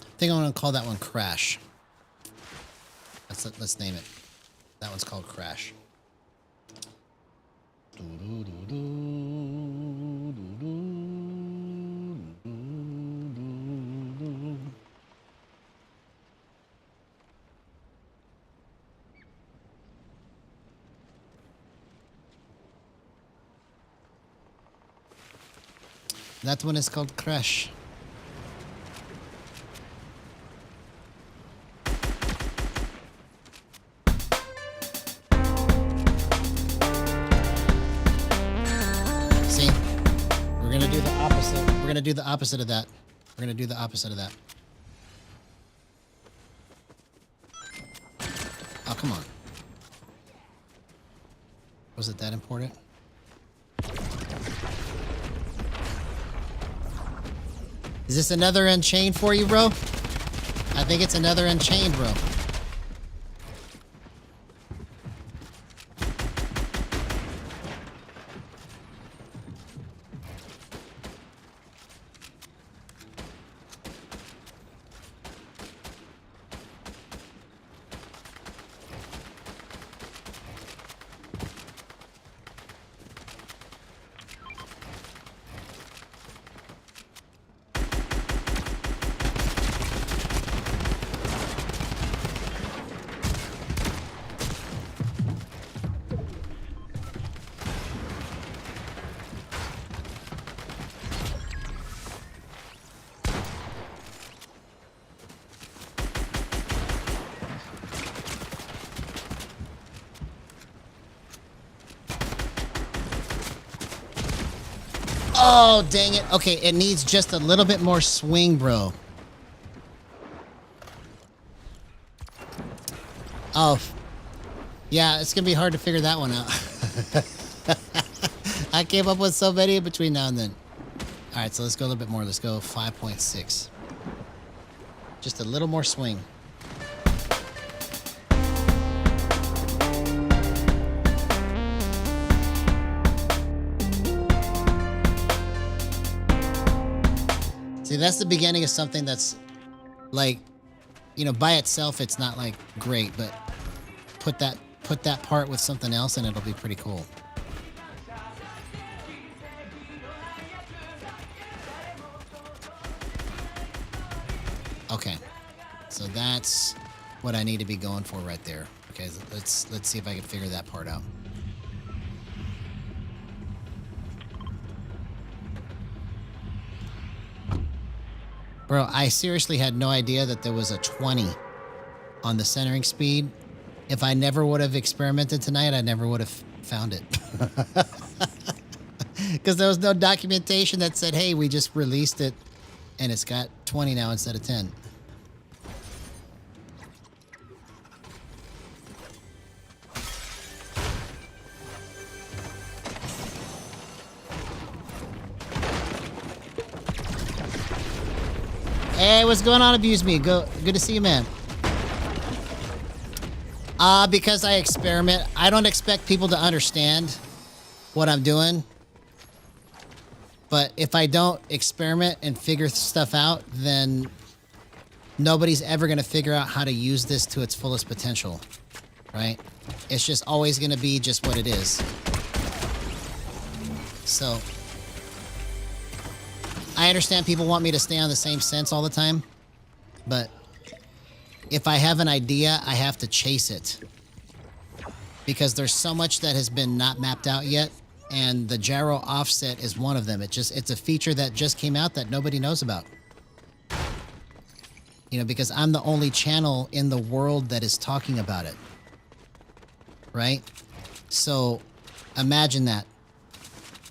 I think I'm gonna call that one Crash. Let's name it. That one's called Crash. That one is called Crash. See? We're gonna do the opposite. We're gonna do the opposite of that. We're gonna do the opposite of that. Oh, come on. Was it that important? Is this another Unchained for you, bro? I think it's another Unchained, bro. Oh, dang it. Okay, it needs just a little bit more swing, bro. Oh. Yeah, it's going to be hard to figure that one out. I came up with so many in between now and then. All right, so let's go a little bit more. Let's go 5.6. Just a little more swing. See, that's the beginning of something that's like, you know, by itself, it's not like great, but put that part with something else and it'll be pretty cool. Okay. So that's what I need to be going for right there. Okay, let's see if I can figure that part out. Bro, I seriously had no idea that there was a 20 on the centering speed. If I never would have experimented tonight, I never would have found it. Because there was no documentation that said, hey, we just released it and it's got 20 now instead of 10. Hey, what's going on, Abuse Me? Good to see you, man. Because I experiment, I don't expect people to understand what I'm doing. But if I don't experiment and figure stuff out, then nobody's ever going to figure out how to use this to its fullest potential, right? It's just always going to be just what it is. So I understand people want me to stay on the same sense all the time, but if I have an idea, I have to chase it. Because there's so much that has been not mapped out yet, and the gyro offset is one of them. It's a feature that just came out that nobody knows about. You know, because I'm the only channel in the world that is talking about it. Right? So imagine that.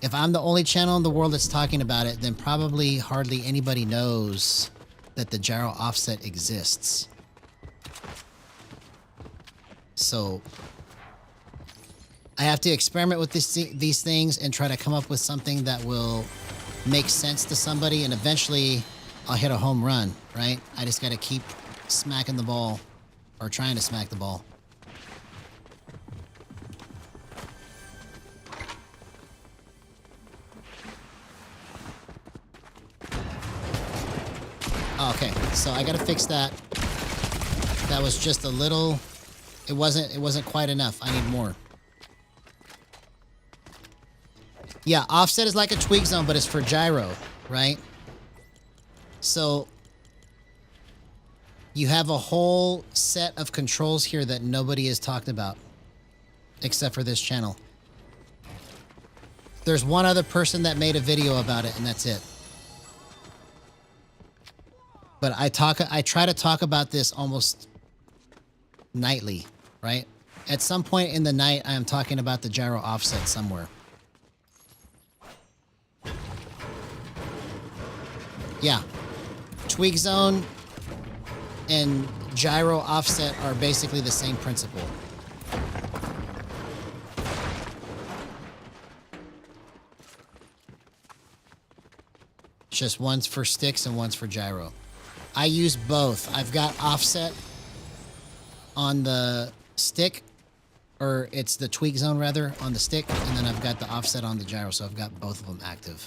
If I'm the only channel in the world that's talking about it, then probably hardly anybody knows that the gyro offset exists. So I have to experiment with these things and try to come up with something that will make sense to somebody, and eventually I'll hit a home run, right? I just got to keep smacking the ball, or trying to smack the ball. Okay, so I gotta fix that. That was just a little. It wasn't quite enough. I need more. Yeah, offset is like a tweak zone, but it's for gyro, right? So you have a whole set of controls here that nobody has talked about, except for this channel. There's one other person that made a video about it, and that's it. But I try to talk about this almost nightly, right? At some point in the night, I am talking about the gyro offset somewhere. Yeah. Tweak zone and gyro offset are basically the same principle. It's just one's for sticks and one's for gyro. I use both. I've got offset on the stick, or it's the tweak zone rather, on the stick, and then I've got the offset on the gyro, so I've got both of them active.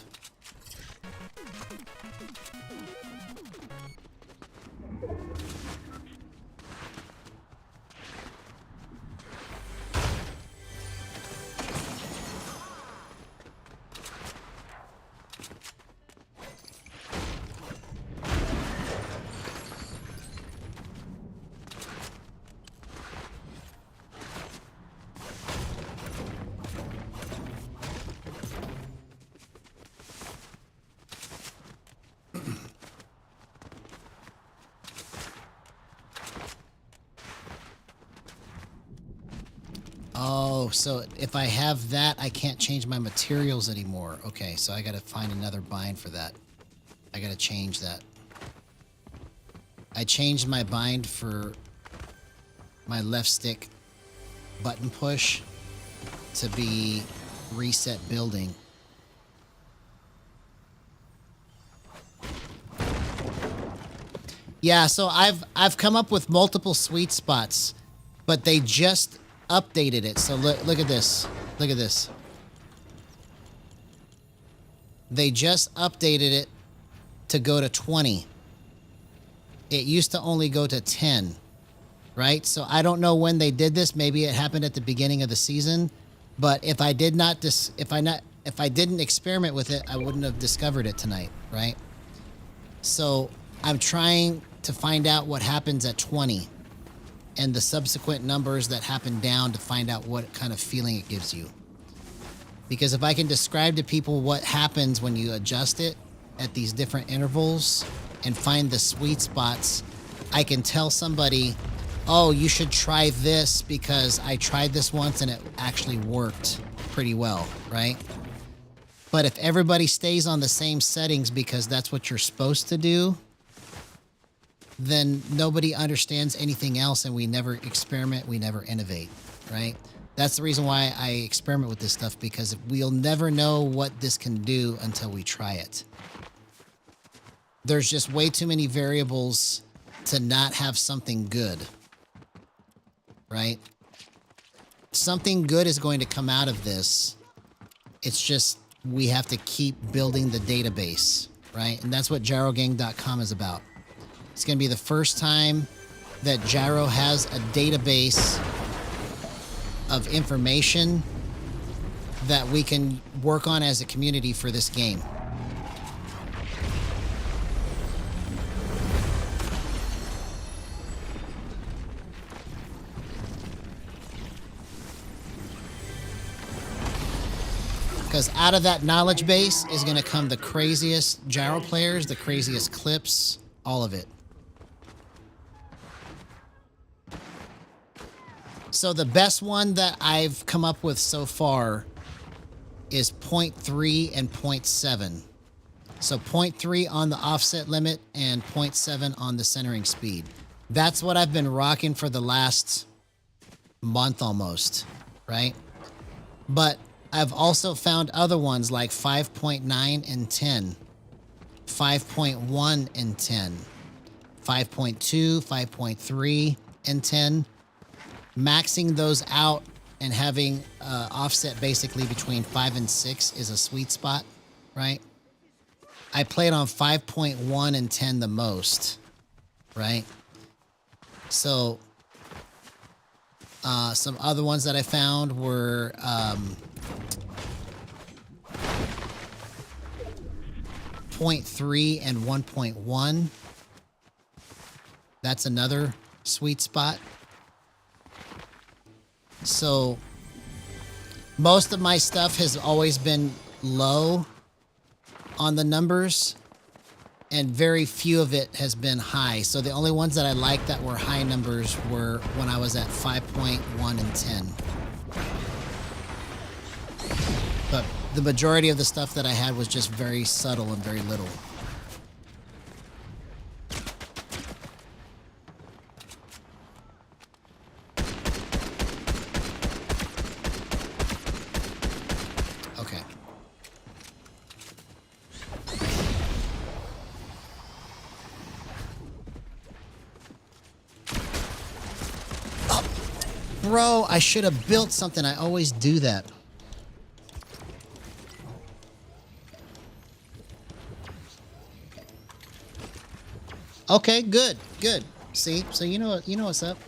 Oh, so if I have that, I can't change my materials anymore. Okay, so I gotta find another bind for that. I gotta change that. I changed my bind for my left stick button push to be reset building. Yeah, so I've come up with multiple sweet spots, but they just updated it. So look at this. Look at this. They just updated it to go to 20. It used to only go to 10, right? So I don't know when they did this. Maybe it happened at the beginning of the season, but if I did not if I didn't experiment with it, I wouldn't have discovered it tonight, right? So I'm trying to find out what happens at 20 and the subsequent numbers that happen down to find out what kind of feeling it gives you. Because if I can describe to people what happens when you adjust it at these different intervals and find the sweet spots, I can tell somebody, oh, you should try this because I tried this once and it actually worked pretty well, right? But if everybody stays on the same settings because that's what you're supposed to do, then nobody understands anything else and we never experiment, we never innovate, right? That's the reason why I experiment with this stuff, because we'll never know what this can do until we try it. There's just way too many variables to not have something good, right? Something good is going to come out of this. It's just we have to keep building the database, right? And that's what gyrogang.com is about. It's going to be the first time that Gyro has a database of information that we can work on as a community for this game. Because out of that knowledge base is going to come the craziest gyro players, the craziest clips, all of it. So the best one that I've come up with so far is 0.3 and 0.7. So 0.3 on the offset limit and 0.7 on the centering speed. That's what I've been rocking for the last month almost, right? But I've also found other ones like 5.9 and 10, 5.1 and 10, 5.2, 5.3 and 10. Maxing those out and having offset basically between 5 and 6 is a sweet spot, right? I played on 5.1 and 10 the most, right? So some other ones that I found were 0.3 and 1.1. That's another sweet spot. So most of my stuff has always been low on the numbers, and very few of it has been high. So the only ones that I liked that were high numbers were when I was at 5.1 and 10. But the majority of the stuff that I had was just very subtle and very little. Okay. Oh, bro, I should have built something. I always do that. Okay, good, good. See, so you know what's up.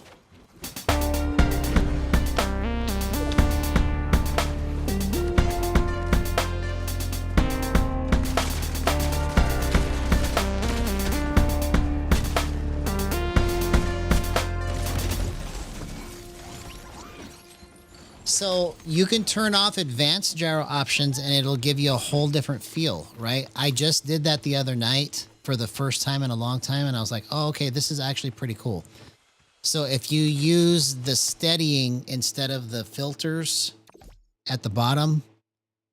So you can turn off advanced gyro options and it'll give you a whole different feel, right? I just did that the other night for the first time in a long time, and I was like, oh, okay, this is actually pretty cool. So if you use the steadying instead of the filters at the bottom,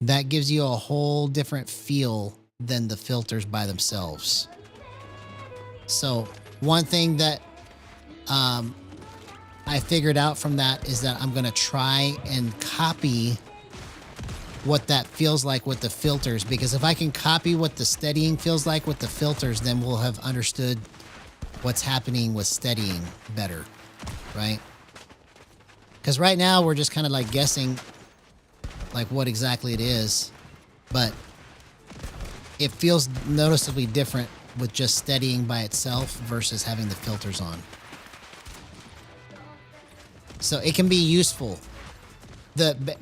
that gives you a whole different feel than the filters by themselves. So one thing that I figured out from that is that I'm going to try and copy what that feels like with the filters, because if I can copy what the steadying feels like with the filters, then we'll have understood what's happening with steadying better, right? Because right now we're just kind of like guessing like what exactly it is, but it feels noticeably different with just steadying by itself versus having the filters on. So it can be useful.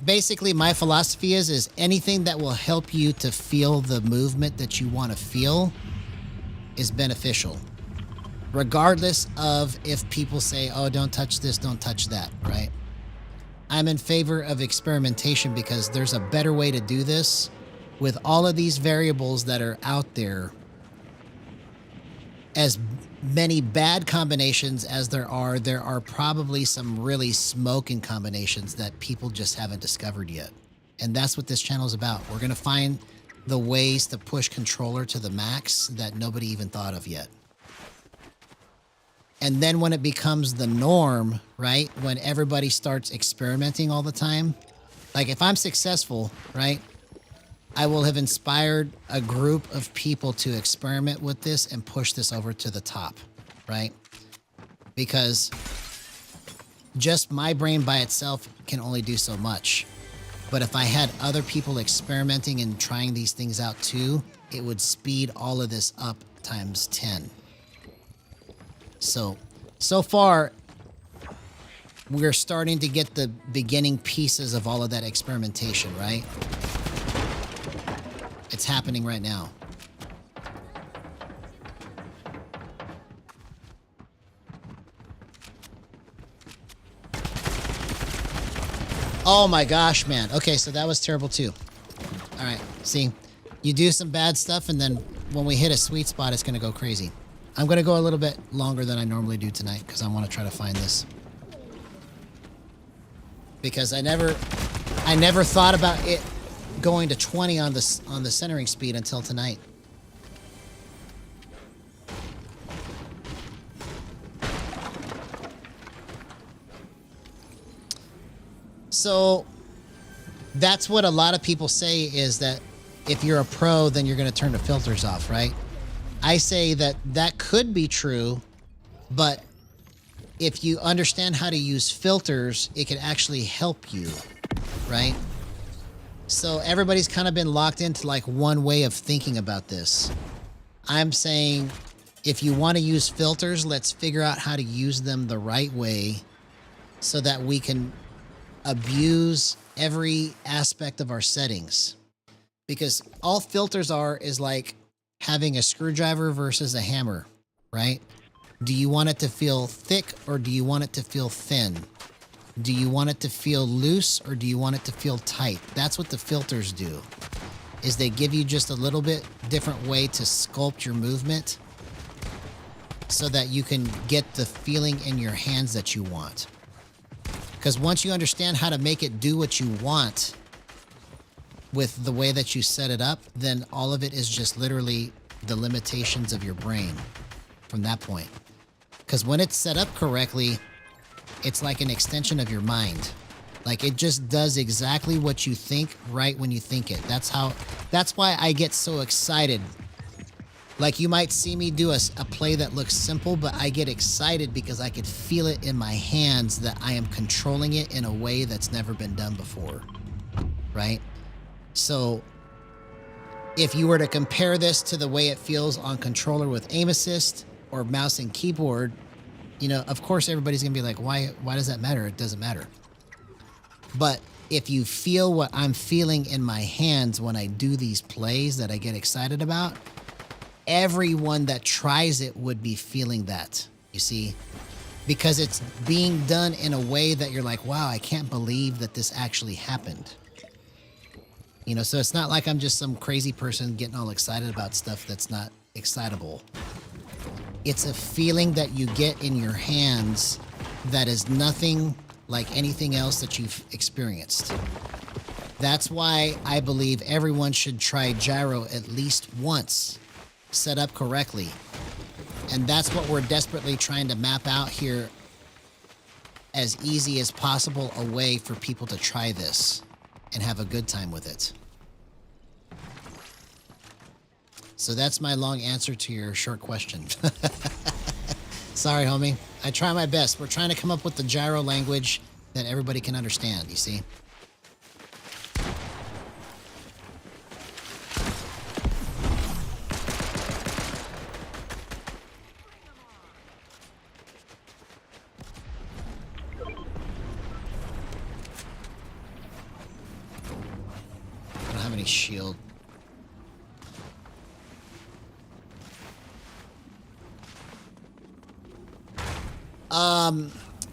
Basically my philosophy is anything that will help you to feel the movement that you want to feel is beneficial. Regardless of if people say, oh, don't touch this, don't touch that, right? I'm in favor of experimentation because there's a better way to do this with all of these variables that are out there. As many bad combinations as there are probably some really smoking combinations that people just haven't discovered yet. And that's what this channel is about. We're going to find the ways to push controller to the max that nobody even thought of yet. And then when it becomes the norm, right? When everybody starts experimenting all the time, like if I'm successful, right? I will have inspired a group of people to experiment with this and push this over to the top, right? Because just my brain by itself can only do so much. But if I had other people experimenting and trying these things out too, it would speed all of this up times 10. So far, we're starting to get the beginning pieces of all of that experimentation, right? It's happening right now. Oh my gosh, man. Okay, so that was terrible too. All right, see, you do some bad stuff and then when we hit a sweet spot, it's going to go crazy. I'm going to go a little bit longer than I normally do tonight because I want to try to find this. Because I never thought about it going to 20 on the centering speed until tonight. So that's what a lot of people say is that if you're a pro, then you're going to turn the filters off, right? I say that that could be true, but if you understand how to use filters, it can actually help you, right? So everybody's kind of been locked into like one way of thinking about this. I'm saying if you want to use filters, let's figure out how to use them the right way so that we can abuse every aspect of our settings. Because all filters is like having a screwdriver versus a hammer, right? Do you want it to feel thick or do you want it to feel thin? Do you want it to feel loose or do you want it to feel tight? That's what the filters do. is they give you just a little bit different way to sculpt your movement so that you can get the feeling in your hands that you want. Because once you understand how to make it do what you want with the way that you set it up, then all of it is just literally the limitations of your brain from that point. Because when it's set up correctly, it's like an extension of your mind. Like it just does exactly what you think right when you think it. That's why I get so excited. Like you might see me do a play that looks simple, but I get excited because I could feel it in my hands that I am controlling it in a way that's never been done before, right? So if you were to compare this to the way it feels on controller with aim assist or mouse and keyboard, you know, of course everybody's gonna be like, why does that matter? It doesn't matter. But if you feel what I'm feeling in my hands when I do these plays that I get excited about, everyone that tries it would be feeling that, you see? Because it's being done in a way that you're like, wow, I can't believe that this actually happened. You know, so it's not like I'm just some crazy person getting all excited about stuff that's not excitable. It's a feeling that you get in your hands that is nothing like anything else that you've experienced. That's why I believe everyone should try gyro at least once, set up correctly. And that's what we're desperately trying to map out here as easy as possible, a way for people to try this and have a good time with it. So that's my long answer to your short question. Sorry, homie. I try my best. We're trying to come up with the gyro language that everybody can understand, you see? I don't have any shield.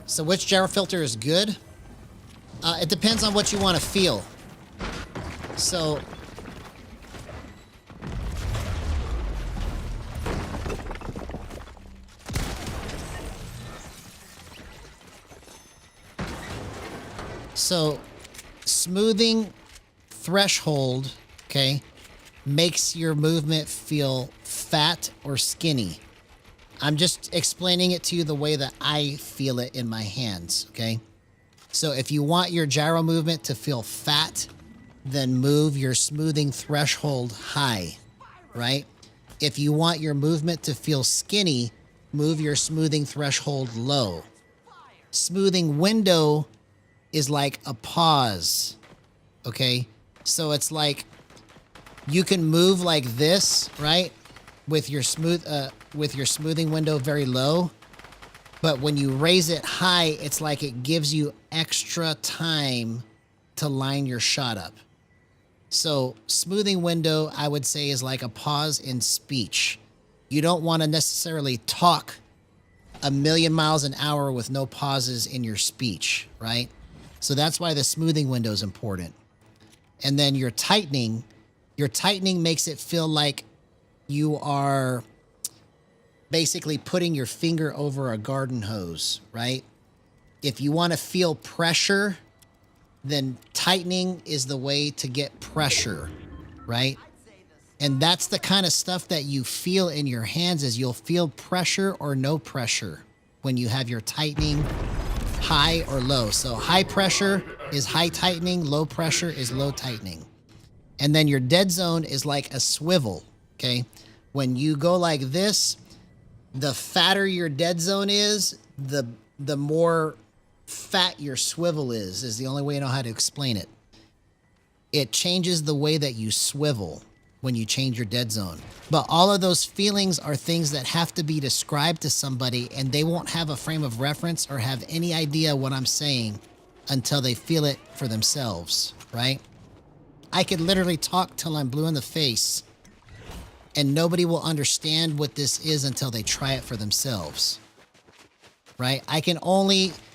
So which gyro filter is good? It depends on what you want to feel. So smoothing threshold, okay, makes your movement feel fat or skinny. I'm just explaining it to you the way that I feel it in my hands, okay? So if you want your gyro movement to feel fat, then move your smoothing threshold high, right? If you want your movement to feel skinny, move your smoothing threshold low. Smoothing window is like a pause, okay? So it's like you can move like this, right? With your smoothing window very low, but when you raise it high, it's like it gives you extra time to line your shot up. So smoothing window, I would say, is like a pause in speech. You don't want to necessarily talk a million miles an hour with no pauses in your speech, right? So that's why the smoothing window is important. And then your tightening makes it feel like you are basically putting your finger over a garden hose, right? If you want to feel pressure, then tightening is the way to get pressure, right? And that's the kind of stuff that you feel in your hands, is you'll feel pressure or no pressure when you have your tightening high or low. So high pressure is high tightening, low pressure is low tightening. And then your dead zone is like a swivel, okay? When you go like this, the fatter your dead zone is, the more fat your swivel is the only way I know how to explain it. It changes the way that you swivel when you change your dead zone. But all of those feelings are things that have to be described to somebody, and they won't have a frame of reference or have any idea what I'm saying until they feel it for themselves, right? I could literally talk till I'm blue in the face, and nobody will understand what this is until they try it for themselves, right?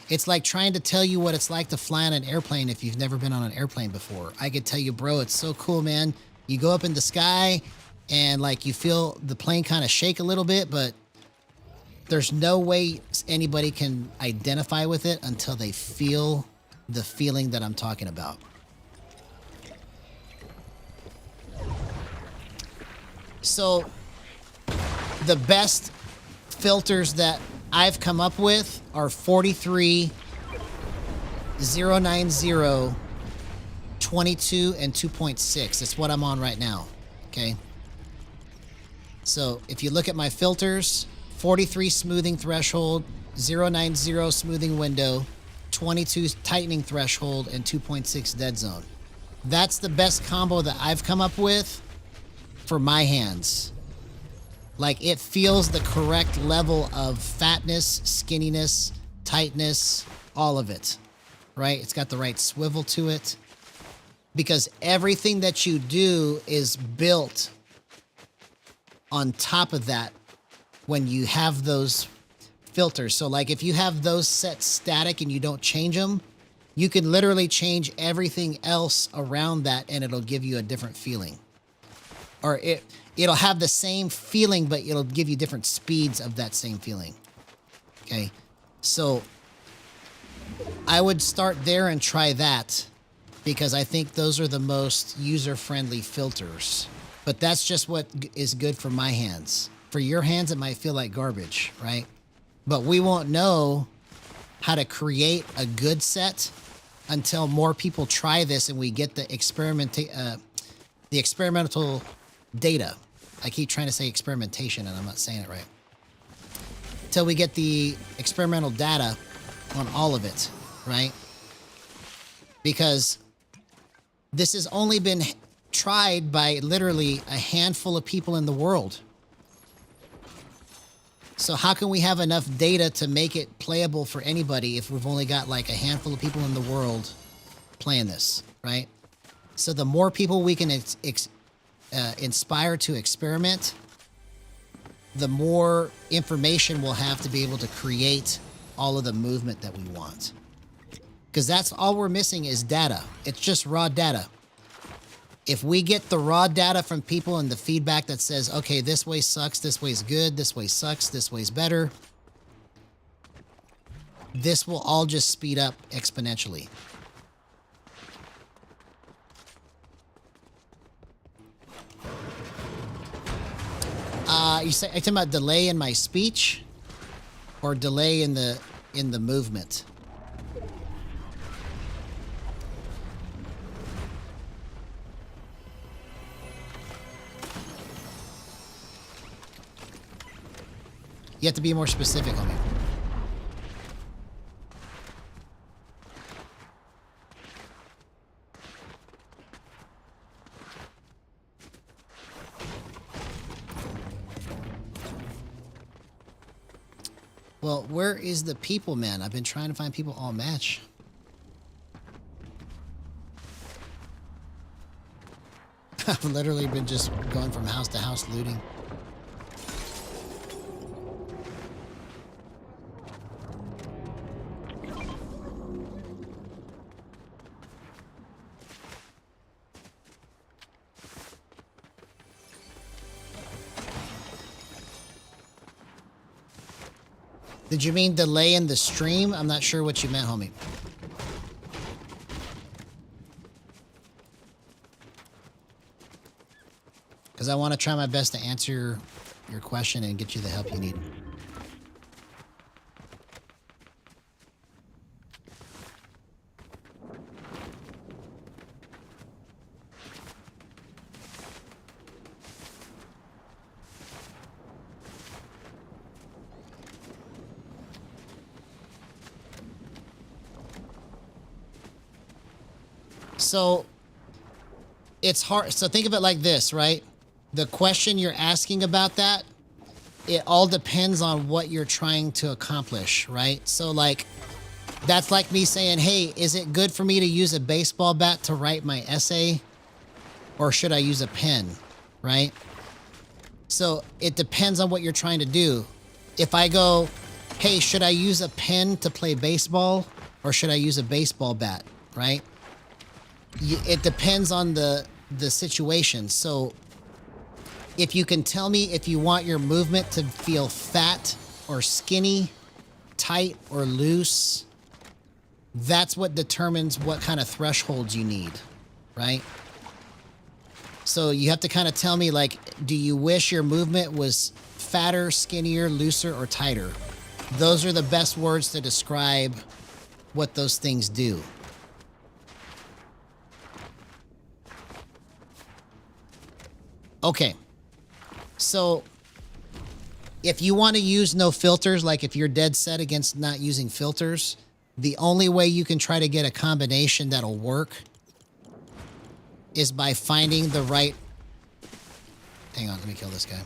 It's like trying to tell you what it's like to fly on an airplane if you've never been on an airplane before. I could tell you, bro, it's so cool, man. You go up in the sky and like you feel the plane kind of shake a little bit, but there's no way anybody can identify with it until they feel the feeling that I'm talking about. So the best filters that I've come up with are 43, 090, 22, and 2.6. That's what I'm on right now. Okay. So if you look at my filters, 43 smoothing threshold, 090 smoothing window, 22 tightening threshold, and 2.6 dead zone. That's the best combo that I've come up with for my hands. Like it feels the correct level of fatness, skinniness, tightness, all of it, right? It's got the right swivel to it because everything that you do is built on top of that when you have those filters. So like if you have those set static and you don't change them, you can literally change everything else around that and it'll give you a different feeling. Or it'll have the same feeling, but it'll give you different speeds of that same feeling. Okay. So I would start there and try that because I think those are the most user-friendly filters. But that's just what is good for my hands. For your hands, it might feel like garbage, right? But we won't know how to create a good set until more people try this and we get the experimental data. I keep trying to say experimentation and I'm not saying it right. Till we get the experimental data on all of it, right? Because this has only been tried by literally a handful of people in the world. So how can we have enough data to make it playable for anybody if we've only got like a handful of people in the world playing this, right? So the more people we can inspire to experiment, the more information we'll have to be able to create all of the movement that we want. Because that's all we're missing is data. It's just raw data. If we get the raw data from people and the feedback that says, okay, this way sucks, this way's good, this way sucks, this way's better, this will all just speed up exponentially. Are you talking about delay in my speech or delay in the movement? You have to be more specific on it. Well, where is the people, man? I've been trying to find people all match. I've literally been just going from house to house looting. Did you mean delay in the stream? I'm not sure what you meant, homie. Because I want to try my best to answer your question and get you the help you need. So it's hard. So think of it like this, right? The question you're asking about that, it all depends on what you're trying to accomplish, right? So like, that's like me saying, hey, is it good for me to use a baseball bat to write my essay? Or should I use a pen, right? So it depends on what you're trying to do. If I go, hey, should I use a pen to play baseball? Or should I use a baseball bat, right? It depends on the the situation. So if you can tell me if you want your movement to feel fat or skinny, tight or loose, that's what determines what kind of thresholds you need, right? So you have to kind of tell me, like, do you wish your movement was fatter, skinnier, looser, or tighter? Those are the best words to describe what those things do. Okay. So if you want to use no filters, like if you're dead set against not using filters, the only way you can try to get a combination that'll work is by finding the right... Hang on, let me kill this guy.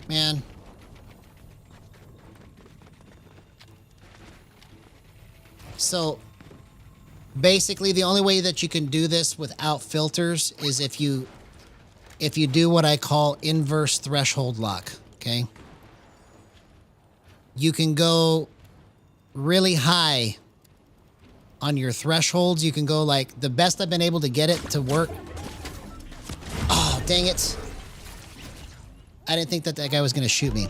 Man. So basically the only way that you can do this without filters is if you do what I call inverse threshold lock, okay? You can go really high on your thresholds. You can go like the best I've been able to get it to work. Oh, dang it. I didn't think that that guy was going to shoot me.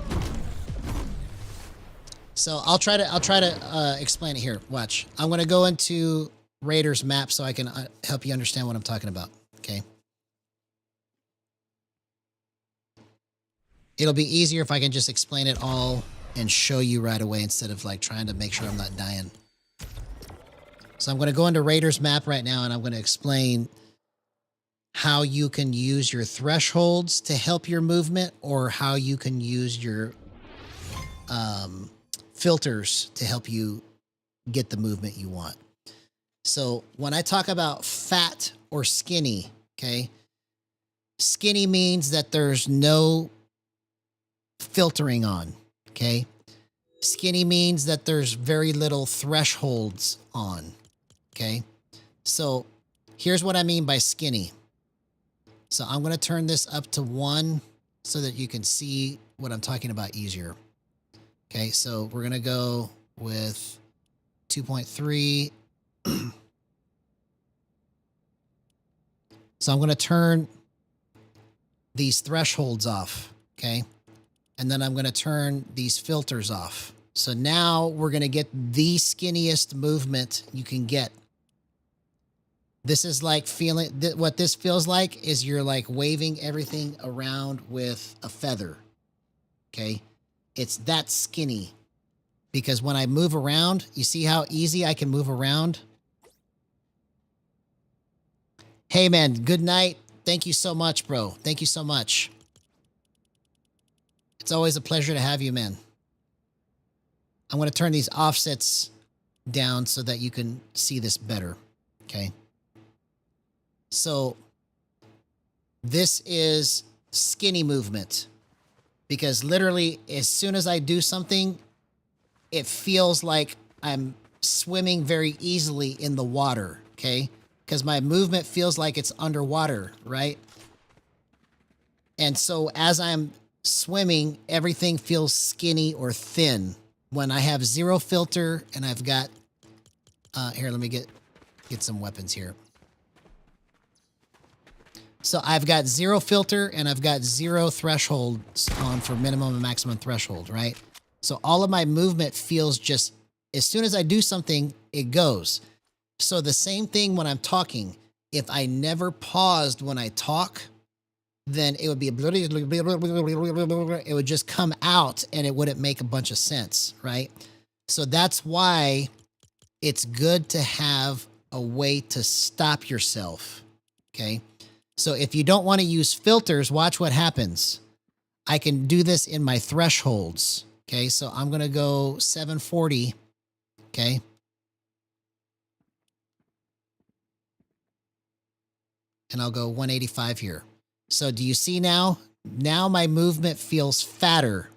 So I'll try to explain it here. Watch. I'm going to go into Raiders map so I can help you understand what I'm talking about. Okay. It'll be easier if I can just explain it all and show you right away instead of like trying to make sure I'm not dying. So I'm going to go into Raiders map right now and I'm going to explain how you can use your thresholds to help your movement or how you can use your filters to help you get the movement you want. So when I talk about fat or skinny, okay, skinny means that there's no filtering on, okay? Skinny means that there's very little thresholds on, okay? So here's what I mean by skinny. So I'm going to turn this up to 1 so that you can see what I'm talking about easier. Okay, so we're going to go with 2.3. So I'm going to turn these thresholds off, okay? And then I'm going to turn these filters off. So now we're going to get the skinniest movement you can get. This is like feeling, what this feels like is you're like waving everything around with a feather. Okay. It's that skinny because when I move around, you see how easy I can move around? Hey man, good night. Thank you so much, bro. Thank you so much. It's always a pleasure to have you, man. I'm going to turn these offsets down so that you can see this better. Okay. So this is skinny movement because literally as soon as I do something, it feels like I'm swimming very easily in the water, okay? Because my movement feels like it's underwater, right? And so as I'm swimming, everything feels skinny or thin. When I have zero filter and I've got, here, let me get some weapons here. So I've got zero filter and I've got zero thresholds on for minimum and maximum threshold, right? So all of my movement feels just, as soon as I do something, it goes. So the same thing when I'm talking. If I never paused when I talk, then it would be, it would just come out and it wouldn't make a bunch of sense, right? So that's why it's good to have a way to stop yourself, okay? So if you don't want to use filters, watch what happens. I can do this in my thresholds. Okay, so I'm going to go 740. Okay. and I'll go 185 here. So do you see now? Now my movement feels fatter.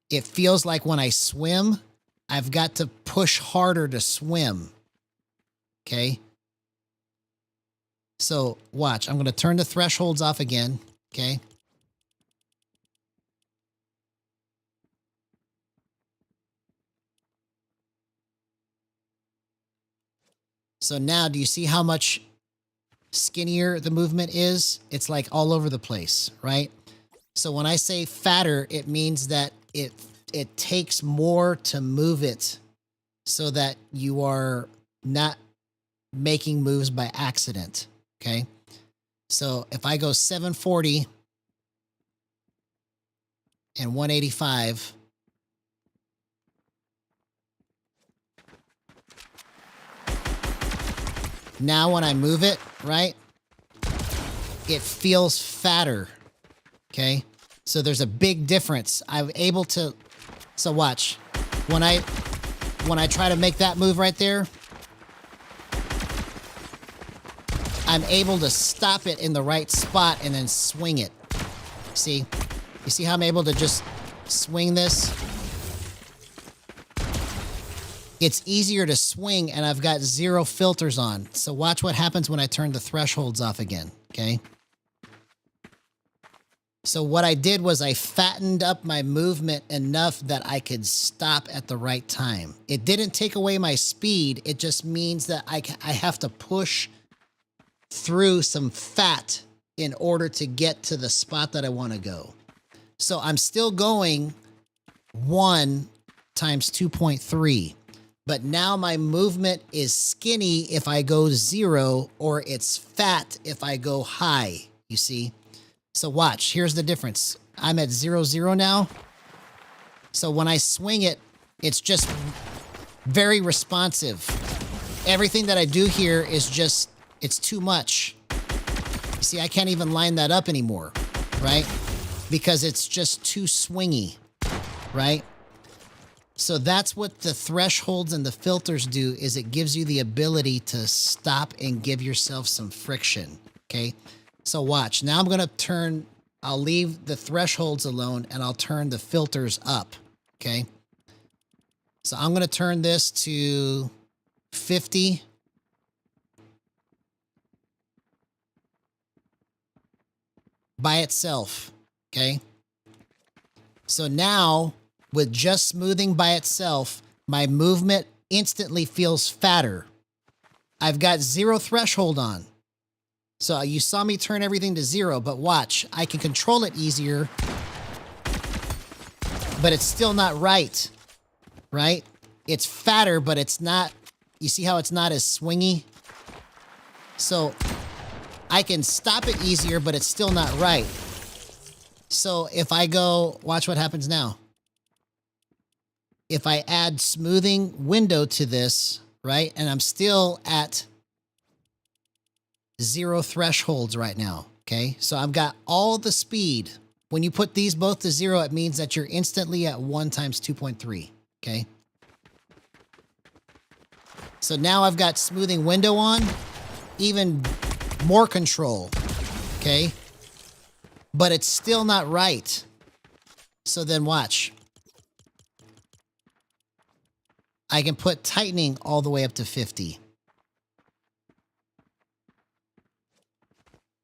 It feels like when I swim, I've got to push harder to swim. Okay? So watch, I'm going to turn the thresholds off again. Okay? So now do you see how much skinnier the movement is? It's like all over the place, right? So when I say fatter, it means that it takes more to move it so that you are not making moves by accident, okay? So if I go 740 and 185, now when I move it, right, it feels fatter, okay? So there's a big difference. I'm able to, so watch, when I try to make that move right there, I'm able to stop it in the right spot and then swing it. See? You see how I'm able to just swing this? It's easier to swing and I've got 0 filters on. So watch what happens when I turn the thresholds off again, okay? So what I did was I fattened up my movement enough that I could stop at the right time. It didn't take away my speed. It just means that I have to push through some fat in order to get to the spot that I want to go. So I'm still going 1 times 2.3, but now my movement is skinny if I go 0, or it's fat if I go high, you see? So watch, here's the difference. I'm at 0, 0 now. So when I swing it, it's just very responsive. Everything that I do here is just, it's too much. You see, I can't even line that up anymore, right? Because it's just too swingy, right? So that's what the thresholds and the filters do, is it gives you the ability to stop and give yourself some friction, okay? So watch, now I'm gonna turn, I'll leave the thresholds alone and I'll turn the filters up, okay? So I'm gonna turn this to 50. By itself, okay? So now, with just smoothing by itself, my movement instantly feels fatter. I've got 0 threshold on. So you saw me turn everything to 0, but watch, I can control it easier, but it's still not right, right? It's fatter, but it's not, you see how it's not as swingy? So I can stop it easier, but it's still not right. So if I go, watch what happens now. If I add smoothing window to this, right, and I'm still at 0 thresholds right now, okay? So I've got all the speed. When you put these both to 0, it means that you're instantly at 1 times 2.3, okay? So now I've got smoothing window on, even more control, okay? But it's still not right. So then watch. I can put tightening all the way up to 50.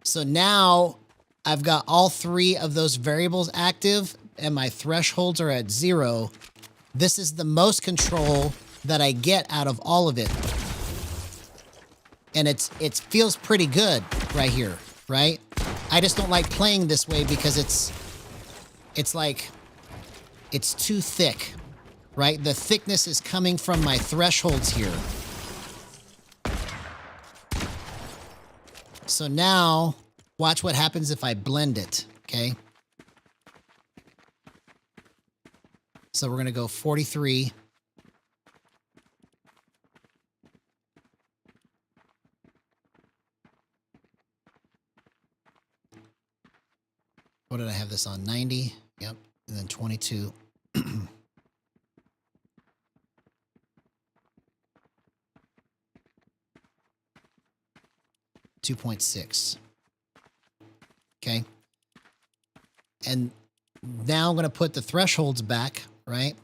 So now I've got all 3 of those variables active and my thresholds are at 0. This is the most control that I get out of all of it. And it feels pretty good right here, right? I just don't like playing this way because it's like, it's too thick, right? The thickness is coming from my thresholds here. So now, watch what happens if I blend it, okay? So we're gonna go 43. What did I have this on? 90? Yep. And then 22. 2 2.6. Okay. And now I'm going to put the thresholds back, right?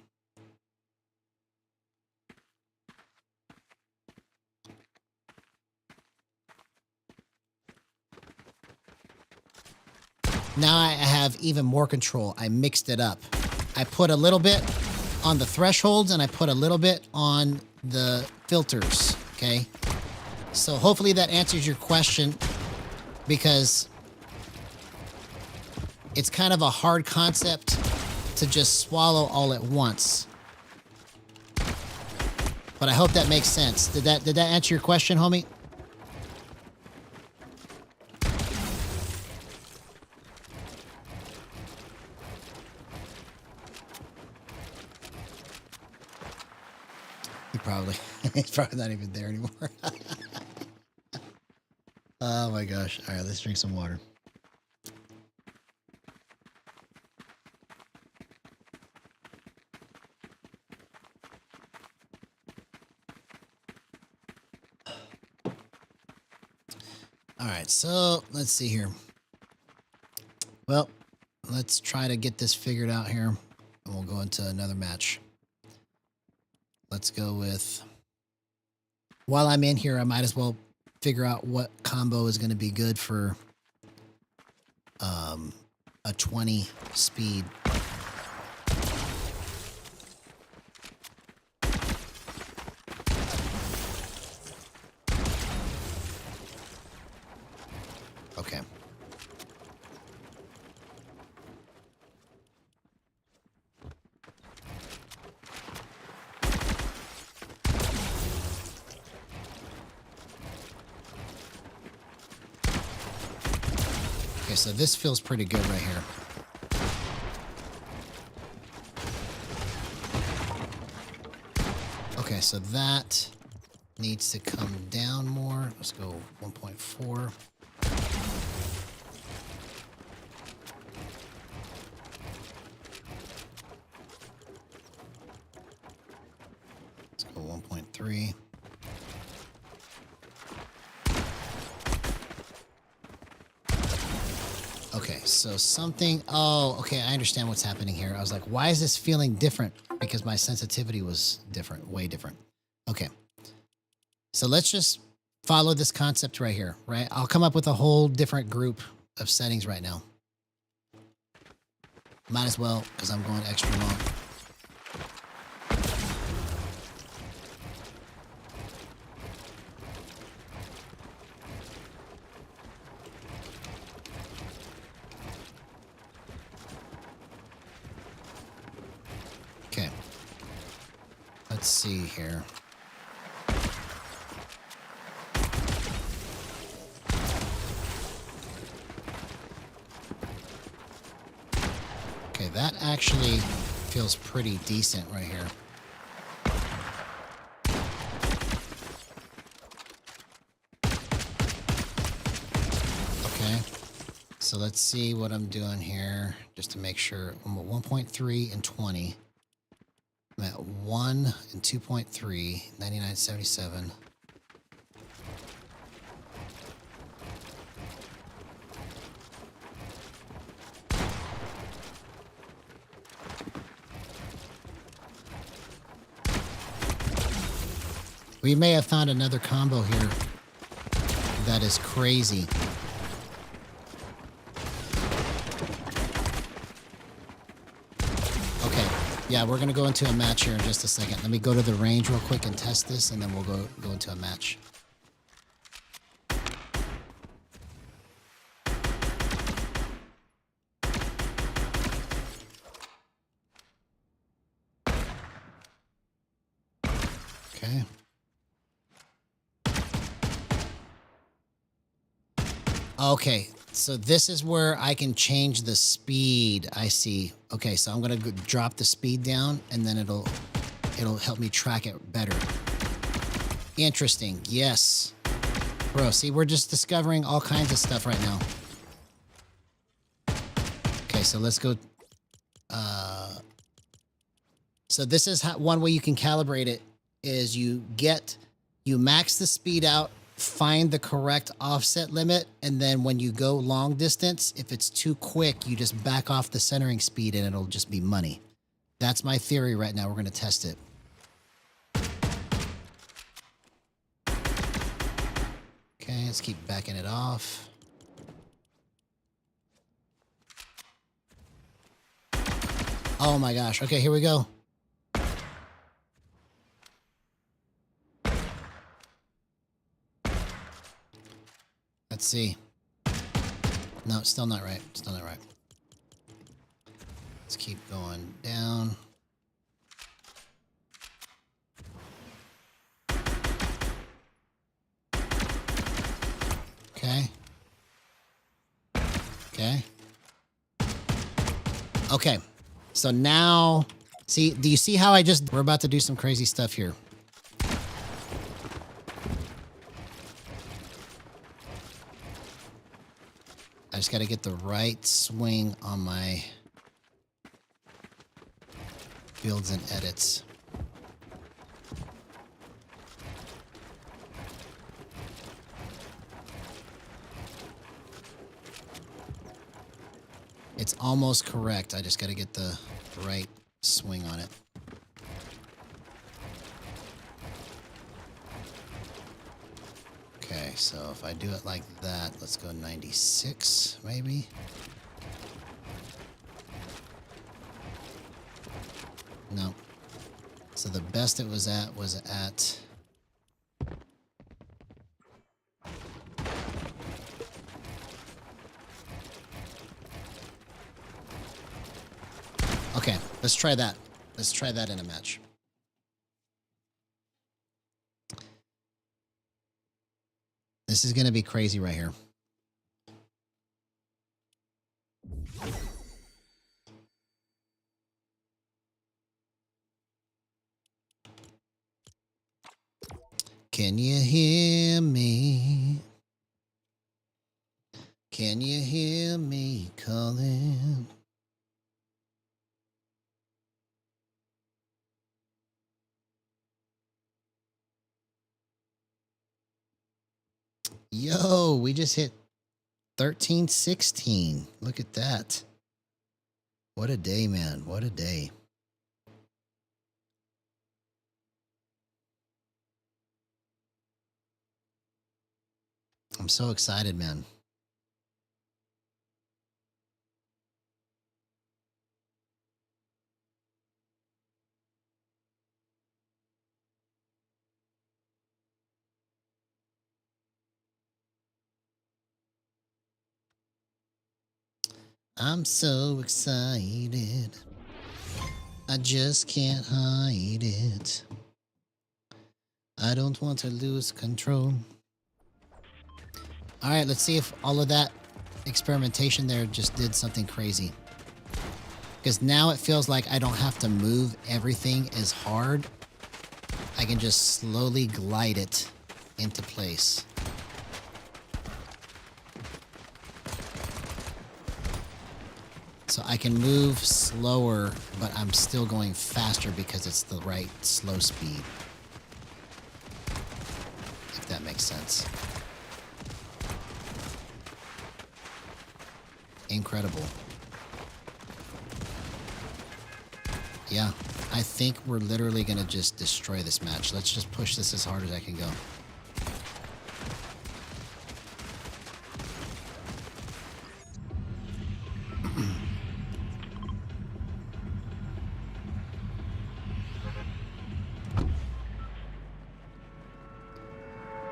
Now I have even more control. I mixed it up. I put a little bit on the thresholds and I put a little bit on the filters, okay? So hopefully that answers your question, because it's kind of a hard concept to just swallow all at once. But I hope that makes sense. Did that answer your question, homie? He's probably not even there anymore. Oh my gosh. All right, let's drink some water. All right, so let's see here. Well, let's try to get this figured out here, and we'll go into another match. Let's go with... While I'm in here, I might as well figure out what combo is going to be good for a 20 speed. Okay. Okay, so this feels pretty good right here. Okay, so that needs to come down more. Let's go 1.4. Let's go 1.3. Okay, so something... Oh, okay, I understand what's happening here. I was like, why is this feeling different? Because my sensitivity was different, way different. Okay. So let's just follow this concept right here, right? I'll come up with a whole different group of settings right now. Might as well, because I'm going extra long. Okay. Let's see here. Okay, that actually feels pretty decent right here. Okay, so let's see what I'm doing here just to make sure. I'm at 1.3 and 20. I'm at 1 and 2.3, 99.77. We may have found another combo here that is crazy. Okay, yeah, we're gonna go into a match here in just a second. Let me go to the range real quick and test this, and then we'll go into a match. Okay. Okay, so this is where I can change the speed. I see. Okay, so I'm gonna drop the speed down, and then it'll help me track it better. Interesting. Yes, bro. See, we're just discovering all kinds of stuff right now. Okay, so let's go. So this is one way you can calibrate it. Is you max the speed out find the correct offset limit, and then when you go long distance, if it's too quick, you just back off the centering speed and it'll just be money. That's my theory right now. We're going to test it. Okay, let's keep backing it off. Oh my gosh. Okay, here we go. Let's see. No, still not right. Still not right. Let's keep going down. Okay. Okay. Okay. So now, see, do you see how we're about to do some crazy stuff here. I just got to get the right swing on my builds and edits. It's almost correct. I just got to get the right swing on it. Okay, so if I do it like that, let's go 96, maybe. No. So the best it was at okay, let's try that. Let's try that in a match. This is going to be crazy right here. Can you hear me? Can you hear me calling? Yo, we just hit 1316. Look at that. What a day, man. What a day. I'm so excited, man. I'm so excited. I just can't hide it. I don't want to lose control. All right, let's see if all of that experimentation there just did something crazy. Because now it feels like I don't have to move everything as hard. I can just slowly glide it into place. So I can move slower, but I'm still going faster because it's the right slow speed. If that makes sense. Incredible. Yeah, I think we're literally going to just destroy this match. Let's just push this as hard as I can go.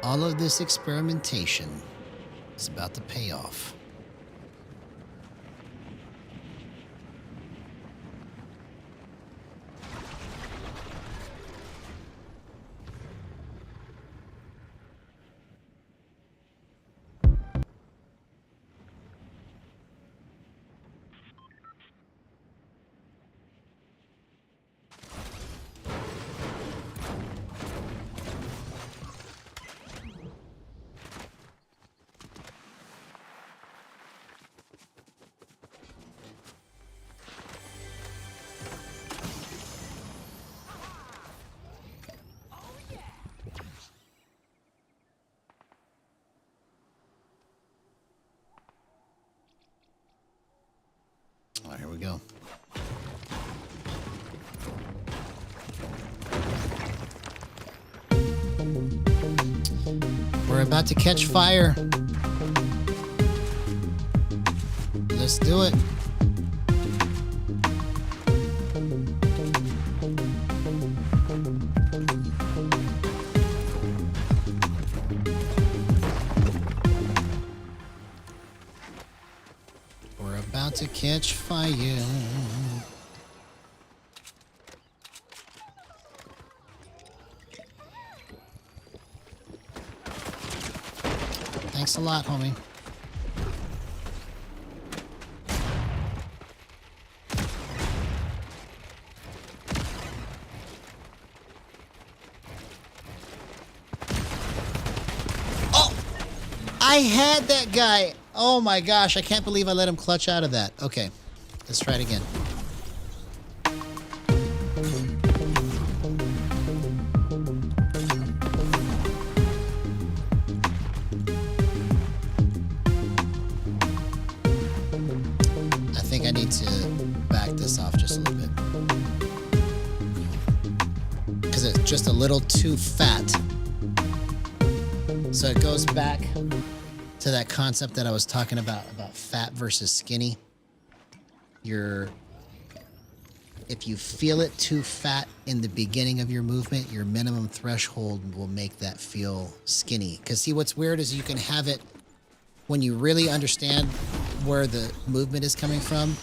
All of this experimentation is about to pay off. go. We're about to catch fire. Let's do it. We're about to catch fire. Thanks a lot, homie. Oh! I had that guy! Oh my gosh, I can't believe I let him clutch out of that. Okay, let's try it again. I think I need to back this off just a little bit. Because it's just a little too fat. So it goes back to that concept that I was talking about fat versus skinny. If you feel it too fat in the beginning of your movement, your minimum threshold will make that feel skinny. Because see, what's weird is you can have it when you really understand where the movement is coming from.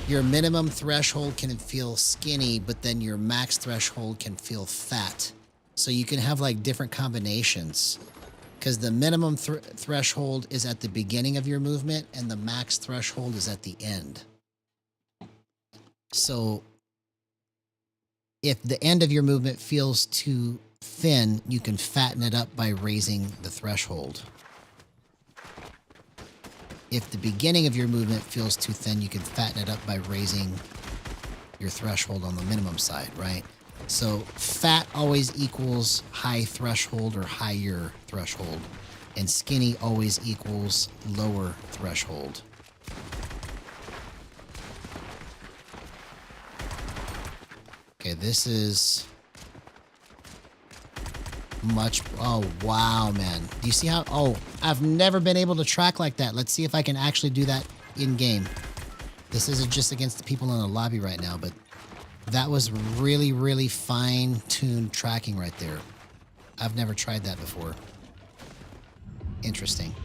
Your minimum threshold can feel skinny, but then your max threshold can feel fat. So you can have like different combinations. Because the minimum threshold is at the beginning of your movement and the max threshold is at the end. So if the end of your movement feels too thin, you can fatten it up by raising the threshold. If the beginning of your movement feels too thin, you can fatten it up by raising your threshold on the minimum side, right? So fat always equals high threshold or higher threshold, and skinny always equals lower threshold. Okay, this is much, oh wow, man. Do you see how, oh, I've never been able to track like that. Let's see if I can actually do that in game. This isn't just against the people in the lobby right now, but that was really, really fine-tuned tracking right there. I've never tried that before. Interesting.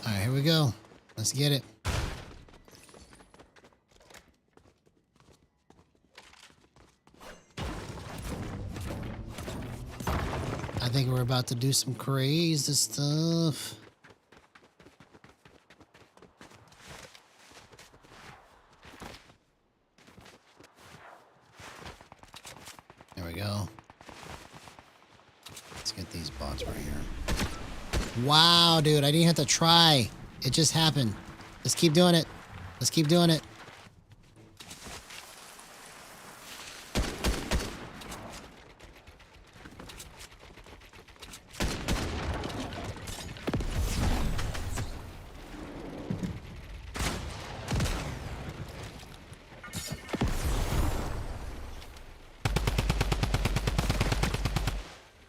All right, here we go. Let's get it. I think we're about to do some crazy stuff. There we go. Let's get these bots right here. Wow, dude, I didn't have to try. It just happened. Let's keep doing it. Let's keep doing it.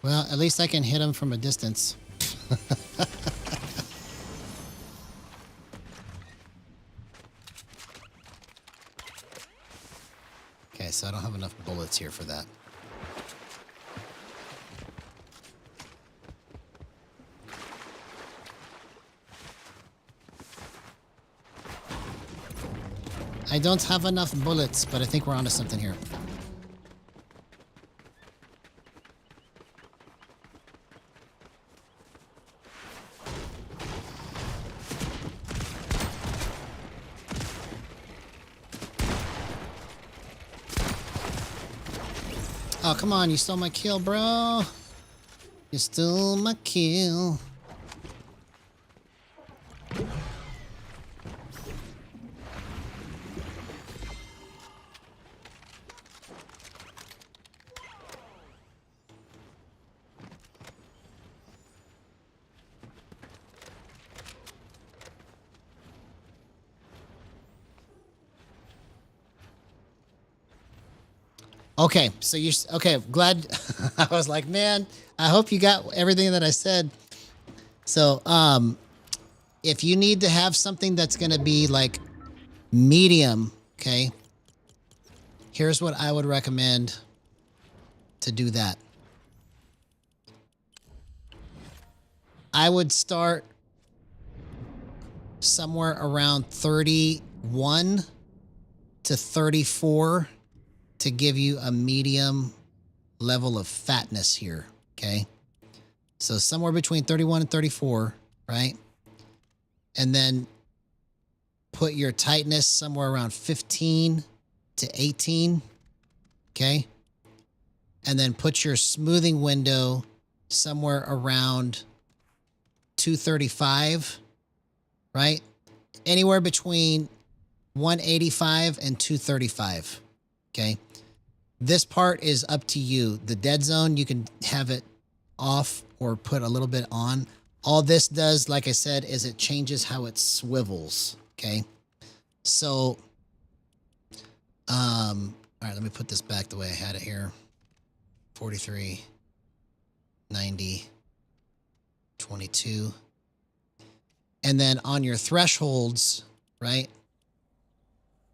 Well, at least I can hit him from a distance. Okay, so I don't have enough bullets here for that. I don't have enough bullets, but I think we're onto something here. Oh, come on, you stole my kill, bro. You stole my kill. Okay, so you're okay. Glad. I was like, man, I hope you got everything that I said. So, if you need to have something that's gonna be like medium, okay, here's what I would recommend to do that. I would start somewhere around 31 to 34 to give you a medium level of fatness here, okay? So somewhere between 31 and 34, right? And then put your tightness somewhere around 15 to 18, okay? And then put your smoothing window somewhere around 235, right? Anywhere between 185 and 235, okay? This part is up to you. The dead zone, you can have it off or put a little bit on. All this does, like I said, is it changes how it swivels, okay? So, all right, let me put this back the way I had it here. 43, 90, 22. And then on your thresholds, right?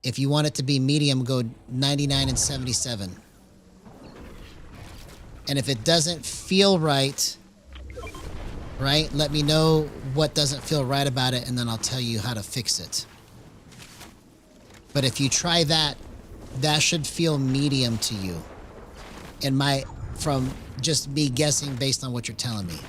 If you want it to be medium, go 99 and 77. And if it doesn't feel right, let me know what doesn't feel right about it, and then I'll tell you how to fix it. But if you try that, that should feel medium to you. From just me guessing based on what you're telling me.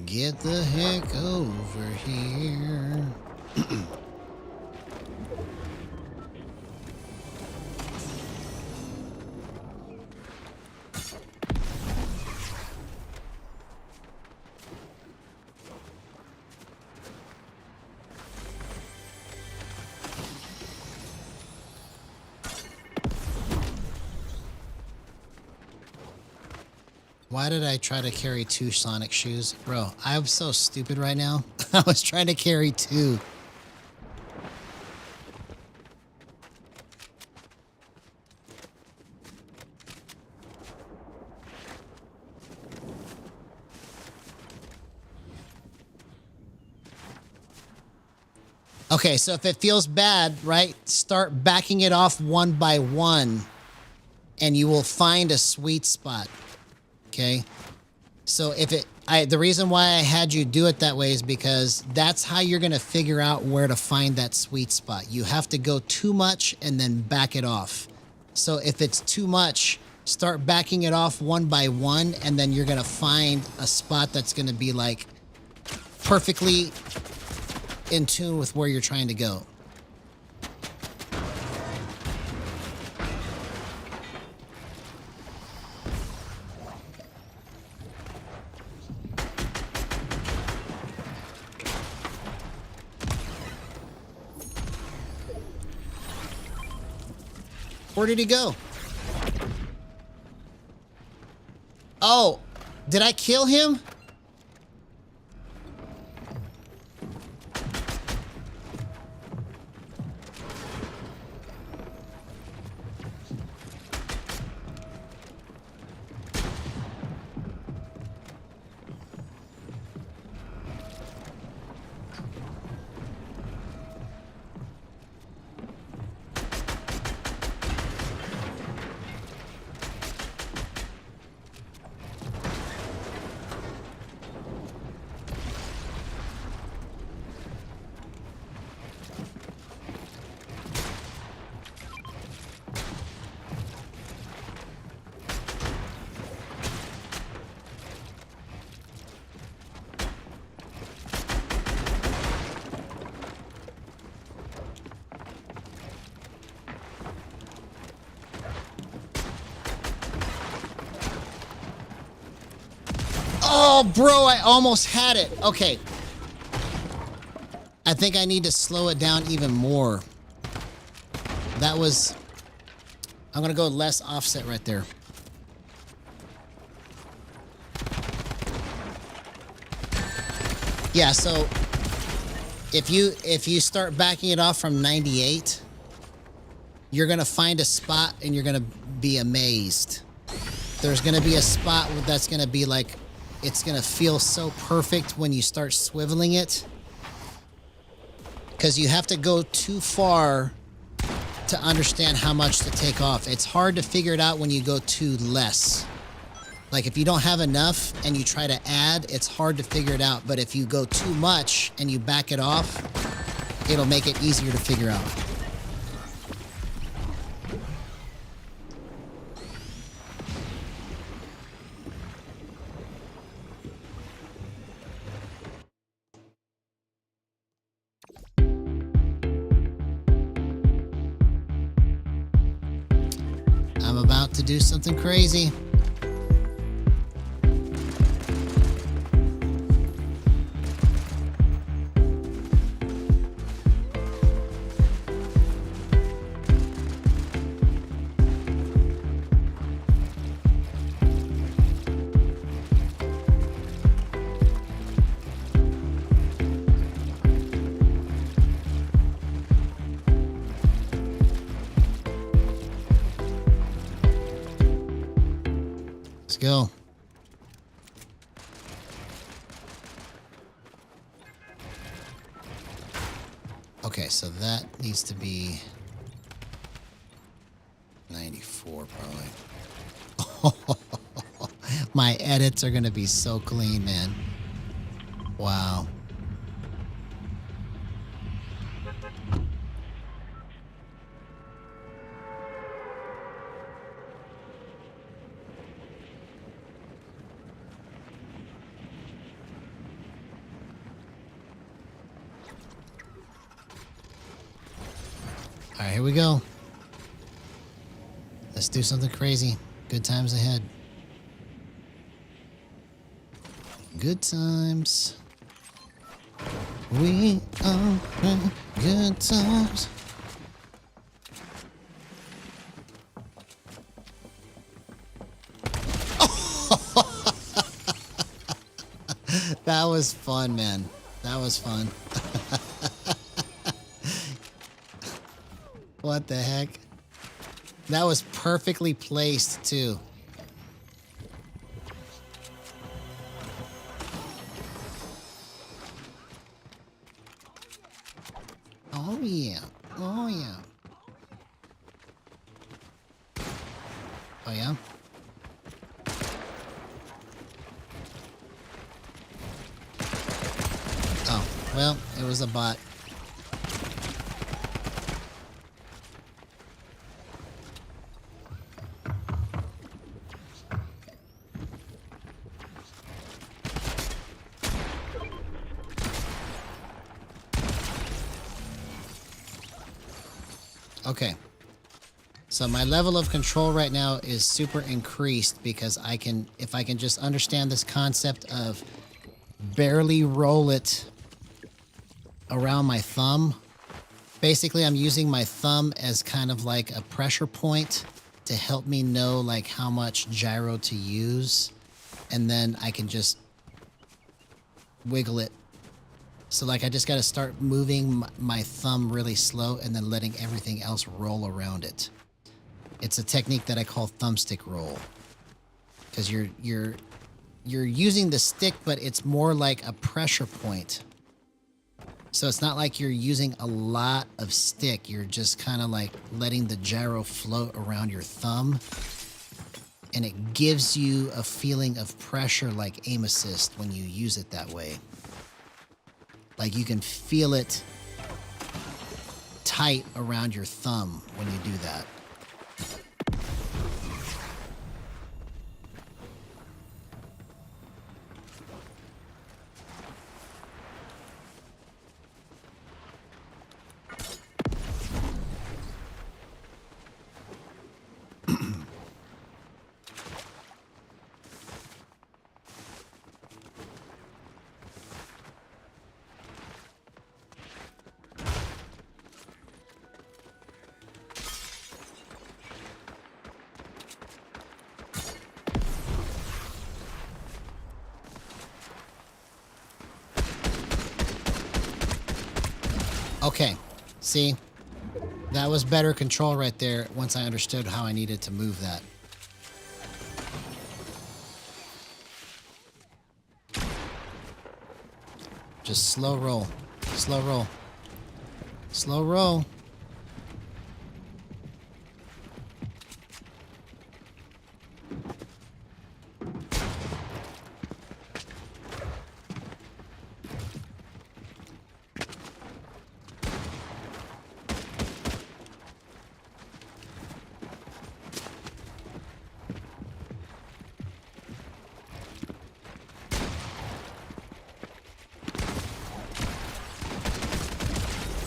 Get the heck over here. Why did I try to carry 2 Sonic shoes? Bro, I'm so stupid right now. I was trying to carry 2. Okay, so if it feels bad, right, start backing it off one by one, and you will find a sweet spot. Okay, so the reason why I had you do it that way is because that's how you're going to figure out where to find that sweet spot. You have to go too much and then back it off. So if it's too much, start backing it off one by one, and then you're going to find a spot that's going to be like perfectly in tune with where you're trying to go. Where did he go? Oh, did I kill him? Oh, bro, I almost had it. Okay. I think I need to slow it down even more. That was... I'm going to go less offset right there. Yeah, so if you start backing it off from 98, you're going to find a spot and you're going to be amazed. There's going to be a spot that's going to be like, it's going to feel so perfect when you start swiveling it. Because you have to go too far to understand how much to take off. It's hard to figure it out when you go too less. Like if you don't have enough and you try to add, it's hard to figure it out. But if you go too much and you back it off, it'll make it easier to figure out. I'm about to do something crazy. Let's go. Okay, so that needs to be 94 probably. My edits are going to be so clean, man. Wow. All right, here we go. Let's do something crazy. Good times ahead. Good times. We are in good times. That was fun, man. That was fun. What the heck? That was perfectly placed, too. Oh, yeah. Oh, yeah. Oh, yeah? Oh, well, it was a bot. Okay, so my level of control right now is super increased because if I can just understand this concept of barely roll it around my thumb, Basically, I'm using my thumb as kind of like a pressure point to help me know like how much gyro to use. And then I can just wiggle it. So like I just got to start moving my thumb really slow and then letting everything else roll around it. It's a technique that I call thumbstick roll. Because you're using the stick, but it's more like a pressure point. So it's not like you're using a lot of stick. You're just kind of like letting the gyro float around your thumb. And it gives you a feeling of pressure like aim assist when you use it that way. Like you can feel it tight around your thumb when you do that. Okay, see, that was better control right there once I understood how I needed to move that. Just slow roll, slow roll, slow roll.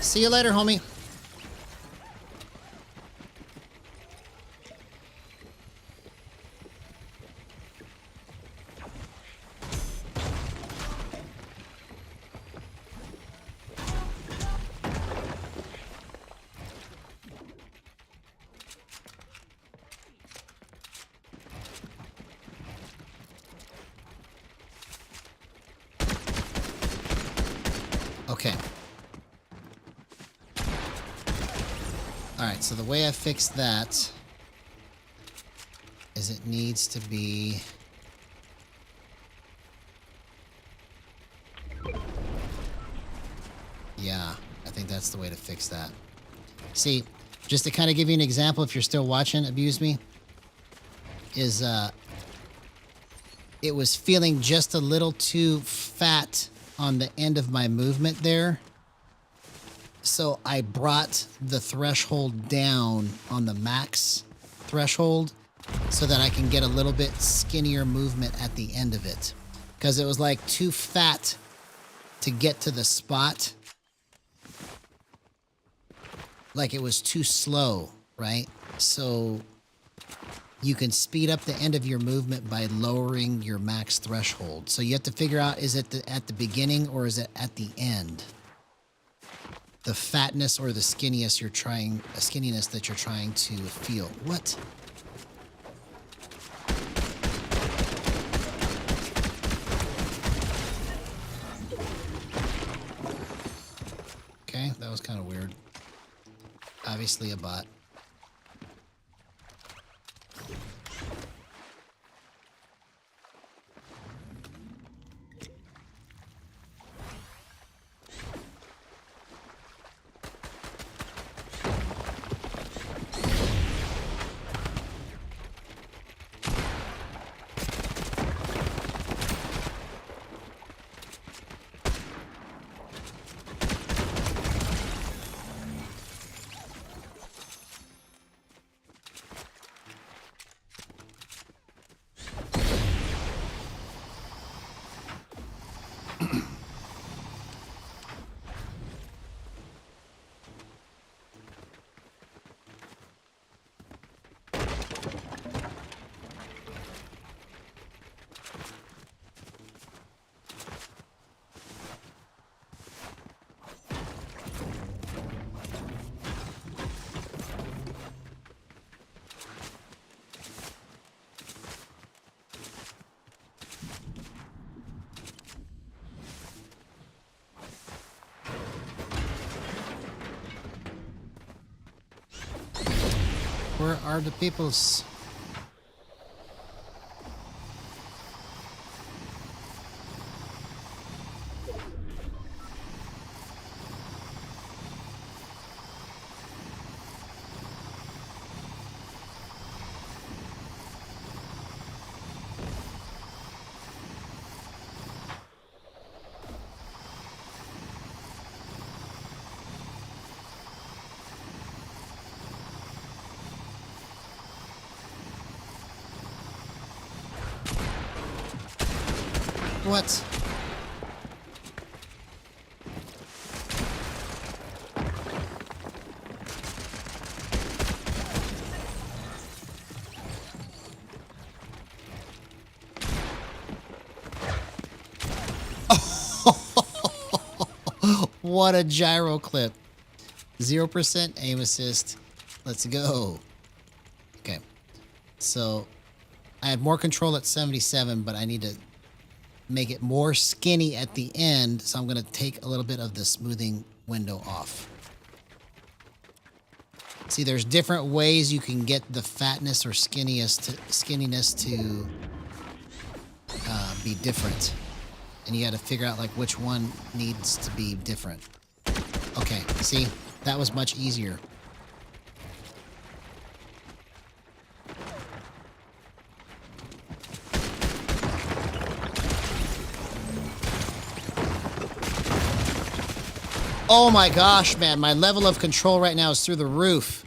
See you later, homie. Okay. Alright, so the way I fix that is it needs to be... Yeah, I think that's the way to fix that. See, just to kind of give you an example, if you're still watching Abuse Me, is it was feeling just a little too fat on the end of my movement there. So I brought the threshold down on the max threshold so that I can get a little bit skinnier movement at the end of it. Because it was like too fat to get to the spot. Like it was too slow, right? So you can speed up the end of your movement by lowering your max threshold. So you have to figure out, is it at the beginning or is it at the end? The fatness or the skinniness skinniness that you're trying to feel. What? Okay, that was kind of weird. Obviously a bot. Where are the peoples? What? What a gyro clip. 0% aim assist. Let's go. Okay. So I had more control at 77, but I need to make it more skinny at the end. So I'm going to take a little bit of the smoothing window off. See, there's different ways you can get the fatness or skinniness to be different. And you got to figure out like which one needs to be different. Okay, see, that was much easier. Oh my gosh, man, my level of control right now is through the roof.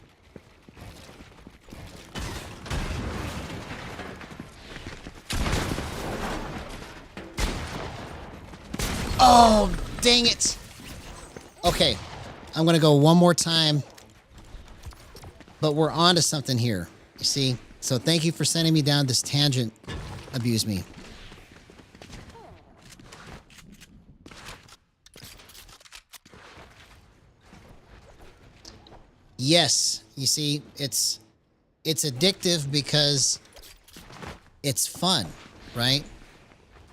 Oh, dang it. Okay, I'm going to go one more time. But we're on to something here, you see? So thank you for sending me down this tangent. Abuse me. Yes, you see, it's addictive because it's fun, right?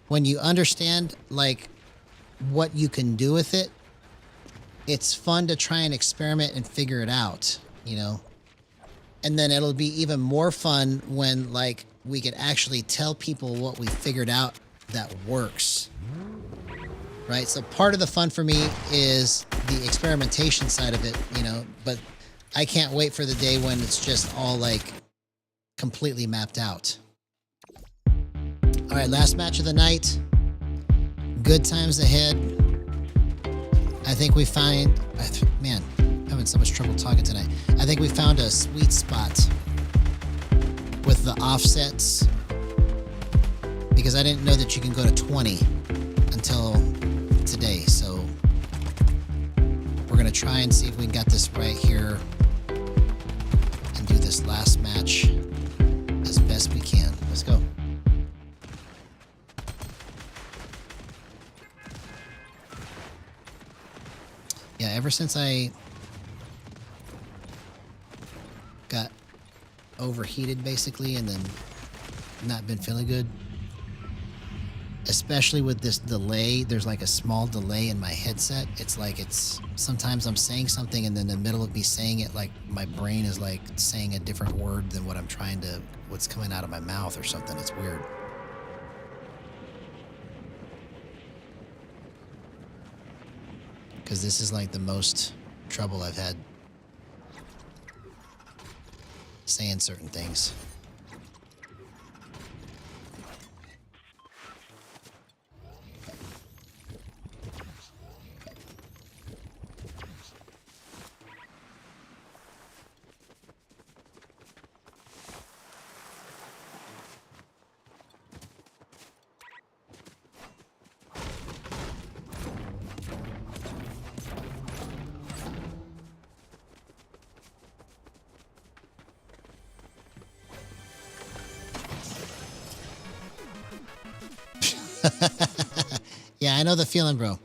When you understand, like, what you can do with it, it's fun to try and experiment and figure it out, you know? And then it'll be even more fun when, like, we could actually tell people what we figured out that works, right? So part of the fun for me is the experimentation side of it, you know, but I can't wait for the day when it's just all, like, completely mapped out. All right, last match of the night. Good times ahead. I think we find... Man, I'm having so much trouble talking tonight. I think we found a sweet spot with the offsets, because I didn't know that you can go to 20 until today. So we're going to try and see if we got this right here and do this last match as best we can. Let's go. Yeah, ever since I got overheated basically and then not been feeling good, especially with this delay, there's like a small delay in my headset. It's like sometimes I'm saying something and then in the middle of me saying it, like my brain is like saying a different word than what's coming out of my mouth or something. It's weird. Because this is like the most trouble I've had saying certain things. Yeah, I know the feeling, bro.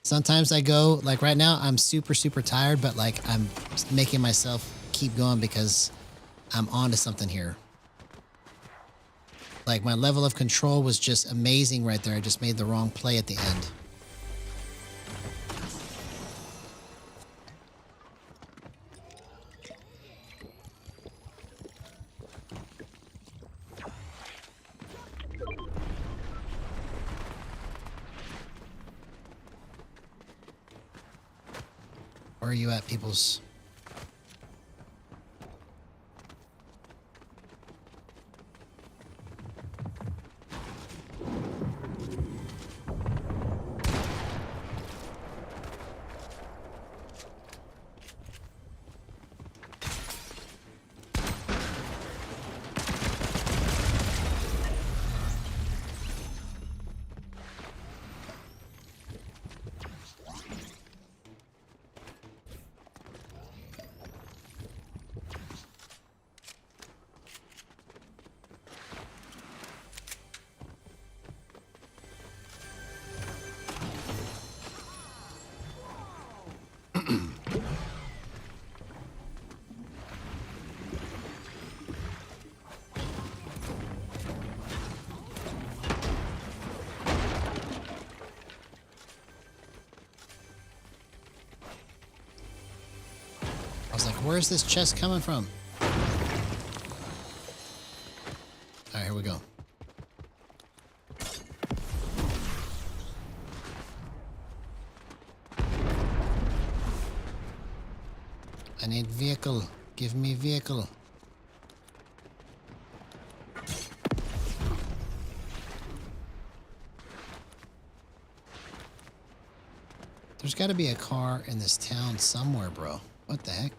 Sometimes I go, like right now, I'm super, super tired, but like I'm making myself keep going because I'm on to something here. Like my level of control was just amazing right there. I just made the wrong play at the end. Where are you at, peoples? I was like, where's this chest coming from? Alright, here we go. I need vehicle. Give me vehicle. There's got to be a car in this town somewhere, bro. What the heck?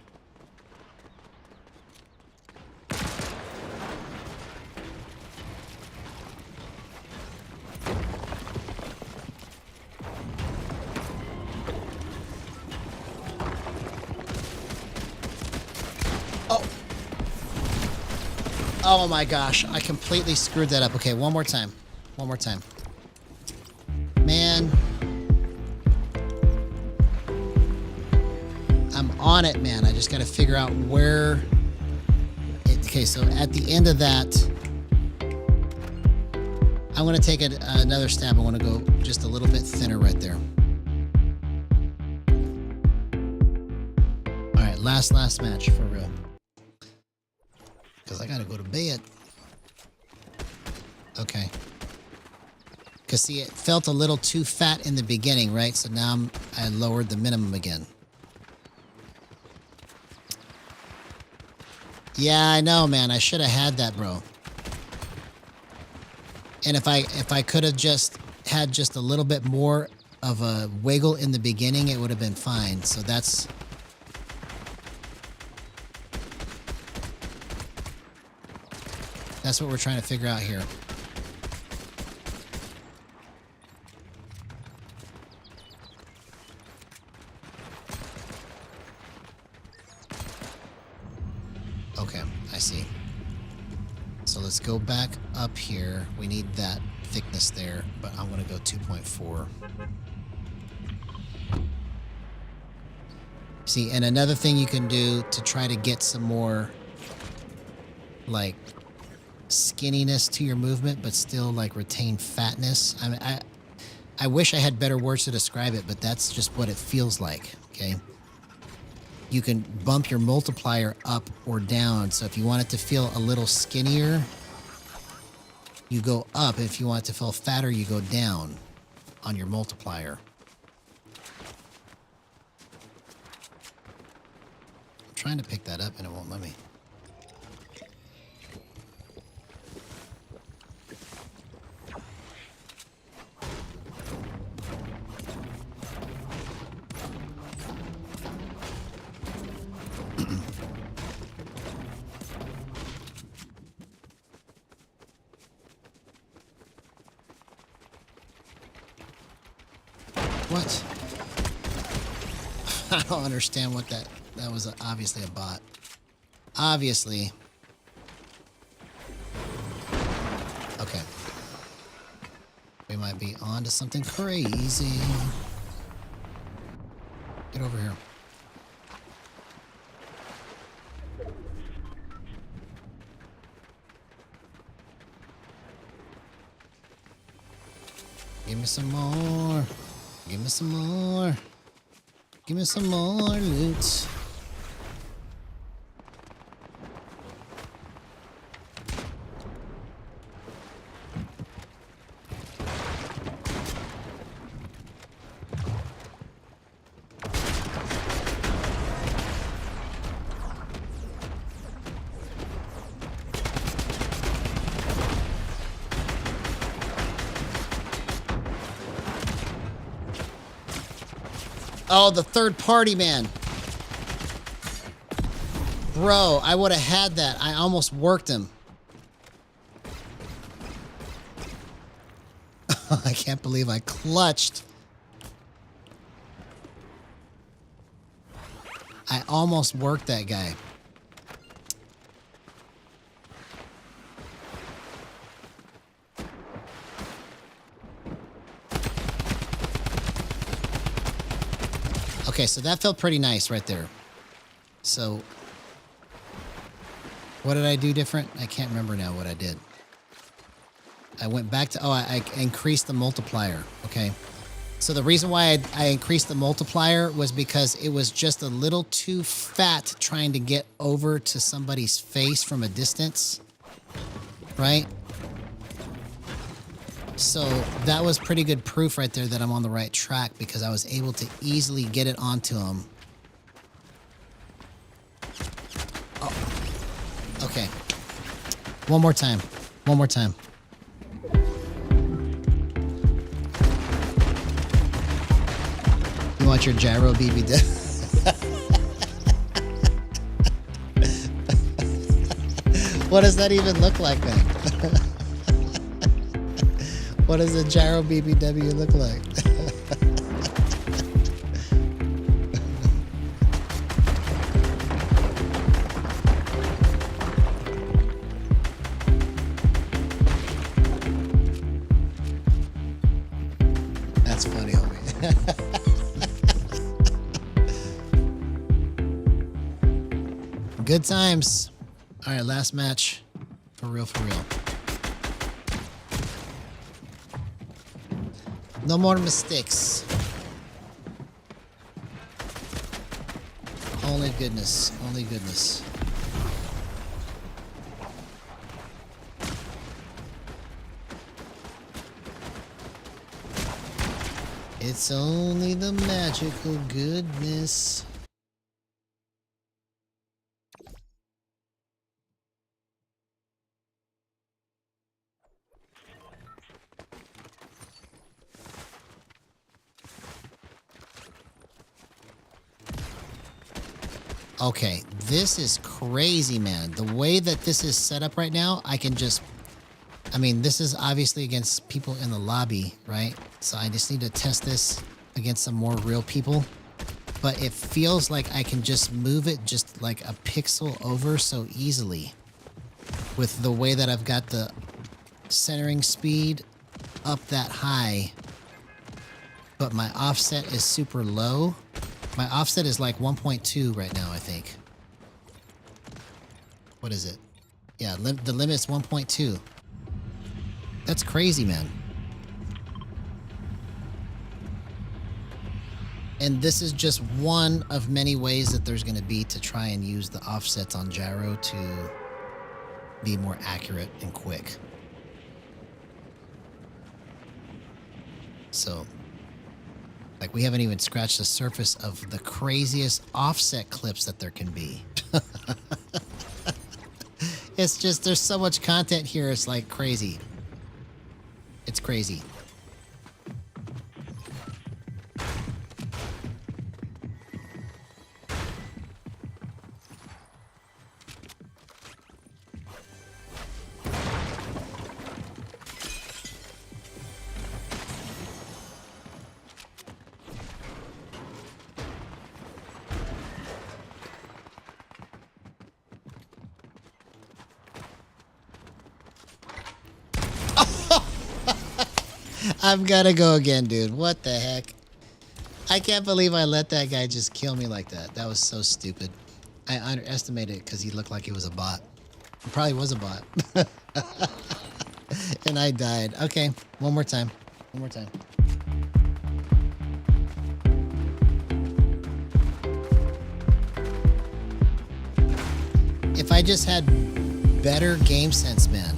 Oh. Oh my gosh, I completely screwed that up. Okay, one more time. One more time. Man. I'm on it, man. I just got to figure out where... Okay, so at the end of that, I'm going to take another stab. I want to go just a little bit thinner right there. All right, last match for real. Because I got to go to bed. Okay. Because see, it felt a little too fat in the beginning, right? So now I lowered the minimum again. Yeah, I know, man. I should have had that, bro. And if I could have just had just a little bit more of a wiggle in the beginning, it would have been fine. So that's what we're trying to figure out here. Okay, I see. So let's go back up here. We need that thickness there, but I'm going to go 2.4. See, and another thing you can do to try to get some more, like, skinniness to your movement, but still, like, retain fatness. I mean, I wish I had better words to describe it, but that's just what it feels like, okay? You can bump your multiplier up or down. So if you want it to feel a little skinnier, you go up. If you want it to feel fatter, you go down on your multiplier. I'm trying to pick that up and it won't let me. What? I don't understand what that was. Obviously a bot. Obviously. Okay. We might be on to something crazy. Get over here. Give me some more. Give me some more. Give me some more loot. Oh, the third party, man. Bro, I would have had that. I almost worked him. I can't believe I clutched. I almost worked that guy. Okay, so that felt pretty nice right there. So, what did I do different? I can't remember now what I did. I went back to, I increased the multiplier. Okay. So the reason why I increased the multiplier was because it was just a little too fat trying to get over to somebody's face from a distance. Right? So that was pretty good proof right there that I'm on the right track because I was able to easily get it onto him. Oh. Okay. One more time. One more time. You want your gyro BB? What does that even look like, man? What does a gyro BBW look like? That's funny, homie. Good times. All right, last match. For real, for real. No more mistakes. Only goodness. Only goodness. It's only the magical goodness. Okay, this is crazy, man. The way that this is set up right now, I can just... I mean, this is obviously against people in the lobby, right? So I just need to test this against some more real people. But it feels like I can just move it just like a pixel over so easily. With the way that I've got the centering speed up that high. But my offset is super low. My offset is like 1.2 right now, I think. What is it? Yeah, the limit's 1.2. That's crazy, man. And this is just one of many ways that there's going to be to try and use the offsets on gyro to be more accurate and quick. So... like, we haven't even scratched the surface of the craziest offset clips that there can be. It's just, there's so much content here, it's like crazy. It's crazy. I've got to go again, dude. What the heck? I can't believe I let that guy just kill me like that. That was so stupid. I underestimated it because he looked like he was a bot. He probably was a bot. And I died. Okay, one more time. One more time. If I just had better game sense, man.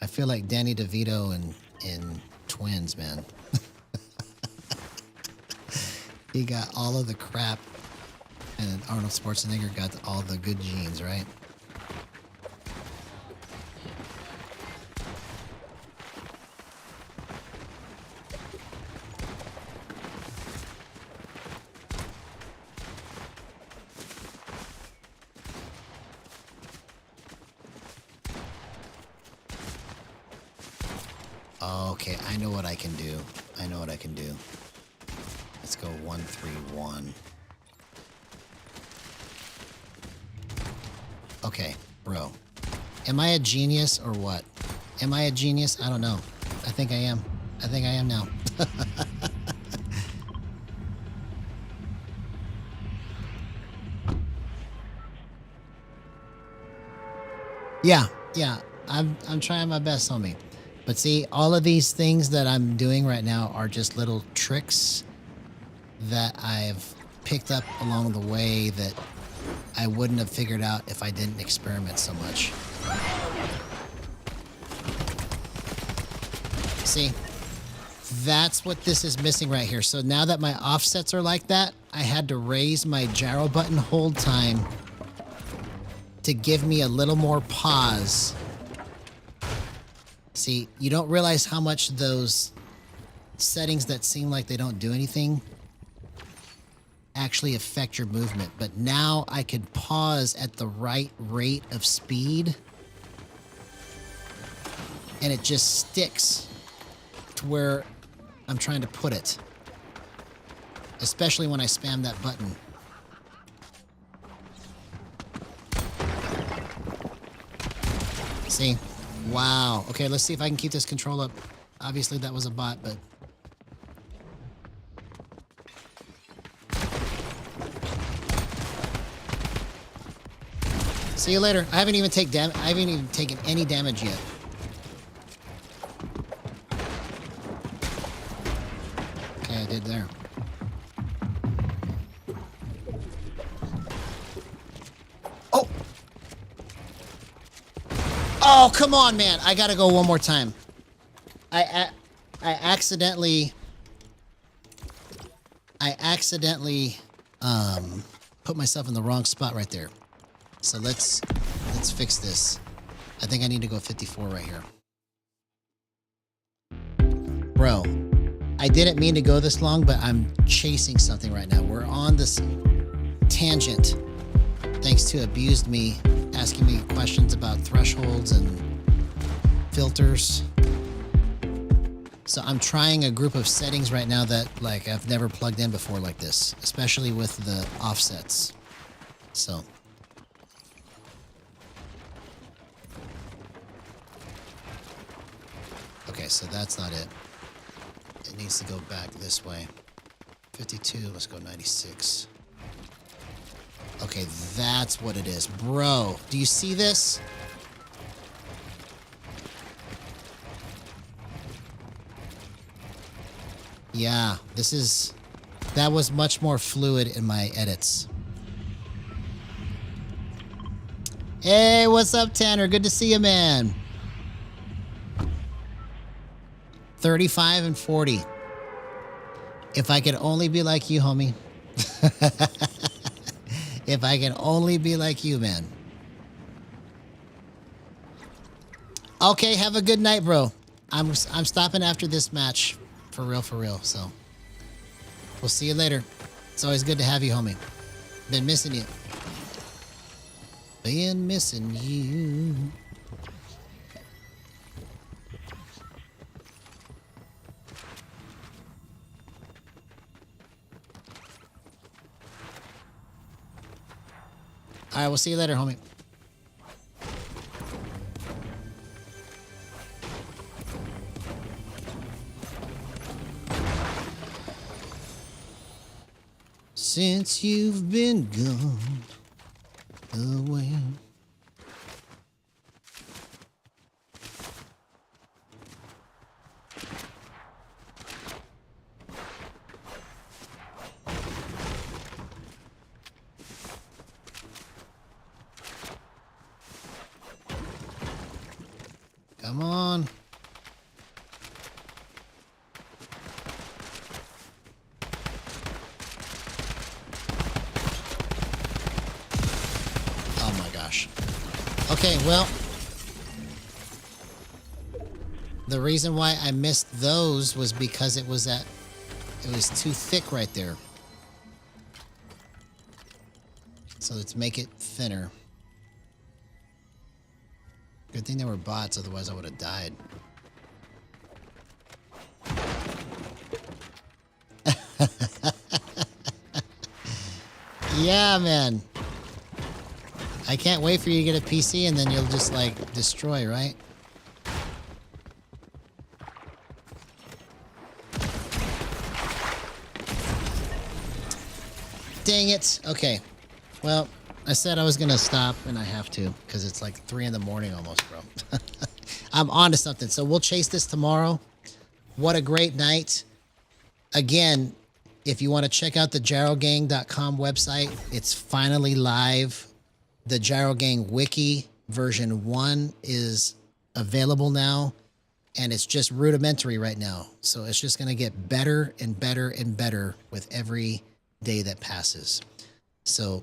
I feel like Danny DeVito in Twins, man. He got all of the crap, and Arnold Schwarzenegger got all the good genes, right? Okay, I know what I can do. I know what I can do. Let's go 1, 3, 1. Okay, bro. Am I a genius or what? Am I a genius? I don't know. I think I am. I think I am now. Yeah. I'm trying my best, homie. But see, all of these things that I'm doing right now are just little tricks that I've picked up along the way that I wouldn't have figured out if I didn't experiment so much. See, that's what this is missing right here. So now that my offsets are like that, I had to raise my gyro button hold time to give me a little more pause. See, you don't realize how much those settings that seem like they don't do anything actually affect your movement. But now I can pause at the right rate of speed, and it just sticks to where I'm trying to put it, especially when I spam that button. See? Wow. Okay, let's see if I can keep this control up. Obviously, that was a bot, but... See you later. I haven't even taken any damage yet. Okay, I did there. Oh! Oh, come on, man. I gotta go one more time. I accidentally put myself in the wrong spot right there. So let's fix this. I think I need to go 54 right here. Bro, I didn't mean to go this long, but I'm chasing something right now. We're on this tangent thanks to Abused Me asking me questions about thresholds and filters. So I'm trying a group of settings right now that like I've never plugged in before like this, especially with the offsets. So okay, so that's not it. It needs to go back this way. 52, let's go 96. Okay, that's what it is. Bro, do you see this? Yeah, that was much more fluid in my edits. Hey, what's up, Tanner? Good to see you, man. 35 and 40. If I could only be like you, homie. If I can only be like you, man. Okay, have a good night, bro. I'm stopping after this match. For real. So, we'll see you later. It's always good to have you, homie. Been missing you. Been missing you. All right, we'll see you later, homie. Since you've been gone away. Come on. Oh my gosh. Okay, well, the reason why I missed those was because it was too thick right there. So let's make it thinner. Good thing they were bots, otherwise I would have died. Yeah, man. I can't wait for you to get a PC and then you'll just like destroy, right? Dang it. Okay. Well, I said I was going to stop and I have to because it's like 3 in the morning almost, bro. I'm on to something. So we'll chase this tomorrow. What a great night. Again, if you want to check out the gyrogang.com website, it's finally live. The Gyro Gang Wiki version 1 is available now, and it's just rudimentary right now. So it's just going to get better and better and better with every day that passes. So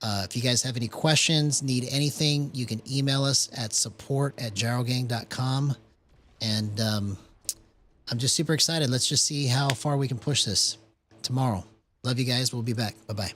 if you guys have any questions, need anything, you can email us at support@gyrogang.com. And I'm just super excited. Let's just see how far we can push this tomorrow. Love you guys. We'll be back. Bye-bye.